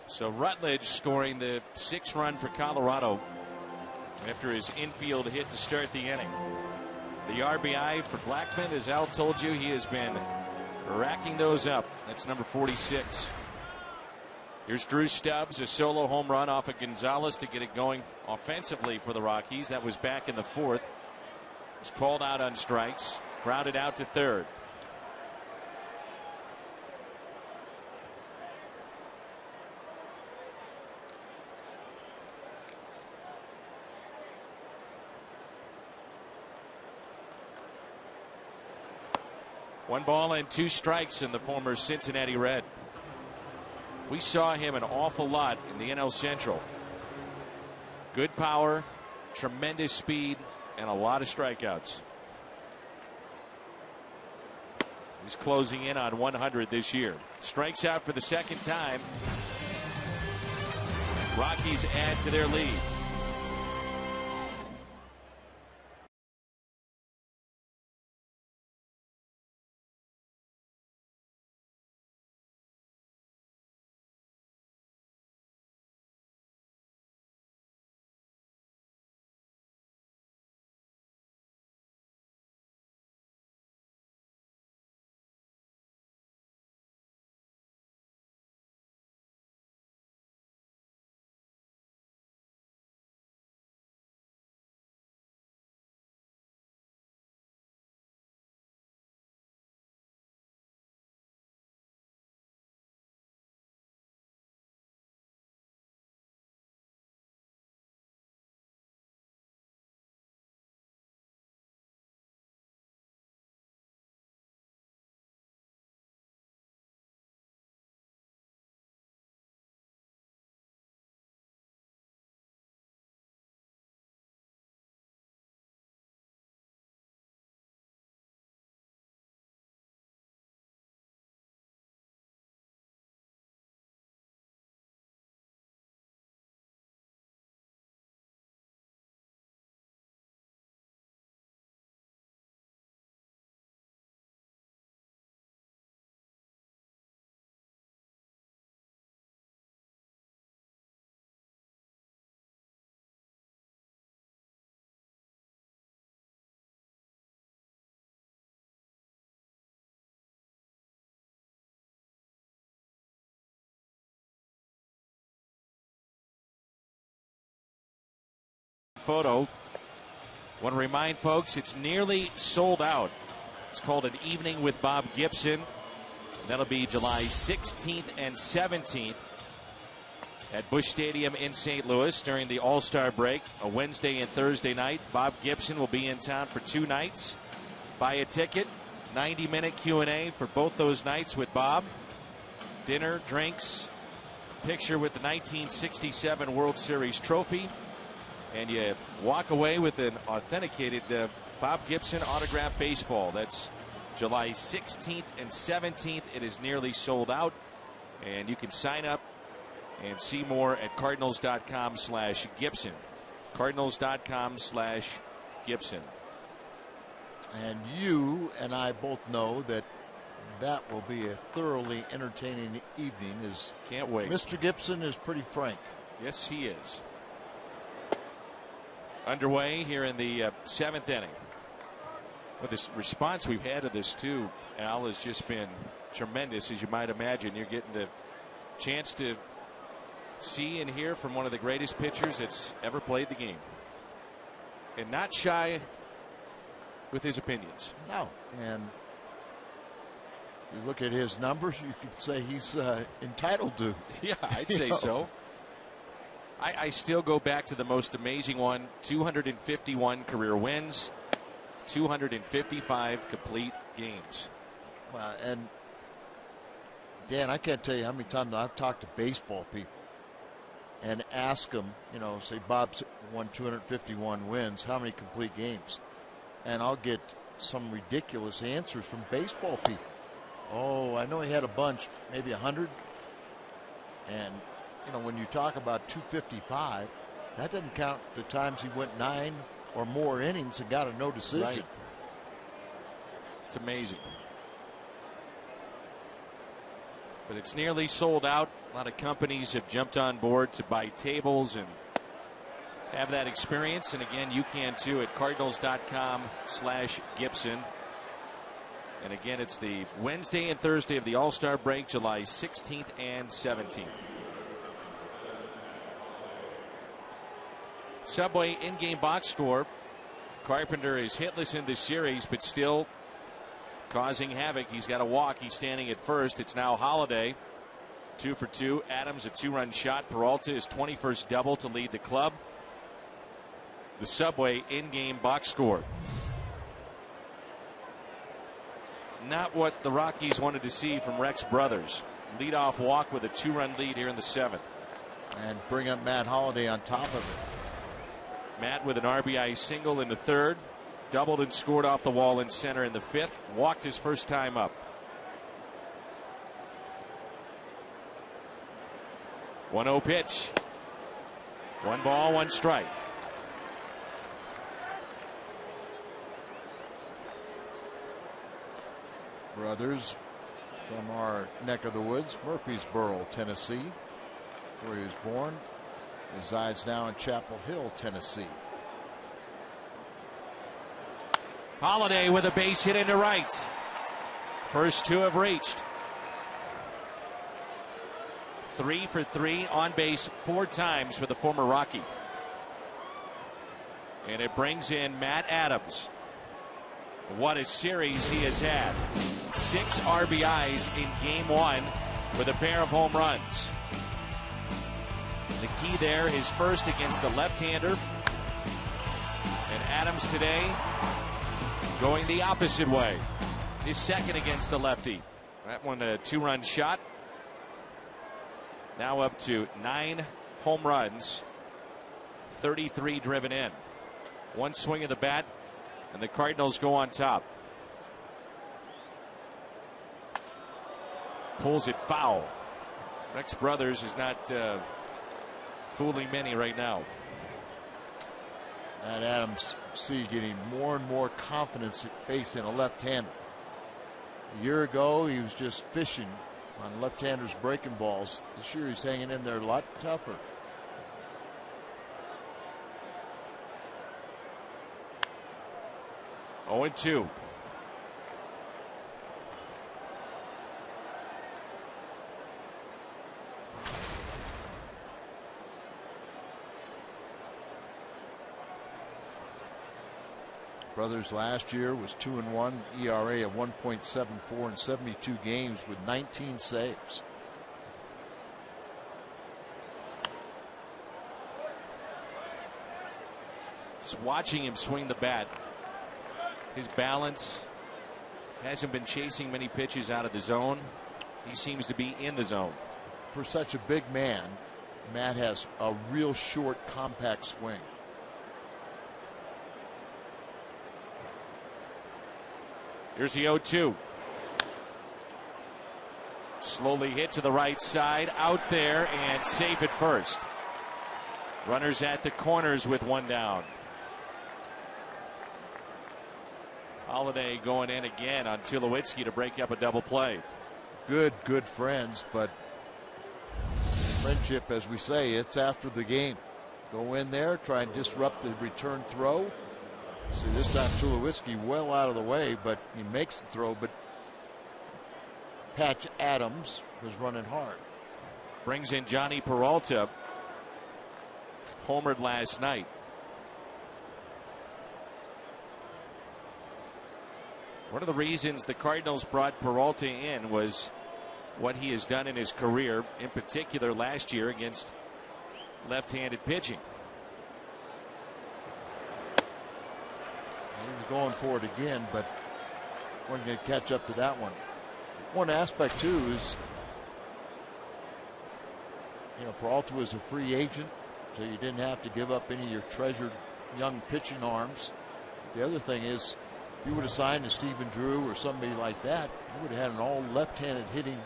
So Rutledge scoring the 6th run for Colorado after his infield hit to start the inning. The RBI for Blackmon, as Al told you, he has been racking those up. That's number 46. Here's Drew Stubbs, a solo home run off of Gonzalez to get it going offensively for the Rockies. That was back in the 4th. Was called out on strikes, grounded out to third. One ball and 2 strikes in the former Cincinnati Red. We saw him an awful lot in the NL Central. Good power, tremendous speed, and a lot of strikeouts. He's closing in on 100 this year. Strikes out for the 2nd time. Rockies add to their lead. photo. Want to remind folks, it's nearly sold out. It's called An Evening with Bob Gibson. That'll be July 16th and 17th at Busch Stadium in St. Louis during the All-Star break, a Wednesday and Thursday night. Bob Gibson will be in town for 2 nights. Buy a ticket, 90-minute Q&A for both those nights with Bob. Dinner, drinks, picture with the 1967 World Series trophy, and you walk away with an authenticated Bob Gibson autographed baseball. That's July 16th and 17th. It is nearly sold out, and you can sign up and see more at Cardinals.com/Gibson. Cardinals.com/Gibson. And you and I both know that will be a thoroughly entertaining evening. Can't wait. Mr. Gibson is pretty frank. Yes, he is. Underway here in the 7th inning. With this response we've had to this too, Al, has just been tremendous, as you might imagine. You're getting the chance to see and hear from one of the greatest pitchers that's ever played the game, and not shy with his opinions. No, and you look at his numbers, you can say he's entitled to. Yeah, I'd say so. I still go back to the most amazing one: 251 career wins, 255 complete games. Well, and Dan, I can't tell you how many times I've talked to baseball people and ask them, say Bob's won 251 wins, how many complete games? And I'll get some ridiculous answers from baseball people. Oh, I know he had a bunch, maybe 100. And, when you talk about 255, that doesn't count the times he went 9 or more innings and got a no decision. Right. It's amazing. But it's nearly sold out. A lot of companies have jumped on board to buy tables and have that experience. And again, you can too at Cardinals.com/Gibson. And again, it's the Wednesday and Thursday of the All-Star break, July 16th and 17th. Subway in-game box score. Carpenter is hitless in this series, but still causing havoc. He's got a walk. He's standing at first. It's now Holiday, 2 for 2. Adams, a 2-run shot. Peralta, his 21st double to lead the club. The Subway in-game box score. Not what the Rockies wanted to see from Rex Brothers. Leadoff walk with a 2-run lead here in the 7th. And bring up Matt Holliday on top of it. Matt with an RBI single in the 3rd. Doubled and scored off the wall in center in the 5th. Walked his first time up. 1-0 pitch. 1 ball, 1 strike. Brothers from our neck of the woods, Murfreesboro, Tennessee, where he was born. Resides now in Chapel Hill, Tennessee. Holiday with a base hit into right. First 2 have reached. 3 for 3 on base 4 times for the former Rocky. And it brings in Matt Adams. What a series he has had. 6 RBIs in game 1 with a pair of home runs. The key there is first against a left-hander. And Adams today going the opposite way. His second against a lefty. That one a 2-run shot. Now up to 9 home runs. 33 driven in. 1 swing of the bat, and the Cardinals go on top. Pulls it foul. Rex Brothers is not fooling many right now. And Adams, see, getting more and more confidence facing a left-hander. A year ago, he was just fishing on left-handers breaking balls. This year, he's hanging in there a lot tougher. Oh, 0-2. Brothers last year was 2-1, ERA of 1.74 in 72 games with 19 saves. Just watching him swing the bat, his balance hasn't been chasing many pitches out of the zone. He seems to be in the zone. For such a big man, Matt has a real short, compact swing. Here's the 0-2. Slowly hit to the right side, out there, and safe at first. Runners at the corners with one down. Holiday going in again on Tulowitzki to break up a double play. Good friends, but friendship, as we say, it's after the game. Go in there, try and disrupt the return throw. See, this time Tulowitzki well out of the way, but he makes the throw, but Patch Adams was running hard. Brings in Johnny Peralta. Homered last night. One of the reasons the Cardinals brought Peralta in was what he has done in his career, in particular last year against left-handed pitching. He was going for it again, but wasn't going to catch up to that one. One aspect, too, is, Peralta was a free agent, so you didn't have to give up any of your treasured young pitching arms. The other thing is, if you would have signed to Stephen Drew or somebody like that, you would have had an all left-handed hitting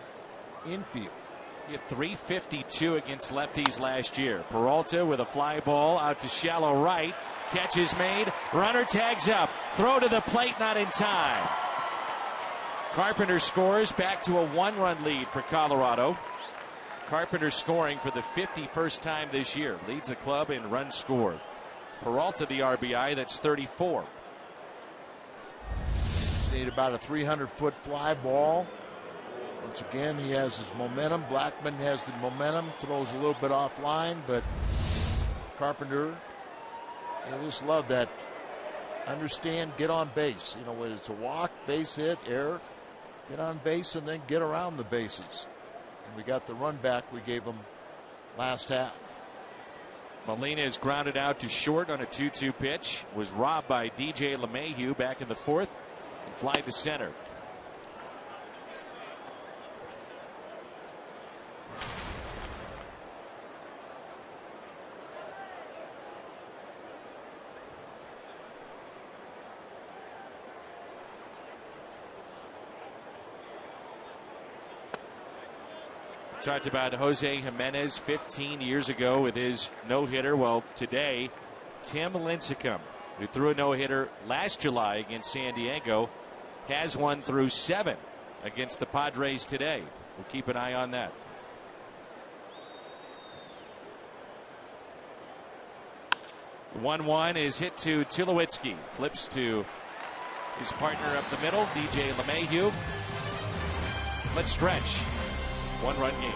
infield. He had 352 against lefties last year. Peralta with a fly ball out to shallow right. Catch is made. Runner tags up. Throw to the plate, not in time. Carpenter scores, back to a 1-run lead for Colorado. Carpenter scoring for the 51st time this year. Leads the club in runs scored. Peralta the RBI, that's 34. Need about a 300-foot fly ball. Once again, he has his momentum. Blackman has the momentum, throws a little bit offline, but Carpenter, I just love that. Understand, get on base. Whether it's a walk, base hit, error, get on base and then get around the bases. And we got the run back we gave him last half. Molina is grounded out to short on a 2-2 pitch. Was robbed by DJ LeMahieu back in the fourth. And fly to center. Talked about Jose Jimenez 15 years ago with his no-hitter. Well, today, Tim Lincecum, who threw a no-hitter last July against San Diego, has one through 7 against the Padres today. We'll keep an eye on that. The 1-1 is hit to Tulowitzki. Flips to his partner up the middle, DJ LeMahieu. Let's stretch. 1-run game.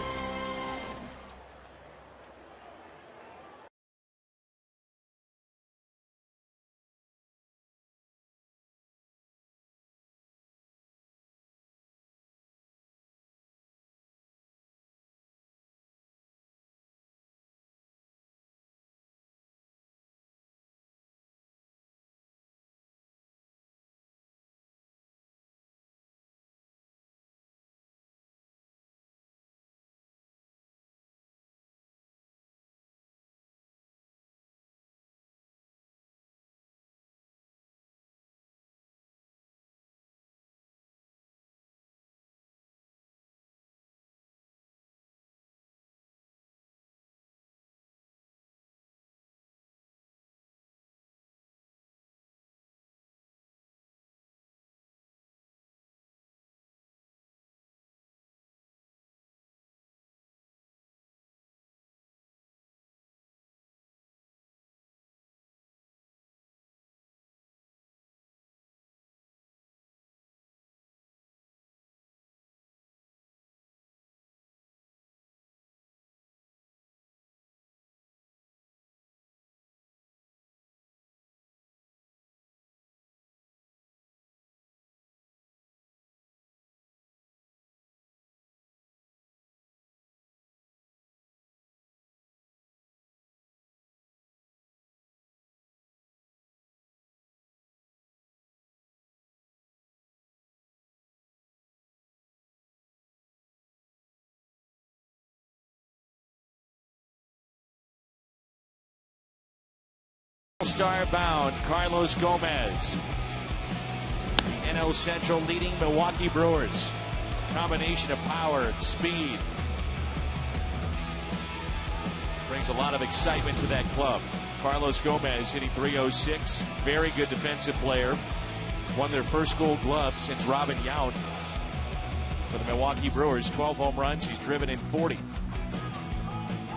Star bound Carlos Gomez. NL Central leading Milwaukee Brewers. Combination of power and speed brings a lot of excitement to that club. Carlos Gomez hitting .306. Very good defensive player. Won their first Gold Glove since Robin Yount for the Milwaukee Brewers. 12 home runs. He's driven in 40.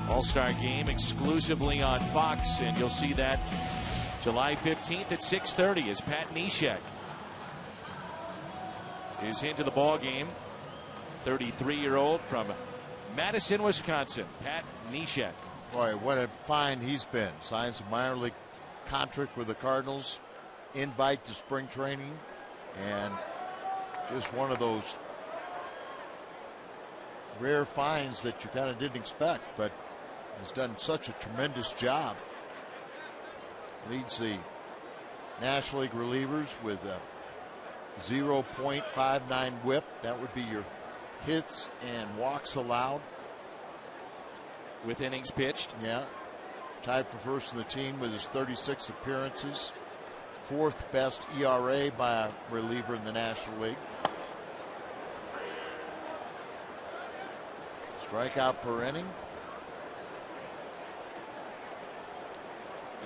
All-Star game exclusively on Fox, and you'll see that July 15th at 6:30 as Pat Neshek is into the ball game. 33-year-old from Madison, Wisconsin, Pat Neshek. Boy, what a find he's been. Signs a minor league contract with the Cardinals. Invite to spring training. And just one of those rare finds that you kind of didn't expect, but has done such a tremendous job. Leads the National League relievers with a 0.59 whip. That would be your hits and walks allowed. With innings pitched. Yeah. Tied for first in the team with his 36 appearances. Fourth best ERA by a reliever in the National League. Strikeout per inning.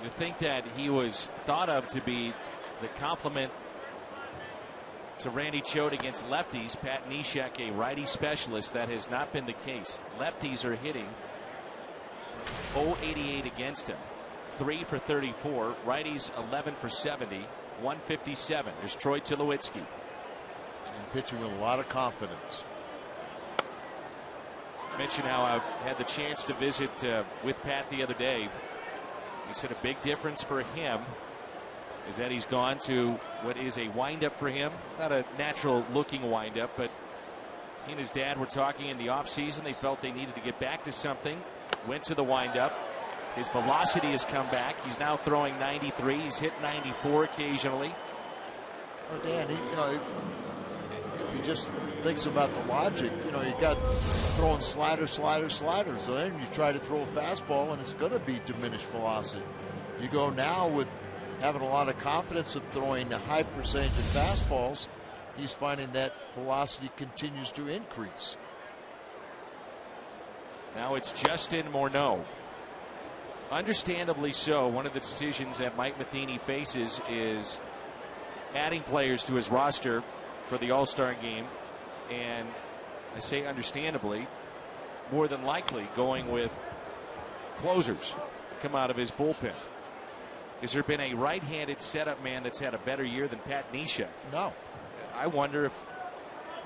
To think that he was thought of to be the complement to Randy Choate against lefties. Pat Neshek, a righty specialist. That has not been the case. Lefties are hitting .088 against him. 3 for 34. Righties 11 for 70. 157. There's Troy Tulowitzki. And pitching with a lot of confidence. Mention how I had the chance to visit with Pat the other day. He said a big difference for him is that he's gone to what is a windup for him. Not a natural looking windup, but he and his dad were talking in the offseason. They felt they needed to get back to something. Went to the windup. His velocity has come back. He's now throwing 93. He's hit 94 occasionally. Well, Dan, if he just thinks about the logic, you got throwing sliders. So then you try to throw a fastball, and it's going to be diminished velocity. You go now with having a lot of confidence of throwing a high percentage of fastballs. He's finding that velocity continues to increase. Now it's Justin Morneau. Understandably so. One of the decisions that Mike Matheny faces is adding players to his roster for the All-Star game. And I say understandably, more than likely going with closers to come out of his bullpen. Has there been a right-handed setup man that's had a better year than Pat Neshek? No. I wonder if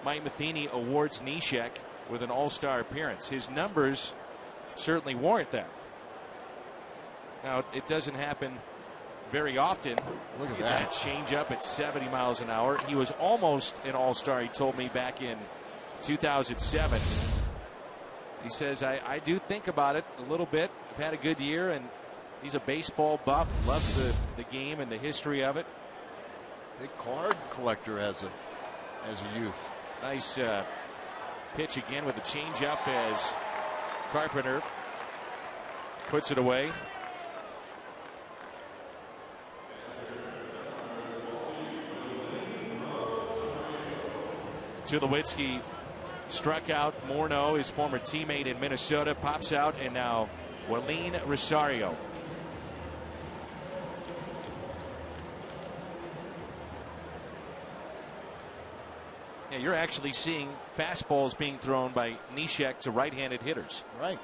Mike Matheny awards Neshek with an All-Star appearance. His numbers certainly warrant that. Now, it doesn't happen very often. Look at that. Change up at 70 miles an hour. He was almost an All-Star, he told me, back in 2007. He says, I do think about it a little bit. I've had a good year, and he's a baseball buff, loves the game and the history of it. Big card collector as a youth. Nice pitch again with a changeup as Carpenter puts it away. Tulowitzki struck out Morneau, his former teammate in Minnesota, pops out, and now Wellene Rosario. Yeah, you're actually seeing fastballs being thrown by Neshek to right-handed hitters. Right.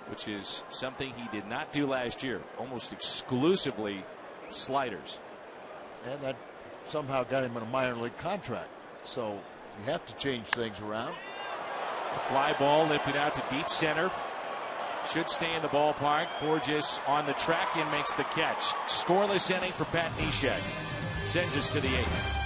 Which is something he did not do last year. Almost exclusively sliders. And that somehow got him in a minor league contract. So you have to change things around. A fly ball lifted out to deep center. Should stay in the ballpark. Borges on the track and makes the catch. Scoreless inning for Pat Neshek. Sends us to the 8th.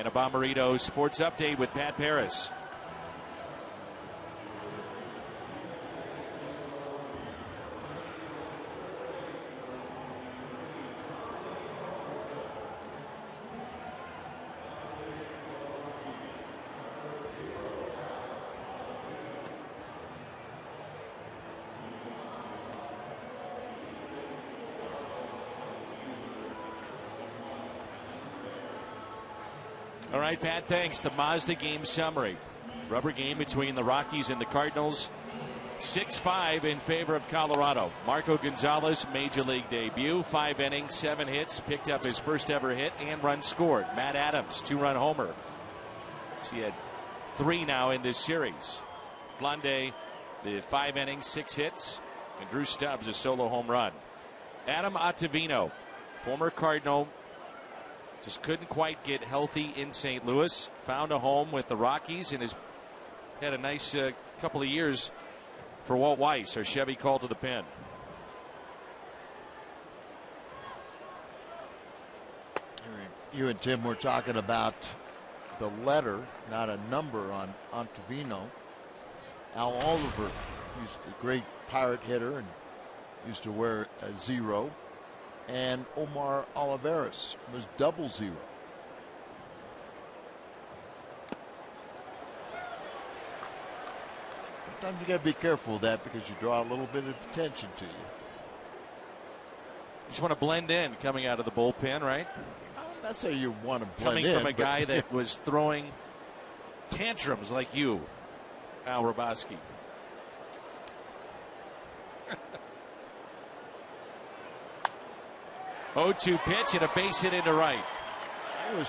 And a Bomberito Sports Update with Pat Paris. All right, Pat, thanks. The Mazda game summary. Rubber game between the Rockies and the Cardinals. 6-5 in favor of Colorado. Marco Gonzalez, major league debut. 5 innings, 7 hits. Picked up his first ever hit and run scored. Matt Adams, 2-run homer. So he had 3 now in this series. Flande, the 5 innings, 6 hits. And Drew Stubbs, a solo home run. Adam Ottavino, former Cardinal. Just couldn't quite get healthy in St. Louis. Found a home with the Rockies and has had a nice couple of years for Walt Weiss, our Chevy call to the pen. You and Tim were talking about the letter, not a number, on Ottavino. Al Oliver, used a great Pirate hitter and used to wear a 0. And Omar Oliveras was 00. Sometimes you got to be careful of that because you draw a little bit of attention to you. Just want to blend in coming out of the bullpen, right? I'm not saying you want to blend coming in. From a guy that was throwing tantrums like you, Al Raboski. 0-2 pitch and a base hit into right. I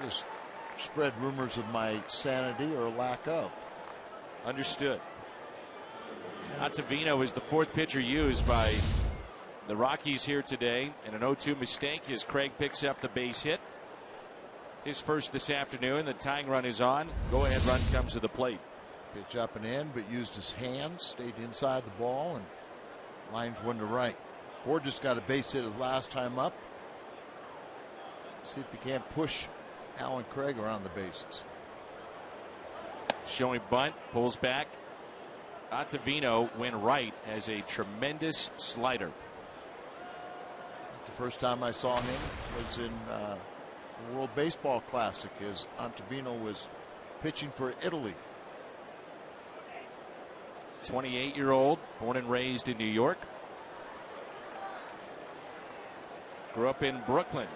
just spread rumors of my sanity or lack of. Understood. Ottavino is the 4th pitcher used by the Rockies here today. And an 0-2 mistake as Craig picks up the base hit. His first this afternoon. The tying run is on. Go-ahead run comes to the plate. Pitch up and in, but used his hands, stayed inside the ball, and lines one to right. Borges got a base hit his last time up. See if he can't push Alan Craig around the bases. Showing bunt, pulls back. Ottavino went right as a tremendous slider. The first time I saw him was in the World Baseball Classic as Ottavino was pitching for Italy. 28-year-old, born and raised in New York. Grew up in Brooklyn.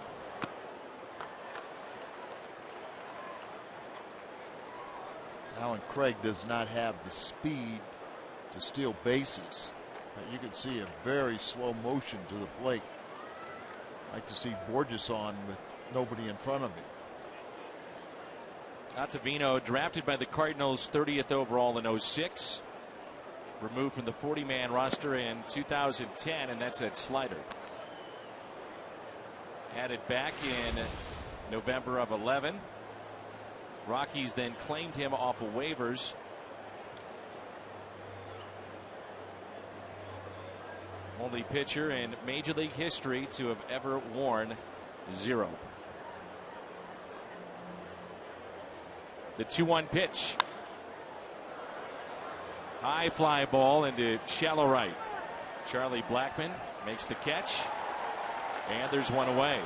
Alan Craig does not have the speed to steal bases. You can see a very slow motion to the plate. Like to see Borges on with nobody in front of him. Ottavino drafted by the Cardinals 30th overall in 06. Removed from the 40-man roster in 2010, and that's that slider. Added back in November of 11. Rockies then claimed him off of waivers. Only pitcher in Major League history to have ever worn 0. The 2-1 pitch. High fly ball into shallow right. Charlie Blackmon makes the catch. And there's one away.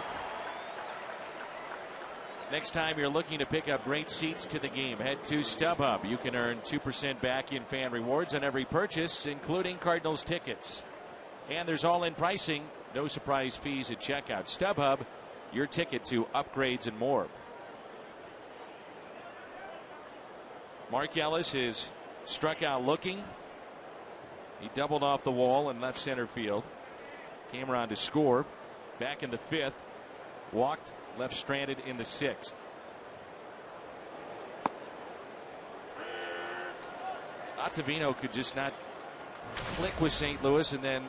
Next time you're looking to pick up great seats to the game, head to StubHub. You can earn 2% back in fan rewards on every purchase, including Cardinals tickets. And there's all-in pricing, no surprise fees at checkout. StubHub, your ticket to upgrades and more. Mark Ellis is struck out looking. He doubled off the wall in left center field. Came around to score. Back in the 5th. Walked, left stranded in the 6th. Ottavino could just not click with St. Louis, and then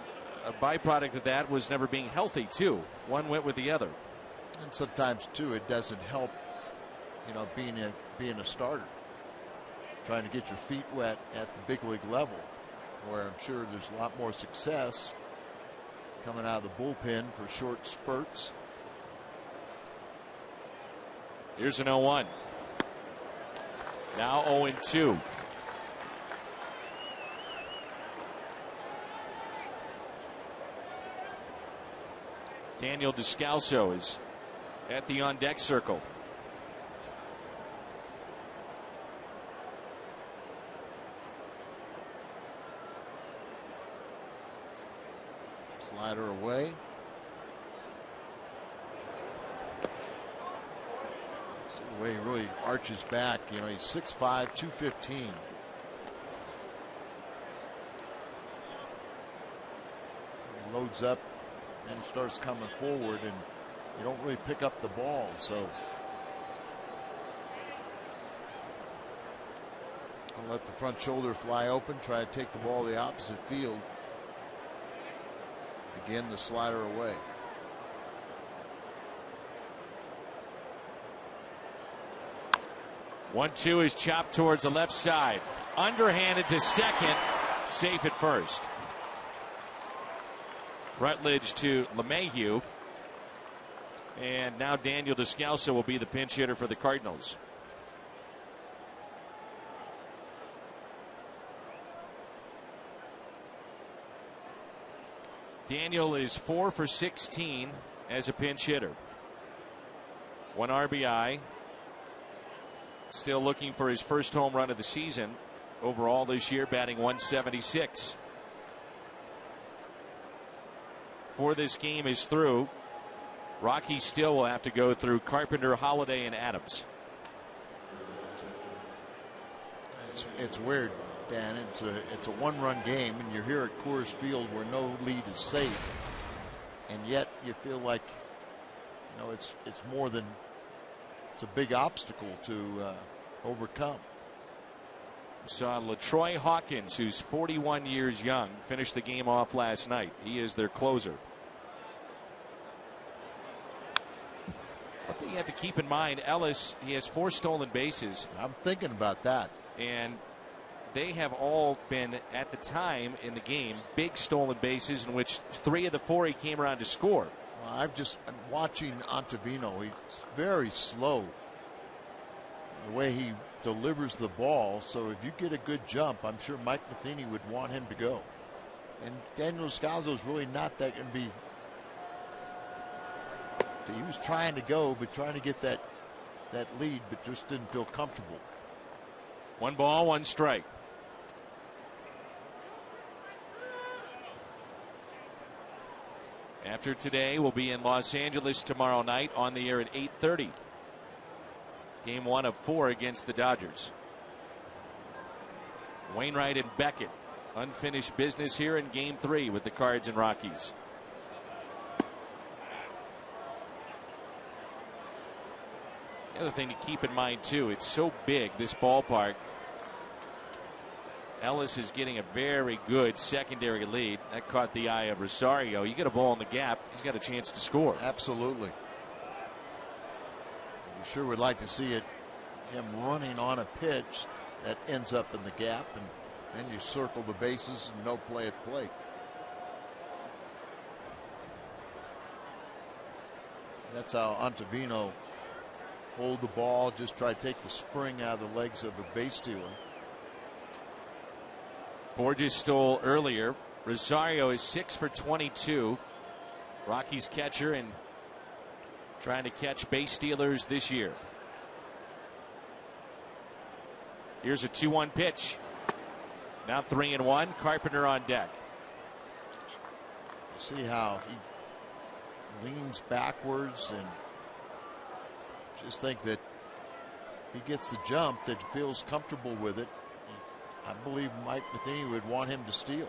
a byproduct of that was never being healthy too. One went with the other. And sometimes too it doesn't help, being a starter. Trying to get your feet wet at the big league level, where I'm sure there's a lot more success coming out of the bullpen for short spurts. Here's an 0-1. Now 0-2. Daniel Descalso is at the on-deck circle. Slider away. See the way he really arches back. You know, he's 6'5", 215. He loads up and starts coming forward, and you don't really pick up the ball. So I'll let the front shoulder fly open, try to take the ball the opposite field. Again, the slider away. One-two is chopped towards the left side. Underhanded to second. Safe at first. Rutledge to LeMahieu. And now Daniel Descalso will be the pinch hitter for the Cardinals. Daniel is 4 for 16 as a pinch hitter. 1 RBI. Still looking for his first home run of the season. Overall this year, batting .176. Before this game is through, Rockies still will have to go through Carpenter, Holiday, and Adams. It's weird, Dan. It's a one-run game, and you're here at Coors Field where no lead is safe, and yet you feel like, you know, it's more than, it's a big obstacle to overcome. Saw LaTroy Hawkins, who's 41 years young, finish the game off last night. He is their closer. One thing you have to keep in mind, Ellis, he has 4 stolen bases. I'm thinking about that. And they have all been, at the time in the game, big stolen bases in which 3 of the 4 he came around to score. Well, I'm watching Ottavino. He's very slow. The way he delivers the ball. So if you get a good jump, I'm sure Mike Matheny would want him to go. And Daniel Descalso is really not that going to be. He was trying to go, but trying to get that lead, but just didn't feel comfortable. 1 ball, 1 strike. After today, we'll be in Los Angeles tomorrow night on the air at 8:30. Game 1 of 4 against the Dodgers. Wainwright and Beckett. Unfinished business here in Game 3 with the Cards and Rockies. The other thing to keep in mind, too, it's so big, this ballpark. Ellis is getting a very good secondary lead. That caught the eye of Rosario. You get a ball in the gap, he's got a chance to score. Absolutely. You sure would like to see him running on a pitch that ends up in the gap, and then you circle the bases and no play at plate. That's how Ottavino hold the ball, just try to take the spring out of the legs of a base stealer. Borges stole earlier. Rosario is 6 for 22. Rockies catcher and trying to catch base stealers this year. Here's a 2-1 pitch. Now 3-1. Carpenter on deck. See how he leans backwards, and just think that he gets the jump, that he feels comfortable with it. I believe Mike Matheny would want him to steal.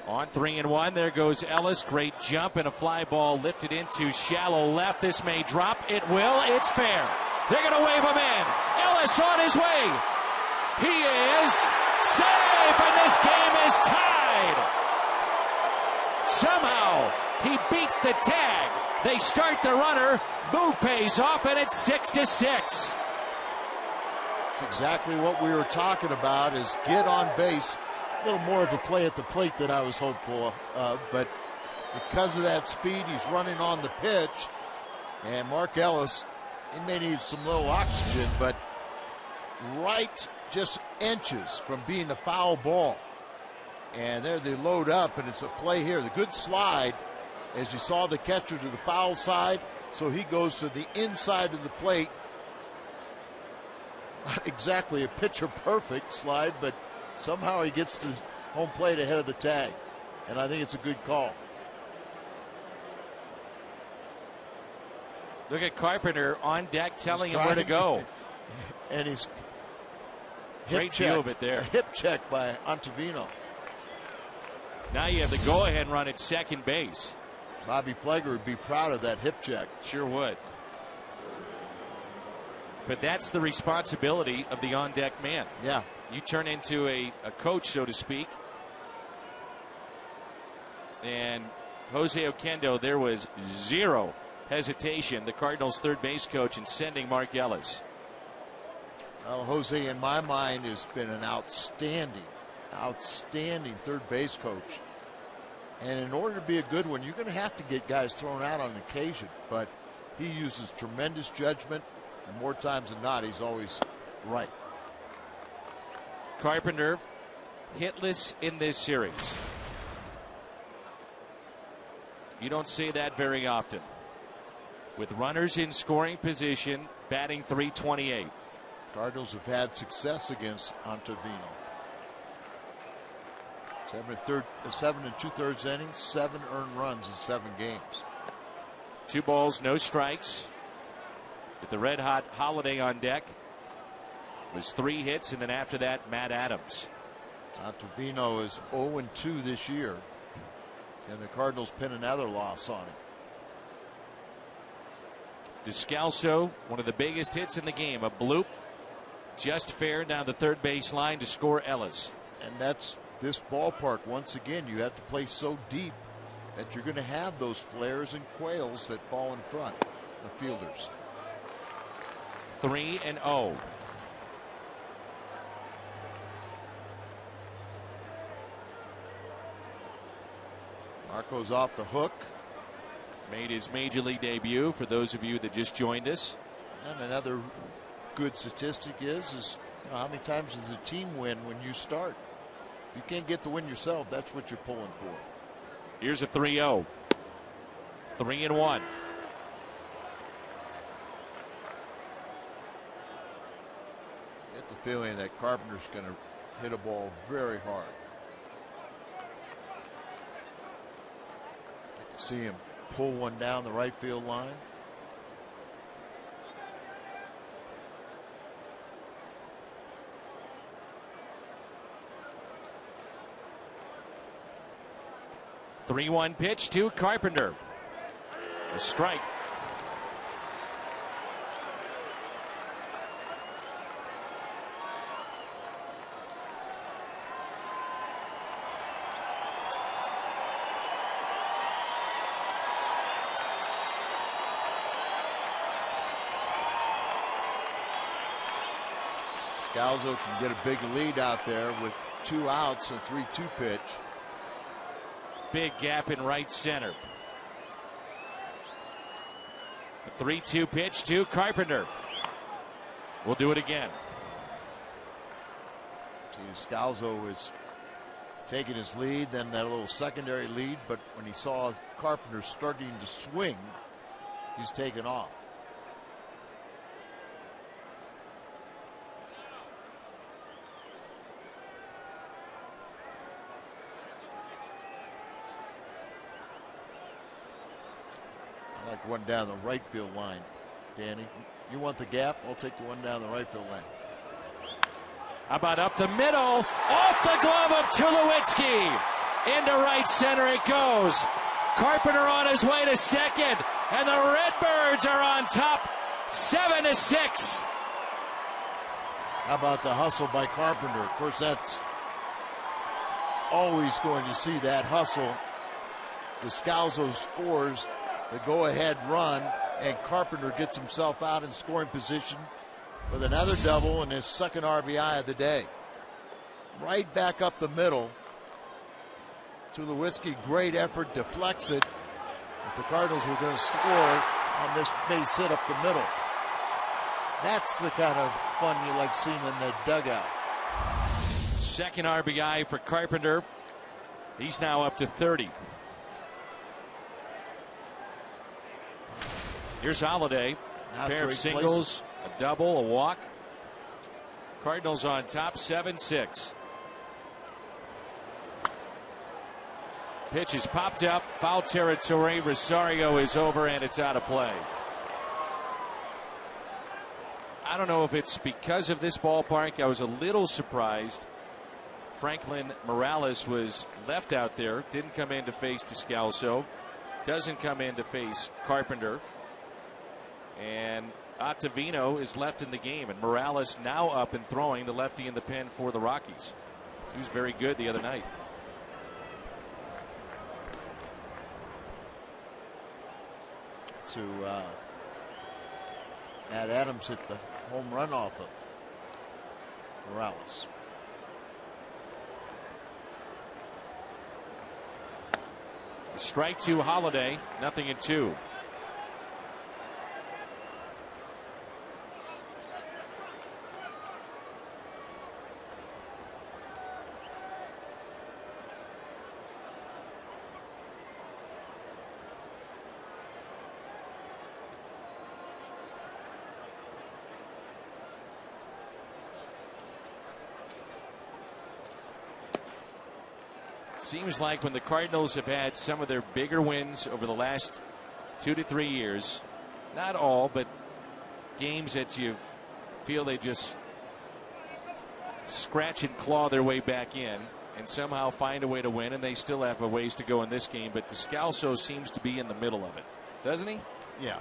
On 3-1, there goes Ellis. Great jump and a fly ball lifted into shallow left. This may drop. It will. It's fair. They're going to wave him in. Ellis on his way. He is safe, and this game is tied. Somehow he beats the tag. They start the runner. Move pays off, and it's 6-6. That's exactly what we were talking about, is get on base. A little more of a play at the plate than I was hopeful of, but because of that speed, he's running on the pitch. And Mark Ellis, he may need some little oxygen, but right just inches from being a foul ball. And there they load up, and it's a play here. The good slide, as you saw the catcher to the foul side, so he goes to the inside of the plate. Not exactly a pitcher perfect slide, but somehow he gets to home plate ahead of the tag. And I think it's a good call. Look at Carpenter on deck telling him where to go. And he's great view of it there. A hip check by Ottavino. Now you have the go-ahead run at second base. Bobby Plager would be proud of that hip check. Sure would. But that's the responsibility of the on-deck man. Yeah. You turn into a coach, so to speak. And Jose Oquendo, there was zero hesitation, the Cardinals' third base coach, in sending Mark Ellis. Well, Jose, in my mind, has been an outstanding third base coach. And in order to be a good one, you're going to have to get guys thrown out on occasion. But he uses tremendous judgment, and more times than not, he's always right. Carpenter hitless in this series. You don't see that very often. With runners in scoring position, batting .328. Cardinals have had success against Ottavino. 7 2/3 innings, 7 earned runs in 7 games. 2 balls, no strikes. With the red hot Holiday on deck, it was 3 hits, and then after that, Matt Adams. Ottavino is 0-2 this year, and the Cardinals pin another loss on him. Descalso, one of the biggest hits in the game, a bloop, just fair down the third base line to score Ellis. And that's this ballpark. Once again, you have to play so deep that you're going to have those flares and quails that fall in front of fielders. 3-0. Marco's off the hook. Made his major league debut, for those of you that just joined us. And another good statistic is how many times does a team win when you start? If you can't get the win yourself, that's what you're pulling for. Here's a 3-0. 3-1. Get the feeling that Carpenter's going to hit a ball very hard. You can see him pull one down the right field line. (3-1) pitch to Carpenter. A strike. Scalzo can get a big lead out there with 2 outs, a 3-2 pitch. Big gap in right center. A 3-2 pitch to Carpenter. We'll do it again. See, Scalzo is taking his lead, then that little secondary lead, but when he saw Carpenter starting to swing, he's taken off. One down the right field line. Danny, you want the gap? I'll take the one down the right field line. How about up the middle? Off the glove of Tulowitzki. Into right center it goes. Carpenter on his way to second. And the Redbirds are on top, 7-6. How about the hustle by Carpenter? Of course, that's always going to see that hustle. Descalso scores the go-ahead run, and Carpenter gets himself out in scoring position with another double and his second RBI of the day. right back up the middle. Tulowitzki, great effort, deflects it. If the Cardinals were going to score on this base hit up the middle. That's the kind of fun you like seeing in the dugout. Second RBI for Carpenter. He's now up to 30. Here's Holiday. A pair of singles, a double, a walk. Cardinals on top 7-6. Pitch is popped up, foul territory. Rosario is over, and it's out of play. I don't know if it's because of this ballpark. I was a little surprised. Franklin Morales was left out there, didn't come in to face Descalso, doesn't come in to face Carpenter, and Ottavino is left in the game, and Morales now up and throwing, the lefty in the pen for the Rockies. He was very good the other night. To Matt Adams hit the home run off of Morales. Strike to Holiday, 0-2. Seems like when the Cardinals have had some of their bigger wins over the last 2 to 3 years, not all, but games that you feel they just scratch and claw their way back in and somehow find a way to win, and they still have a ways to go in this game. But Descalso seems to be in the middle of it, doesn't he? Yeah.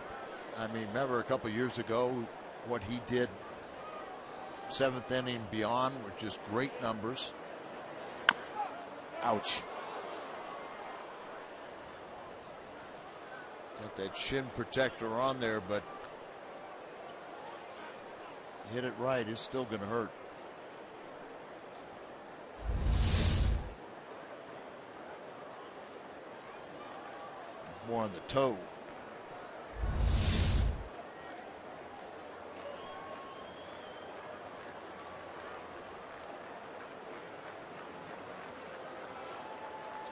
I mean, remember a couple years ago what he did 7th inning beyond were just great numbers. Ouch. Got that shin protector on there, but hit it right, it's still going to hurt. More on the toe.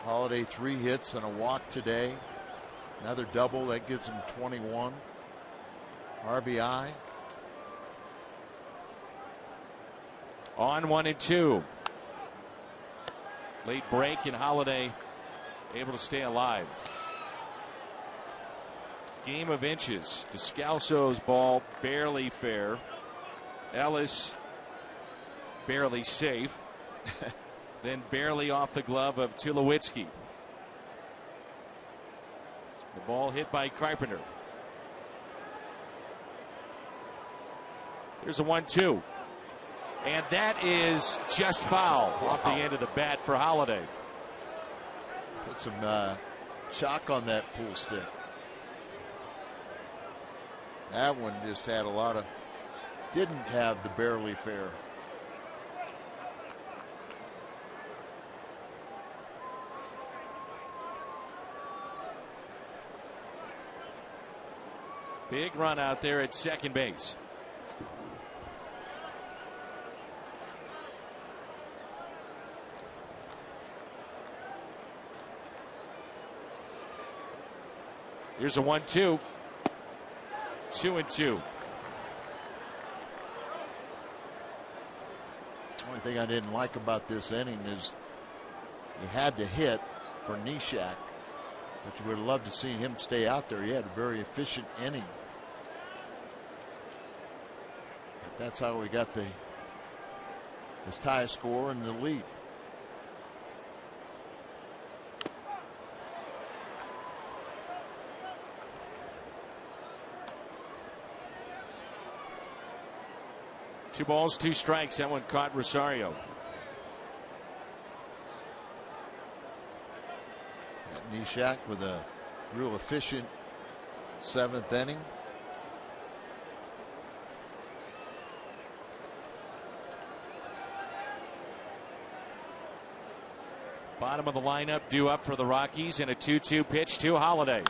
Holiday 3 hits and a walk today. Another double that gives him 21 RBI. On 1-2. Late break, and Holiday able to stay alive. Game of inches. Descalso's ball barely fair. Ellis barely safe. Then barely off the glove of Tulowitzki. The ball hit by Carpenter. Here's a 1-2. And that is just foul off the end of the bat for Holiday. Put some shock on that pull stick. That one just had a lot of, didn't have the barely fair. Big run out there at second base. Here's a 1-2. 2-2. Only thing I didn't like about this inning is you had to hit for Nishak, but you would have loved to see him stay out there. He had a very efficient inning. But that's how we got this tie score and the lead. Two balls, two strikes. That one caught Rosario. Nishak with a real efficient 7th inning. Bottom of the lineup due up for the Rockies, and a 2-2 pitch to Holiday.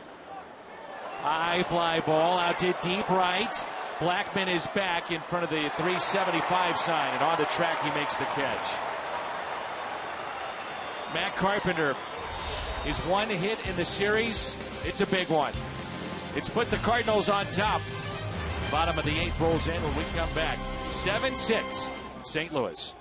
High fly ball out to deep right. Blackman is back in front of the 375 sign, and on the track he makes the catch. Matt Carpenter, his one hit in the series, it's a big one. It's put the Cardinals on top. Bottom of the 8th rolls in when we come back. 7-6, St. Louis.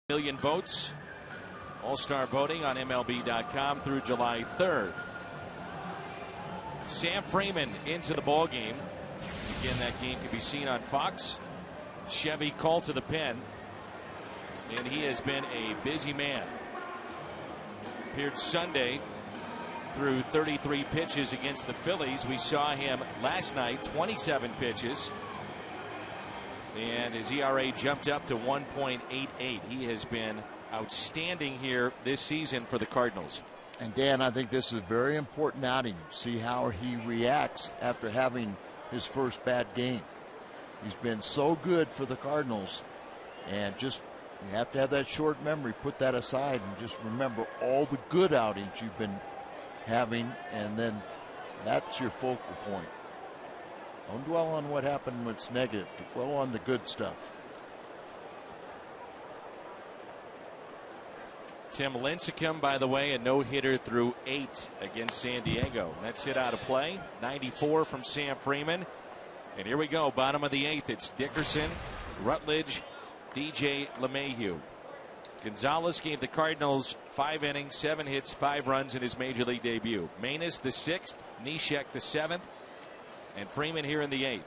Million votes. All-star voting on MLB.com through July 3rd. Sam Freeman into the ball game. Again, that game can be seen on Fox. Chevy called to the pen, and he has been a busy man. Appeared Sunday through 33 pitches against the Phillies. We saw him last night, 27 pitches. And his ERA jumped up to 1.88. He has been outstanding here this season for the Cardinals. And Dan, I think this is a very important outing. See how he reacts after having his first bad game. He's been so good for the Cardinals, and just you have to have that short memory, put that aside, and just remember all the good outings you've been having, and then that's your focal point. Don't dwell on what happened when it's negative. Dwell on the good stuff. Tim Lincecum, by the way, a no-hitter through 8 against San Diego. That's hit out of play. 94 from Sam Freeman. And here we go, bottom of the 8th. It's Dickerson, Rutledge, DJ LeMahieu. Gonzalez gave the Cardinals 5 innings, 7 hits, 5 runs in his major league debut. Manus the 6th, Neshek the 7th. And Freeman here in the 8th.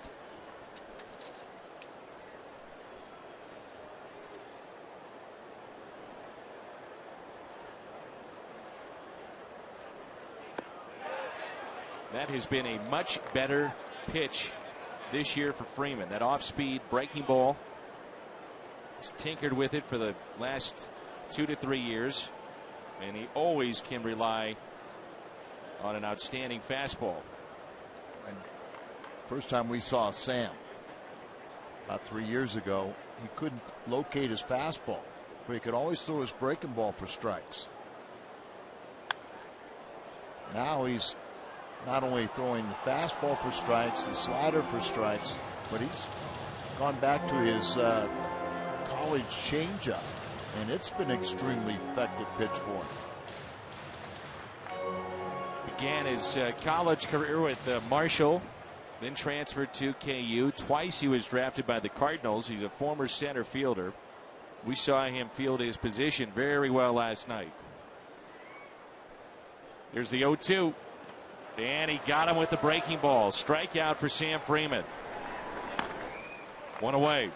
That has been a much better pitch this year for Freeman. That off-speed breaking ball. He's tinkered with it for the last 2 to 3 years, and he always can rely on an outstanding fastball. And first time we saw Sam about 3 years ago, he couldn't locate his fastball, but he could always throw his breaking ball for strikes. Now he's not only throwing the fastball for strikes, the slider for strikes, but he's gone back to his college changeup, and it's been an extremely effective pitch for him. Began his college career with Marshall, then transferred to KU. Twice he was drafted by the Cardinals. He's a former center fielder. We saw him field his position very well last night. Here's the 0-2. And he got him with the breaking ball. Strikeout for Sam Freeman. One away.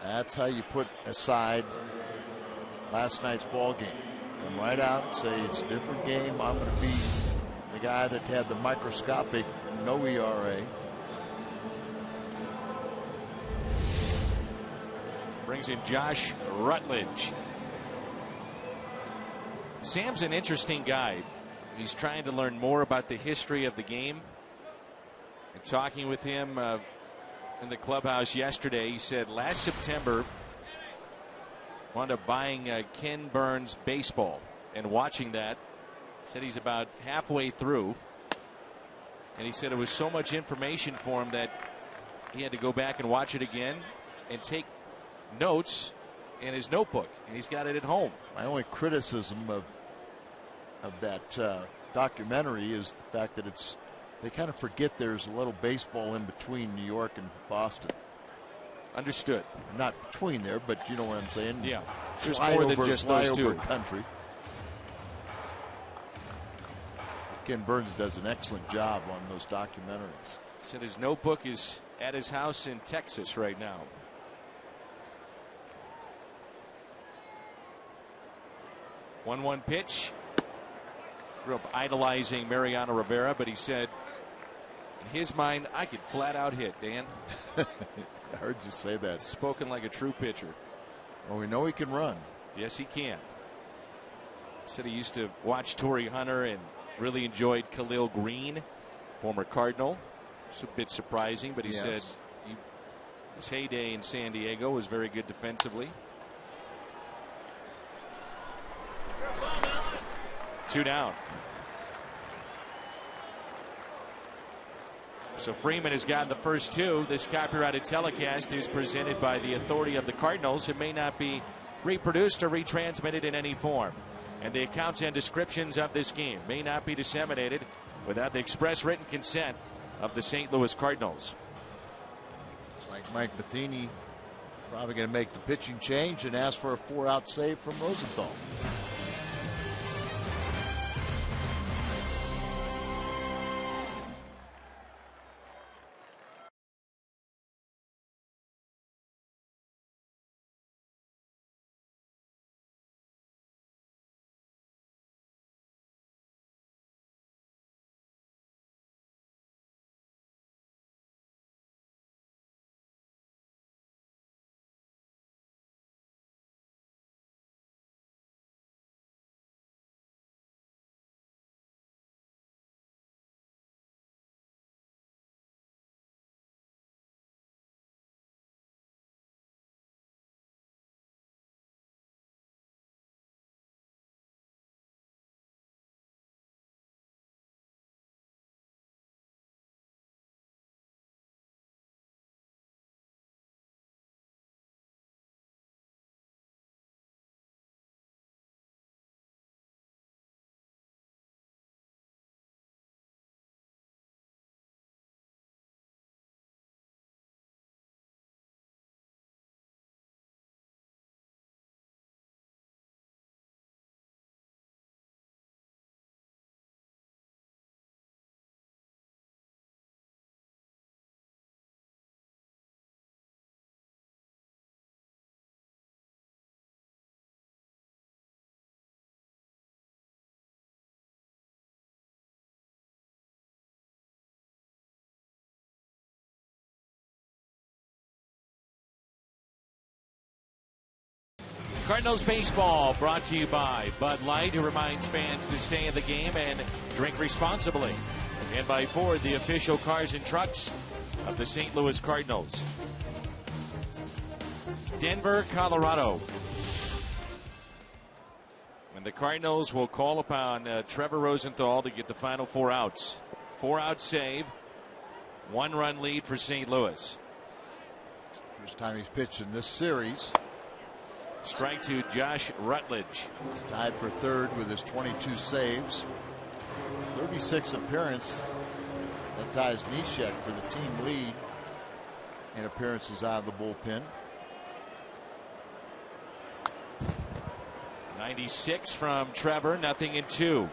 That's how you put aside last night's ball game. Come right out and say it's a different game. I'm going to be the guy that had the microscopic no ERA. Brings in Josh Rutledge. Sam's an interesting guy. He's trying to learn more about the history of the game. And talking with him in the clubhouse yesterday, he said last September wound up buying Ken Burns baseball and watching that. Said he's about halfway through, and he said it was so much information for him that he had to go back and watch it again and take notes in his notebook, and he's got it at home. My only criticism of that documentary is the fact that they kind of forget there's a little baseball in between New York and Boston. Understood. Not between there, but you know what I'm saying. Yeah, there's more than just those two. Country. Ken Burns does an excellent job on those documentaries. Said his notebook is at his house in Texas right now. 1-1 pitch. Grew up idolizing Mariano Rivera, but he said in his mind, I could flat out hit, Dan. I heard you say that. Spoken like a true pitcher. Well, we know he can run. Yes, he can. Said he used to watch Torrey Hunter and really enjoyed Khalil Green, former Cardinal. It's a bit surprising, but he said his heyday in San Diego was very good defensively. 2 down. So Freeman has gotten the first 2. This copyrighted telecast is presented by the authority of the Cardinals. It may not be reproduced or retransmitted in any form. And the accounts and descriptions of this game may not be disseminated without the express written consent of the St. Louis Cardinals. Looks like Mike Matheny probably going to make the pitching change and ask for a 4-out save from Rosenthal. Cardinals baseball brought to you by Bud Light, who reminds fans to stay in the game and drink responsibly. And by Ford, the official cars and trucks of the St. Louis Cardinals. Denver, Colorado. And the Cardinals will call upon Trevor Rosenthal to get the final 4 outs. 4-out save. 1-run lead for St. Louis. First time he's pitched in this series. Strike to Josh Rutledge. He's tied for 3rd with his 22 saves. 36 appearance. That ties Neshek for the team lead in appearances out of the bullpen. 96 from Trevor, 0-2. It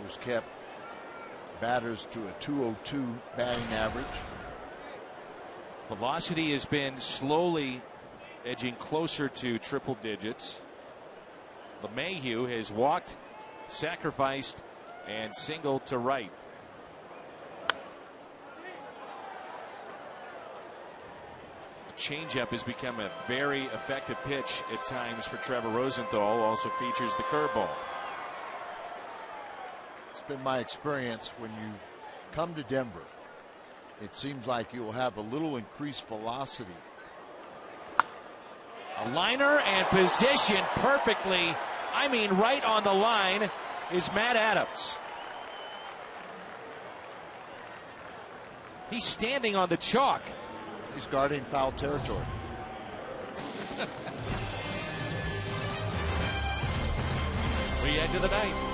was kept batters to a 202 batting average. Velocity has been slowly edging closer to triple digits. LeMahieu has walked, sacrificed, and singled to right. The changeup has become a very effective pitch at times for Trevor Rosenthal. Also features the curveball. It's been my experience when you come to Denver, it seems like you'll have a little increased velocity. A liner and positioned perfectly, I mean right on the line, is Matt Adams. He's standing on the chalk. He's guarding foul territory. We head to the ninth.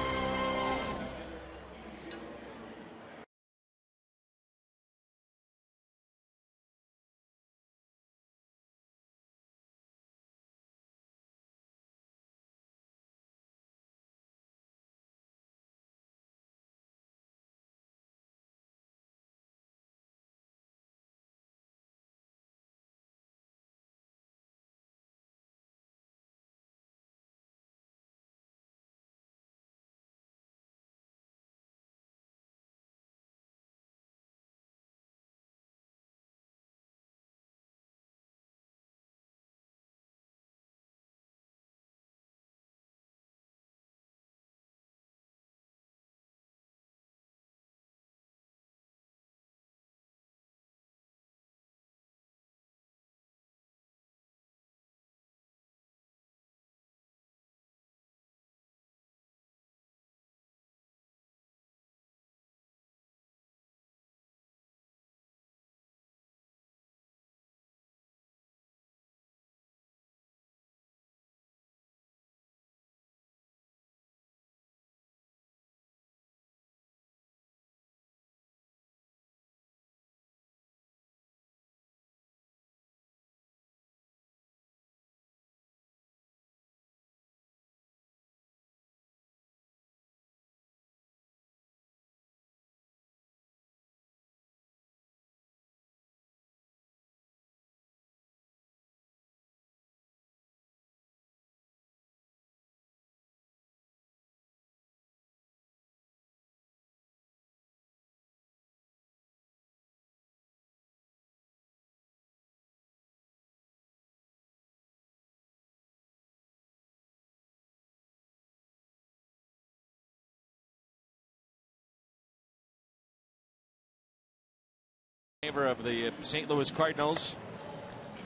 Favor of the St. Louis Cardinals.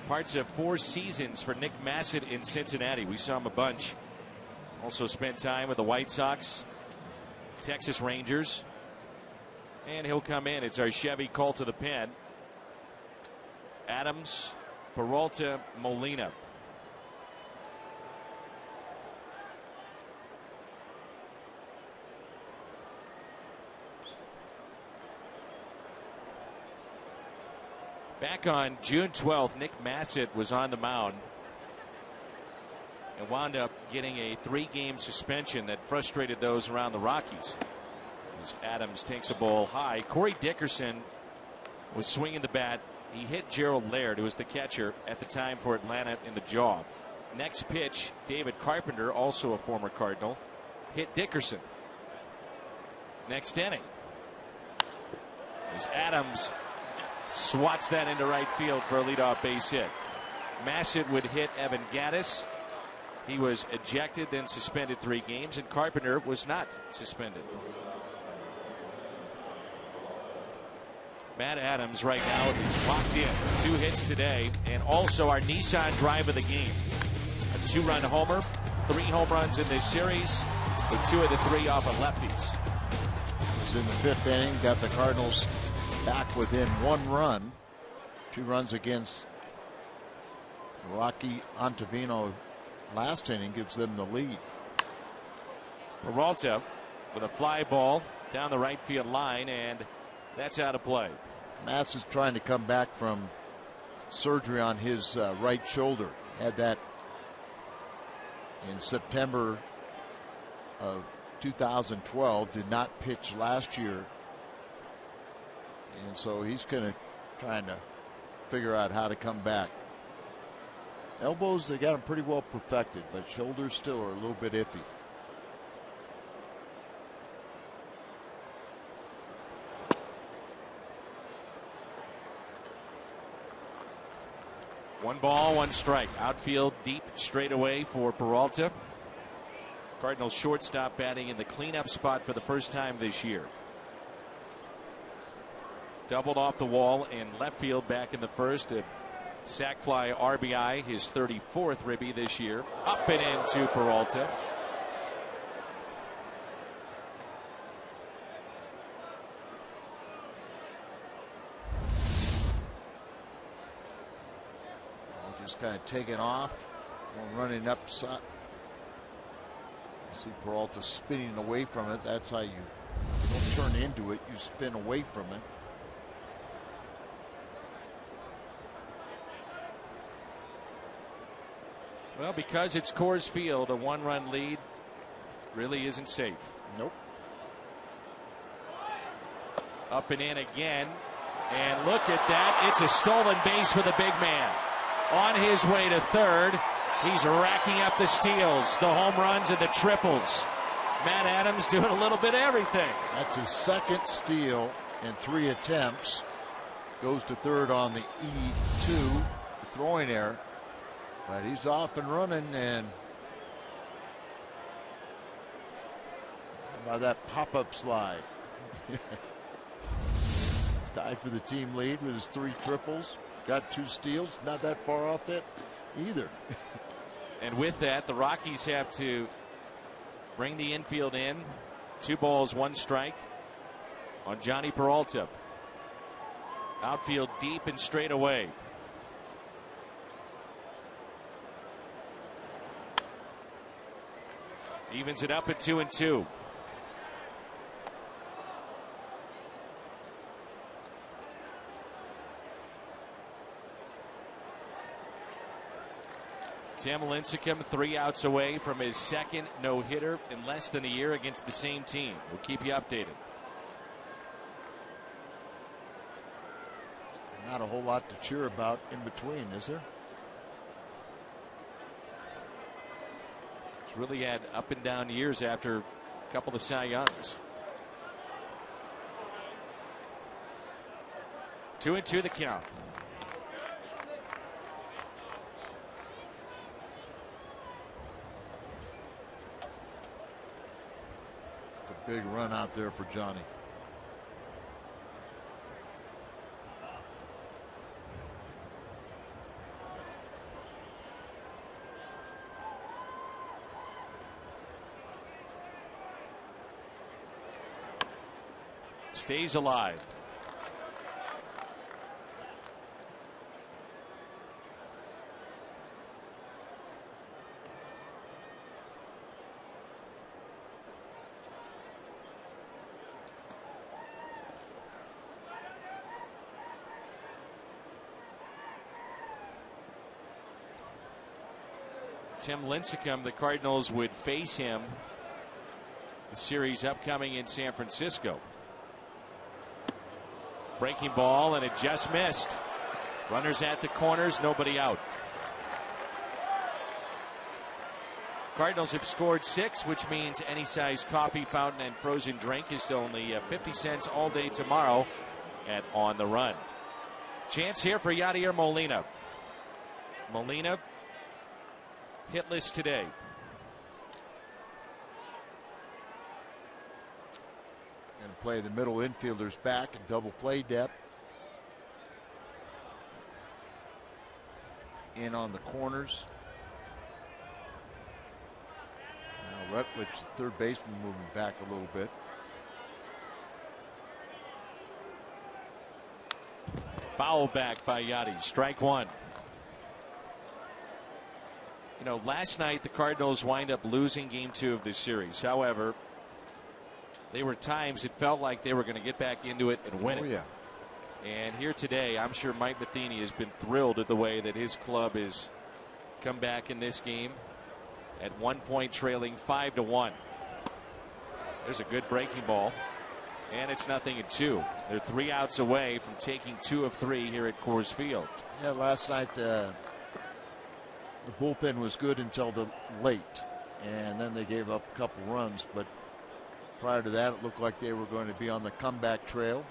Parts of 4 seasons for Nick Massett in Cincinnati. We saw him a bunch. Also spent time with the White Sox, Texas Rangers. And he'll come in. It's our Chevy call to the pen. Adams, Peralta, Molina. Back on June 12th, Nick Massett was on the mound and wound up getting a 3-game suspension that frustrated those around the Rockies. As Adams takes a ball high, Corey Dickerson was swinging the bat. He hit Gerald Laird, who was the catcher at the time for Atlanta, in the jaw. Next pitch, David Carpenter, also a former Cardinal, hit Dickerson. Next inning, as Adams swats that into right field for a leadoff base hit. Massett would hit Evan Gattis. He was ejected, then suspended 3 games, and Carpenter was not suspended. Matt Adams right now is locked in. 2 hits today, and also our Nissan drive of the game. A 2-run homer, 3 home runs in this series, with 2 of the 3 off of lefties. He's in the 5th inning, got the Cardinals back within 1 run. 2 runs against Rocky Ottavino last inning gives them the lead. Peralta with a fly ball down the right field line, and that's out of play. Mass is trying to come back from surgery on his right shoulder. Had that in September of 2012. Did not pitch last year And so he's trying to figure out how to come back. Elbows, they got him pretty well perfected, but shoulders still are a little bit iffy. One ball, one strike. Outfield deep straight away for Peralta. Cardinals shortstop batting in the cleanup spot for the first time this year. Doubled off the wall in left field back in the first. A sac fly RBI, his 34th ribby this year. Up and into Peralta. Just kind of taking off, running up side. See Peralta spinning away from it. That's how you don't turn into it. You spin away from it. Well, because it's Coors Field, a one-run lead really isn't safe. Nope. Up and in again. And look at that. It's a stolen base for the big man. On his way to third. He's racking up the steals, the home runs, and the triples. Matt Adams doing a little bit of everything. That's his second steal in 3 attempts. Goes to third on the E2, the throwing error. But he's off and running, and how about that pop-up slide? Tied for the team lead with his 3 triples. Got 2 steals. Not that far off that either. And with that, the Rockies have to bring the infield in. 2 balls, 1 strike on Johnny Peralta. Outfield deep and straight away. Evens it up at 2-2. Tim Lincecum 3 outs away from his second no-hitter in less than a year against the same team. We'll keep you updated. Not a whole lot to cheer about in between, is there? He's really had up and down years after a couple of Cy Youngs. 2-2 the count. Big run out there for Johnny. Stays alive. Tim Lincecum, the Cardinals would face him the series upcoming in San Francisco. Breaking ball, and it just missed. Runners at the corners, nobody out. Cardinals have scored 6, which means any size coffee, fountain, and frozen drink is only 50 cents all day tomorrow at On the Run. Chance here for Yadier Molina. Molina hitless today. Going to play the middle infielders back and double play depth. In on the corners. Now Rutledge, third baseman, moving back a little bit. Foul back by Yadi. Strike 1. You know, last night the Cardinals wind up losing game 2 of this series. However, there were times it felt like they were going to get back into it and win it. Yeah. And here today, I'm sure Mike Matheny has been thrilled at the way that his club has come back in this game at 1 point trailing 5-1. There's a good breaking ball. And it's 0-2. They're 3 outs away from taking 2 of 3 here at Coors Field. Yeah, last night the bullpen was good until the late, and then they gave up a couple runs. But prior to that, it looked like they were going to be on the comeback trail.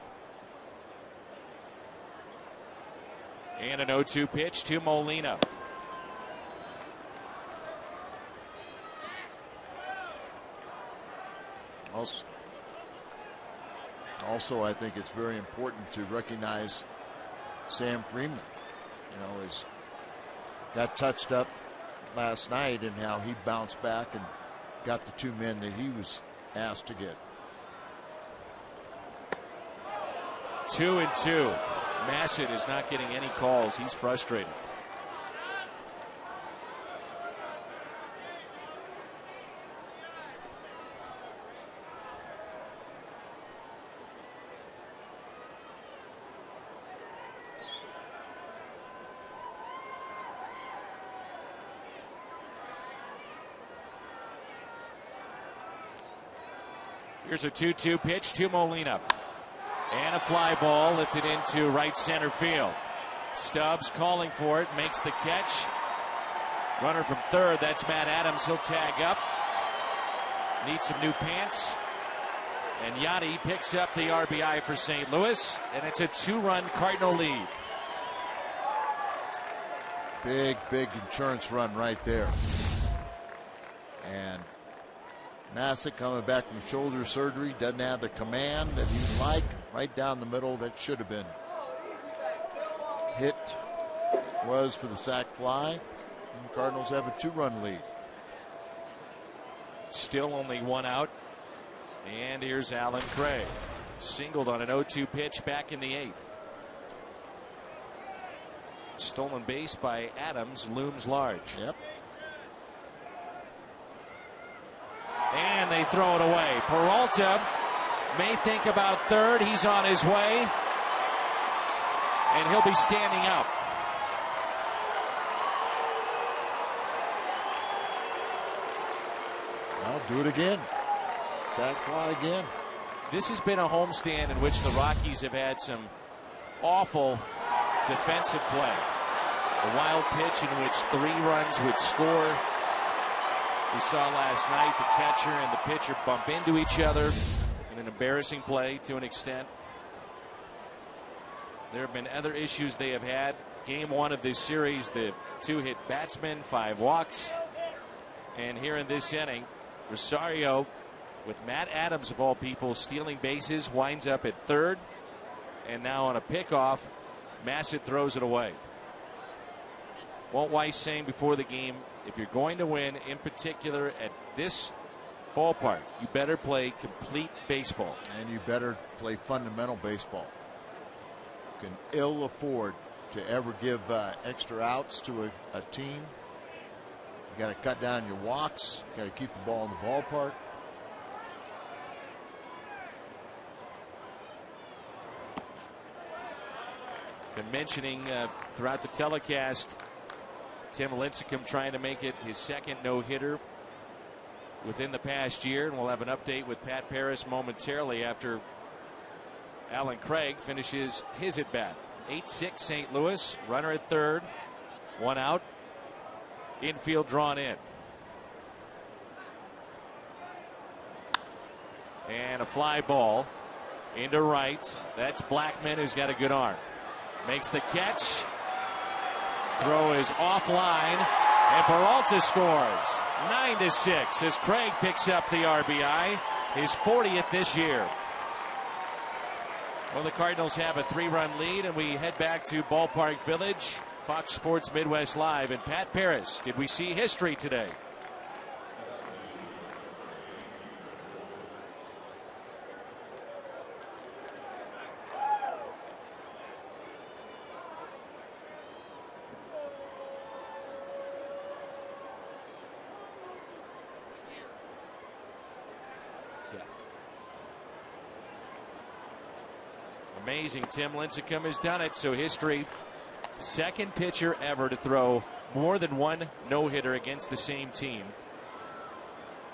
And an 0-2 pitch to Molina. Also, I think it's very important to recognize Sam Freeman. You know, he's got touched up last night and how he bounced back and got the 2 men that he was asked to get. 2-2. Massett is not getting any calls. He's frustrated. Here's a 2-2 pitch to Molina. And a fly ball lifted into right center field. Stubbs calling for it, makes the catch. Runner from third, that's Matt Adams. He'll tag up. Needs some new pants. And Yachty picks up the RBI for St. Louis. And it's a 2-run Cardinal lead. Big insurance run right there. And Massett coming back from shoulder surgery, doesn't have the command that he'd like. Right down the middle, that should have been hit. Was for the sac fly. And the Cardinals have a 2-run lead. Still only 1 out. And here's Alan Craig. Singled on an 0-2 pitch back in the 8th. Stolen base by Adams looms large. Yep. And they throw it away. Peralta may think about third. He's on his way. And he'll be standing up. I'll do it again. Sack fly again. This has been a homestand in which the Rockies have had some awful defensive play. A wild pitch in which 3 runs would score. We saw last night the catcher and the pitcher bump into each other in an embarrassing play to an extent. There have been other issues they have had. Game 1 of this series, the 2-hit batsman, 5 walks. And here in this inning, Rosario, with Matt Adams of all people stealing bases, winds up at third. And now on a pickoff, Massett throws it away. Walt Weiss saying before the game, if you're going to win, in particular at this ballpark, you better play complete baseball. And you better play fundamental baseball. You can ill afford to ever give extra outs to a team. You got to cut down your walks. You got to keep the ball in the ballpark. Been mentioning throughout the telecast, Tim Lincecum trying to make it his 2nd no-hitter within the past year. And we'll have an update with Pat Paris momentarily after Alan Craig finishes his at-bat. 8-6 St. Louis. Runner at third. 1 out. Infield drawn in. And a fly ball into right. That's Blackman, who's got a good arm. Makes the catch. Throw is offline. And Peralta scores. 9-6 as Craig picks up the RBI. His 40th this year. Well, the Cardinals have a 3-run lead, and we head back to Ballpark Village. Fox Sports Midwest Live. And Pat Paris, did we see history today? Amazing. Tim Lincecum has done it. So history. 2nd pitcher ever to throw more than 1 no-hitter against the same team.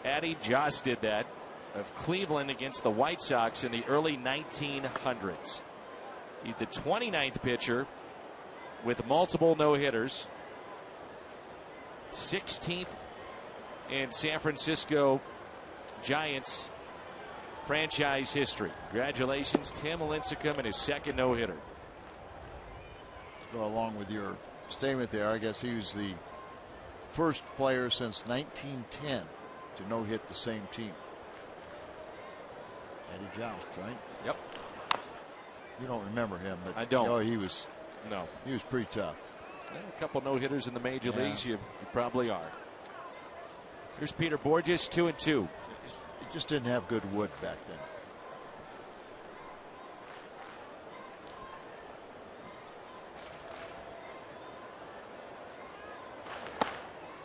Addy Joss did that of Cleveland against the White Sox in the early 1900s. He's the 29th pitcher with multiple no-hitters. 16th in San Francisco Giants franchise history. Congratulations, Tim Lincecum, and his second no-hitter. Go along with your statement there. I guess he was the first player since 1910 to no-hit the same team. Eddie Joust, right? Yep. You don't remember him, but I don't. Oh, he was pretty tough. A couple no-hitters in the major leagues, you probably are. Here's Peter Borges, 2-2. He just didn't have good wood back then.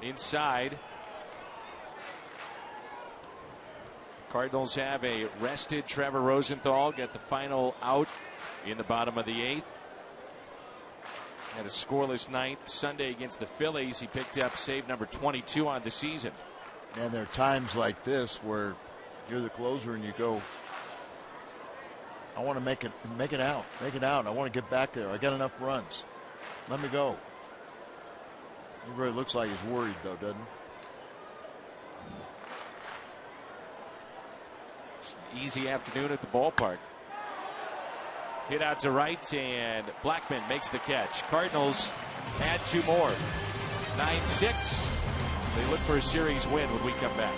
Inside. Cardinals have a rested Trevor Rosenthal get the final out in the bottom of the 8th. Had a scoreless night Sunday against the Phillies. He picked up save number 22 on the season. And there are times like this where you're the closer and you go, I want to make it out. I want to get back there. I got enough runs. Let me go. He really looks like he's worried, though, doesn't he? Easy afternoon at the ballpark. Hit out to right, and Blackmon makes the catch. Cardinals add 2 more. 9-6. They look for a series win when we come back.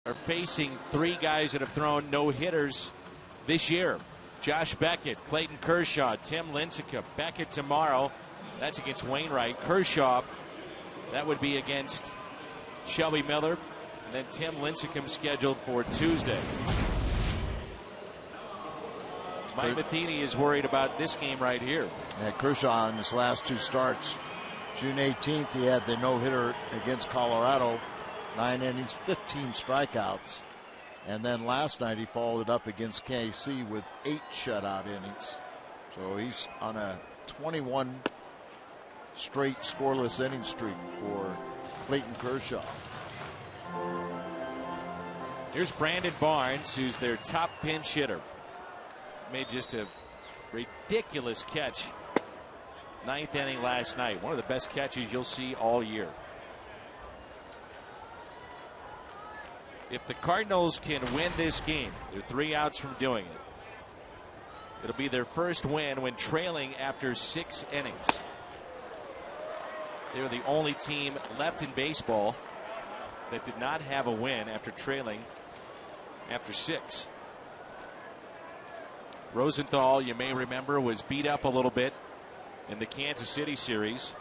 Are facing 3 guys that have thrown no-hitters this year. Josh Beckett, Clayton Kershaw, Tim Lincecum. Beckett tomorrow. That's against Wainwright. Kershaw, that would be against Shelby Miller. And then Tim Lincecum scheduled for Tuesday. Mike Matheny is worried about this game right here. Yeah, Kershaw in his last 2 starts. June 18th, he had the no-hitter against Colorado. 9 innings, 15 strikeouts. And then last night he followed it up against KC with 8 shutout innings. So he's on a 21 straight scoreless inning streak for Clayton Kershaw. Here's Brandon Barnes, who's their top pinch hitter. Made just a ridiculous catch 9th inning last night. One of the best catches you'll see all year. If the Cardinals can win this game, they're 3 outs from doing it. It'll be their first win when trailing after 6 innings. They're the only team left in baseball that did not have a win after trailing after 6. Rosenthal, you may remember, was beat up a little bit in the Kansas City series.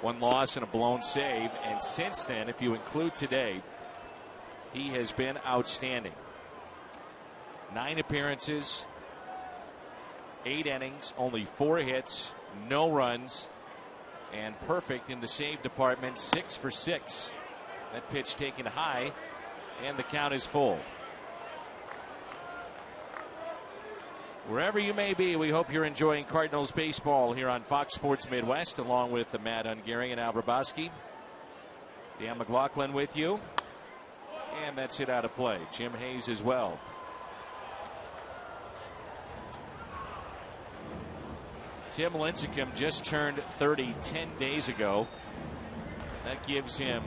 1 loss and a blown save, and since then, if you include today, he has been outstanding. 9 appearances, 8 innings, only 4 hits, no runs, and perfect in the save department, 6 for 6. That pitch taken high, and the count is full. Wherever you may be, we hope you're enjoying Cardinals baseball here on Fox Sports Midwest, along with the Matt Ungary and Al Brabowski. Dan McLaughlin with you. And that's hit out of play. Jim Hayes as well. Tim Lincecum just turned 30 10 days ago. That gives him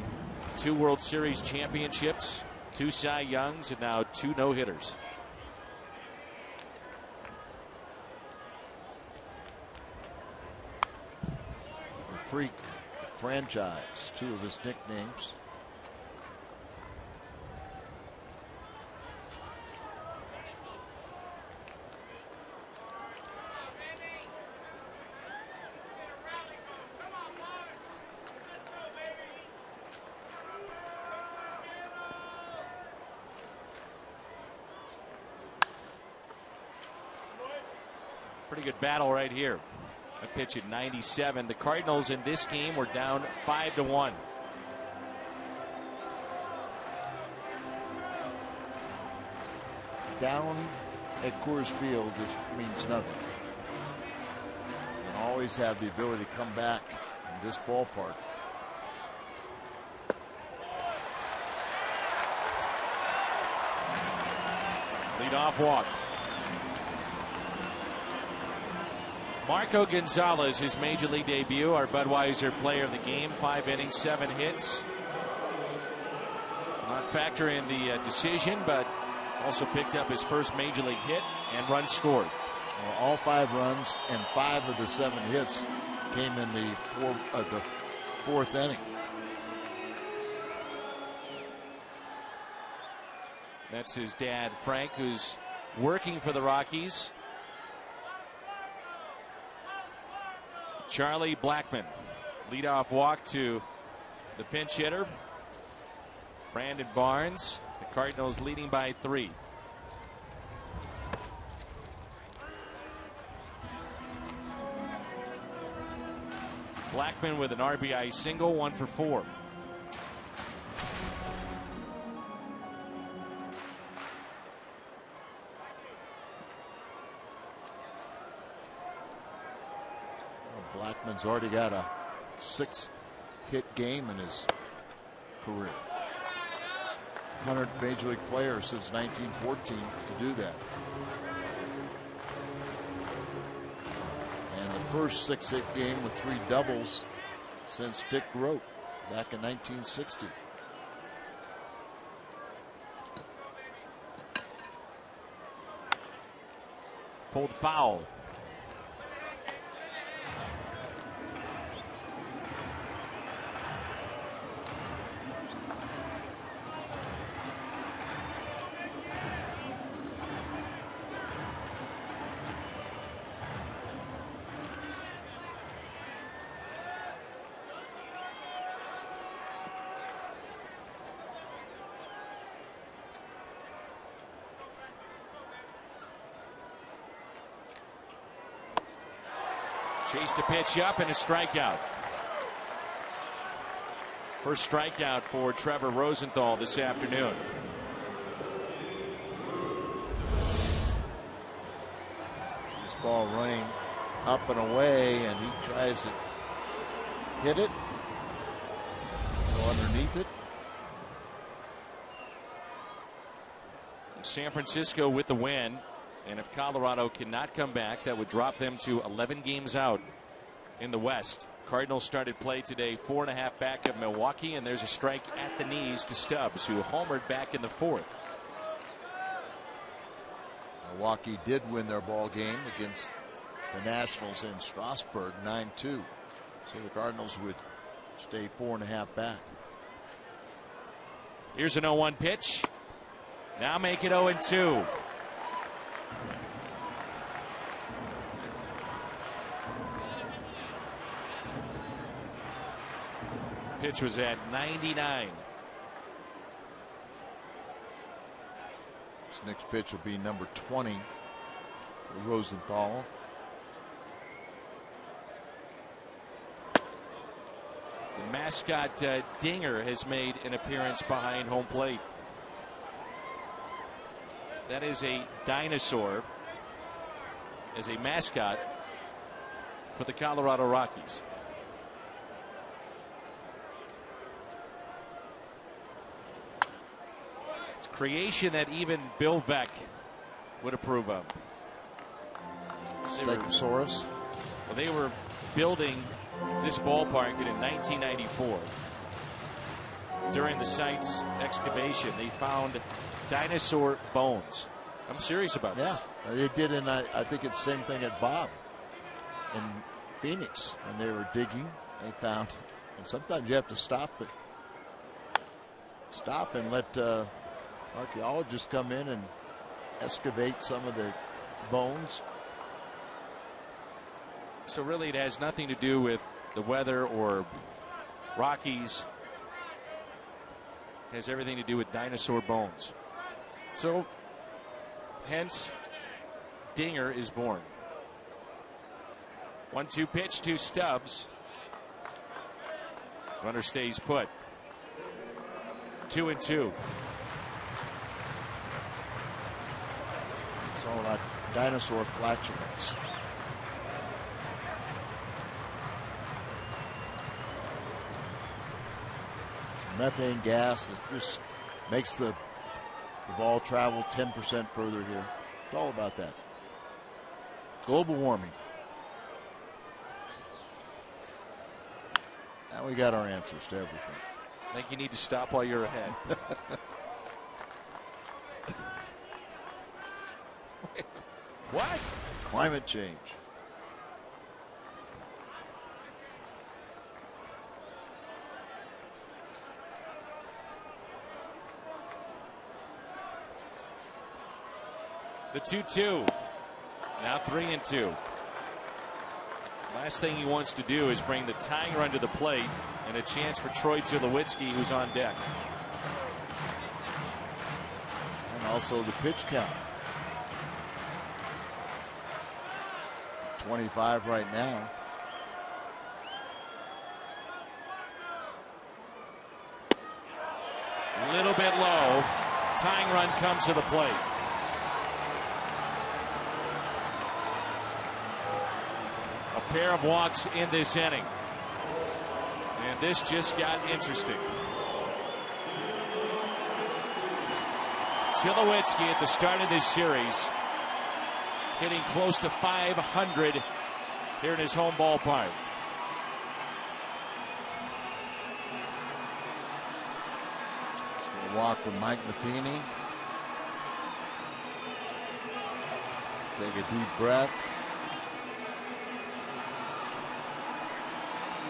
2 World Series championships, 2 Cy Youngs, and now 2 no-hitters. The Freak, the franchise, 2 of his nicknames. Pretty good battle right here. A pitch at 97. The Cardinals in this game were down 5-1. Down at Coors Field just means nothing. You always have the ability to come back in this ballpark. Leadoff walk. Marco Gonzalez, his major league debut, our Budweiser player of the game, 5 innings, 7 hits. Not factor in the decision, but also picked up his first major league hit and run scored. Well, all 5 runs and 5 of the 7 hits came in the 4th inning. That's his dad, Frank, who's working for the Rockies. Charlie Blackmon, leadoff walk to the pinch hitter, Brandon Barnes. The Cardinals leading by 3. Blackmon with an RBI single, 1 for 4. Blackman's already got a 6-hit game in his career. 100 major league players since 1914 to do that. And the first 6-hit game with 3 doubles since Dick Grote back in 1960. Pulled foul. Chased a pitch up and a strikeout. First strikeout for Trevor Rosenthal this afternoon. This ball running up and away, and he tries to hit it, go underneath it. San Francisco with the win. And if Colorado cannot come back, that would drop them to 11 games out in the West. Cardinals started play today 4.5 back of Milwaukee, and there's a strike at the knees to Stubbs, who homered back in the 4th. Milwaukee did win their ball game against the Nationals in Strasburg 9-2. So the Cardinals would stay 4.5 back. Here's an 0-1 pitch. Now make it 0-2. Pitch was at 99. This next pitch will be number 20 for Rosenthal. The mascot Dinger has made an appearance behind home plate. That is a dinosaur as a mascot for the Colorado Rockies. It's a creation that even Bill Veeck would approve of. Stegosaurus. Well, they were building this ballpark in 1994. During the site's excavation, they found dinosaur bones. I'm serious about this. Yeah, they did, and I think it's the same thing at Bob in Phoenix when they were digging. They found, and sometimes you have to stop and let archaeologists come in and excavate some of the bones. So really, it has nothing to do with the weather or Rockies. It has everything to do with dinosaur bones. So, hence, Dinger is born. 1-2 pitch to Stubbs. Runner stays put. 2-2. It's all about dinosaur flatulence. Methane gas that just makes the ball travel 10% further here. It's all about that. Global warming. Now we got our answers to everything. I think you need to stop while you're ahead. What? Climate change. The 2-2. Now 3-2. Last thing he wants to do is bring the tying run to the plate and a chance for Troy Tulowitzki, who's on deck. And also the pitch count. 25 right now. A little bit low. Tying run comes to the plate. A pair of walks in this inning. And this just got interesting. Tulowitzki at the start of this series hitting close to 500 here in his home ballpark. So a walk from Mike Matheny. Take a deep breath.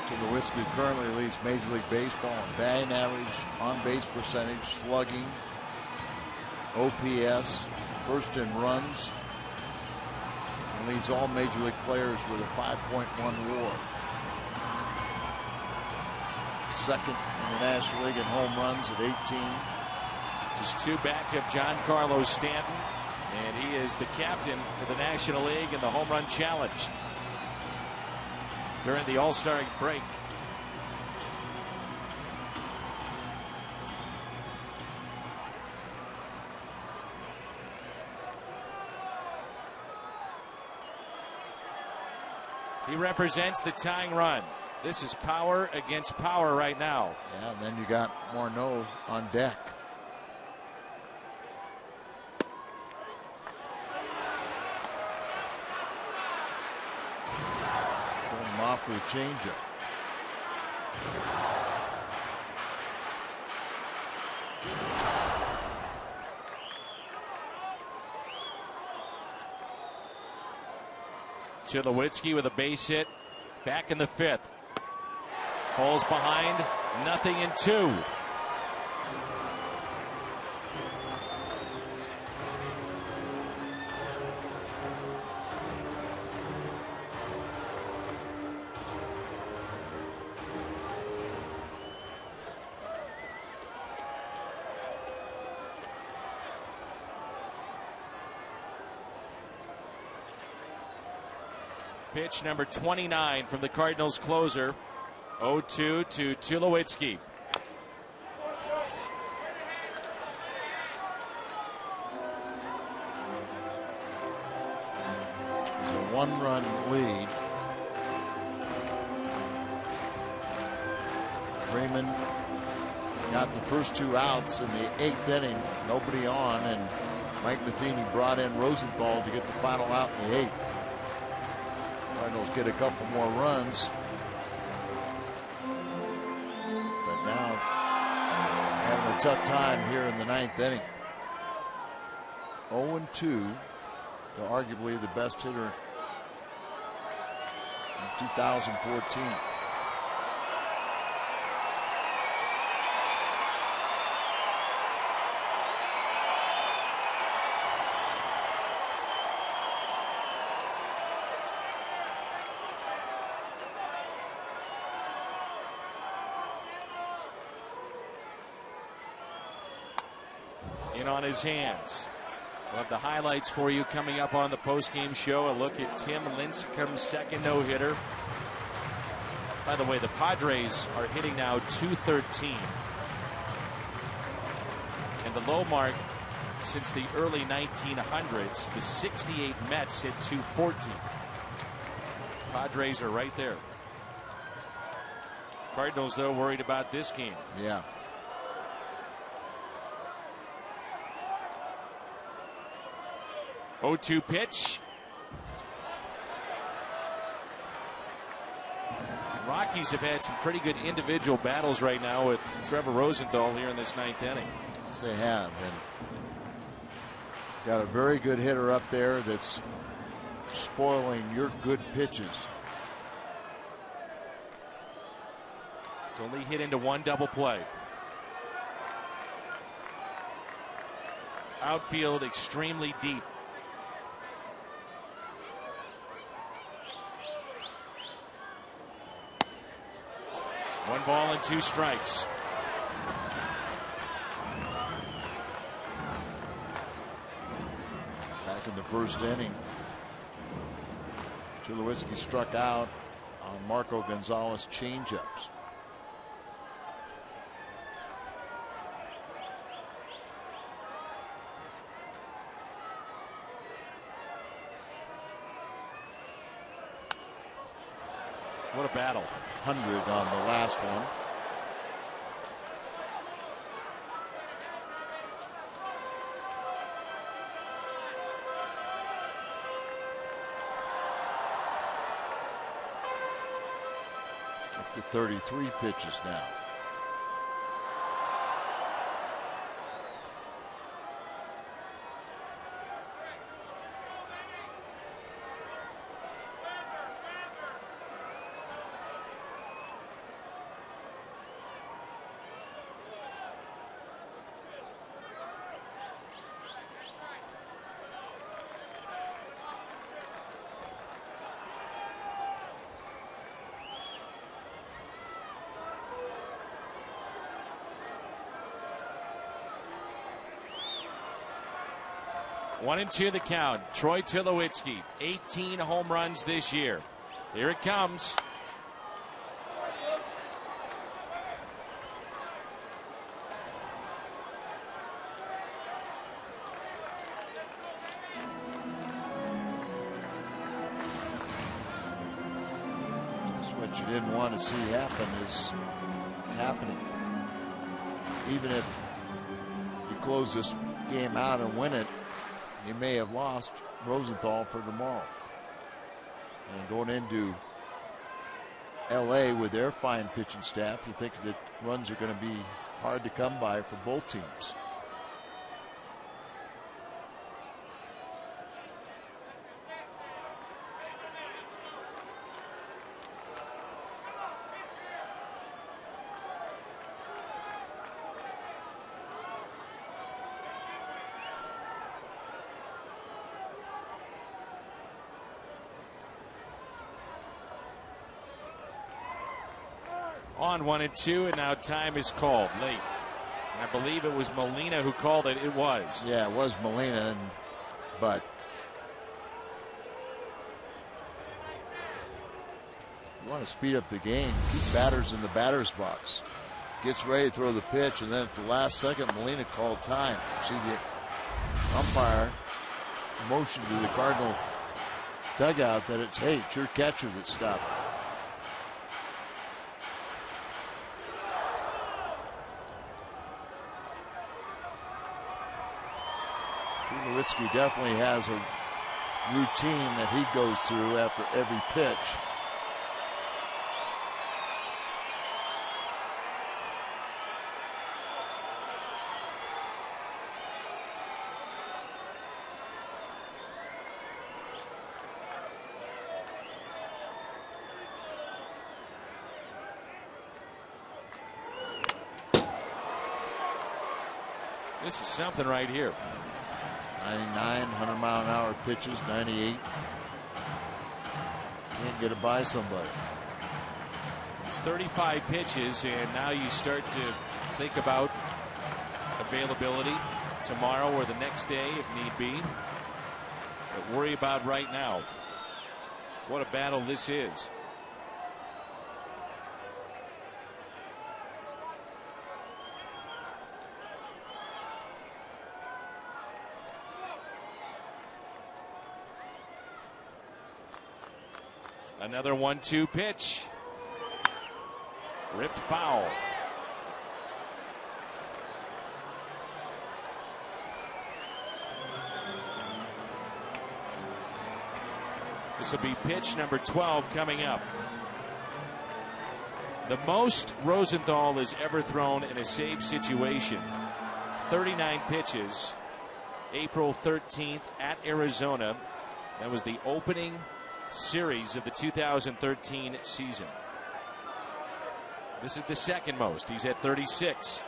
Tulowitzki currently leads Major League Baseball in batting average, on-base percentage, slugging, OPS, first in runs, and leads all Major League players with a 5.1 WAR. Second in the National League in home runs at 18. Just two back of Giancarlo Stanton, and he is the captain for the National League in the Home Run Challenge during the All-Star break. He represents the tying run. This is power against power right now. Yeah, and then you got Morneau on deck. Going off for a changeup. Tulowitzki with a base hit back in the fifth. Falls behind, nothing in two. Pitch number 29 from the Cardinals closer. 0-2 to Tulowitzki. It's a one-run lead. Freeman got the first 2 outs in the 8th inning. Nobody on, and Mike Matheny brought in Rosenthal to get the final out in the 8th. Cardinals get a couple more runs. But now having a tough time here in the 9th inning. 0-2 to arguably the best hitter in 2014. On his hands. We'll have the highlights for you coming up on the postgame show. A look at Tim Lincecum's second no-hitter. By the way, the Padres are hitting now .213. And the low mark since the early 1900s, the 68 Mets hit .214. Padres are right there. Cardinals, though, worried about this game. Yeah. 0-2 pitch. Rockies have had some pretty good individual battles right now with Trevor Rosenthal here in this 9th inning. Yes, they have. And got a very good hitter up there that's spoiling your good pitches. It's only hit into 1 double play. Outfield extremely deep. 1 ball and 2 strikes. Back in the first inning, Tulowitzki struck out on Marco Gonzalez changeups. What a battle. 100 on the last one. Up to 33 pitches now. One and 2 the count. Troy Tulowitzki, 18 home runs this year. Here it comes. That's what you didn't want to see happen is happening. Even if you close this game out and win it, you may have lost Rosenthal for tomorrow. And going into LA with their fine pitching staff, you think that runs are going to be hard to come by for both teams. On 1 and 2, and now time is called late. And I believe it was Molina who called it. It was. Yeah, it was Molina, but You want to speed up the game. Keep batters in the batter's box. Gets ready to throw the pitch, and then at the last second, Molina called time. See the umpire motion to the Cardinal dugout that it's, hey, it's your catcher that stopped. Tulowitzki definitely has a routine that he goes through after every pitch. This is something right here. 99, 100-mile-an-hour pitches, 98. Can't get it by somebody. It's 35 pitches, and now you start to think about availability tomorrow or the next day if need be. But worry about right now. What a battle this is. Another 1-2 pitch. Ripped foul. This will be pitch number 12 coming up. The most Rosenthal has ever thrown in a save situation. 39 pitches. April 13th at Arizona. That was the opening series of the 2013 season. This is the second most. He's at 36.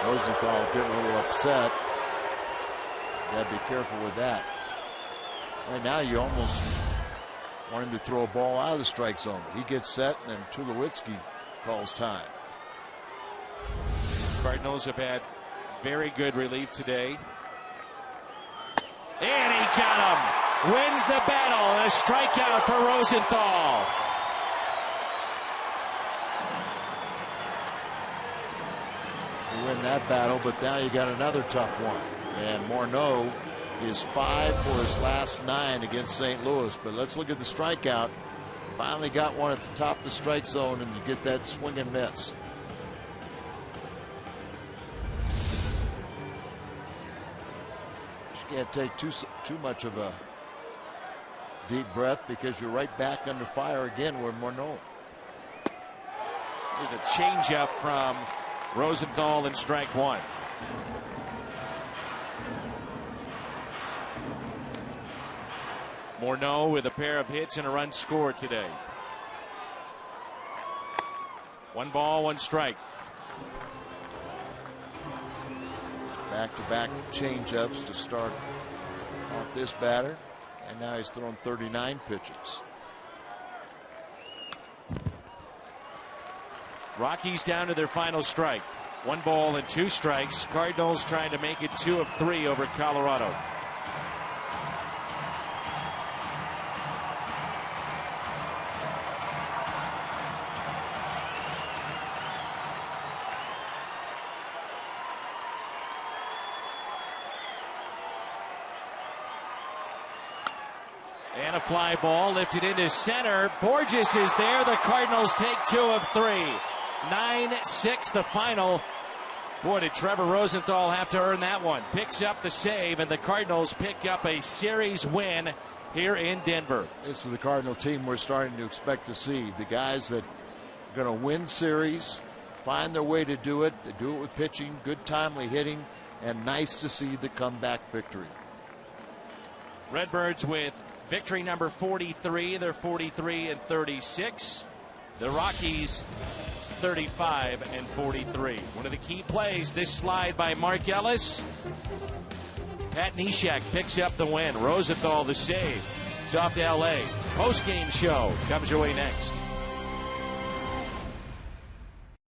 Rosenthal getting a little upset. Gotta be careful with that. Right now you almost want him to throw a ball out of the strike zone. He gets set, and then Tulowitzki calls time. Cardinals have had very good relief today. And he got him. Wins the battle. A strikeout for Rosenthal. You win that battle, but now you got another tough one. And Morneau is 5 for his last 9 against St. Louis. But let's look at the strikeout. Finally got one at the top of the strike zone, and you get that swing and miss. You can't take too much of a deep breath because you're right back under fire again with Morneau. There's a changeup from Rosenthal in strike one. Morneau with a pair of hits and a run scored today. 1 ball, 1 strike. Back-to-back changeups to start off this batter, and now he's thrown 39 pitches. Rockies down to their final strike. 1 ball and 2 strikes. Cardinals trying to make it 2 of 3 over Colorado. And a fly ball lifted into center. Borges is there. The Cardinals take 2 of 3. 9-6 the final. Boy, did Trevor Rosenthal have to earn that one. Picks up the save, and the Cardinals pick up a series win here in Denver. This is the Cardinal team we're starting to expect to see. The guys that are going to win series, find their way to do it. They do it with pitching, good timely hitting, and nice to see the comeback victory. Redbirds with victory number 43. They're 43-36. The Rockies 35-43. One of the key plays, this slide by Mark Ellis. Pat Neshek picks up the win. Rosenthal the save. It's off to L.A. Post-game show comes your way next.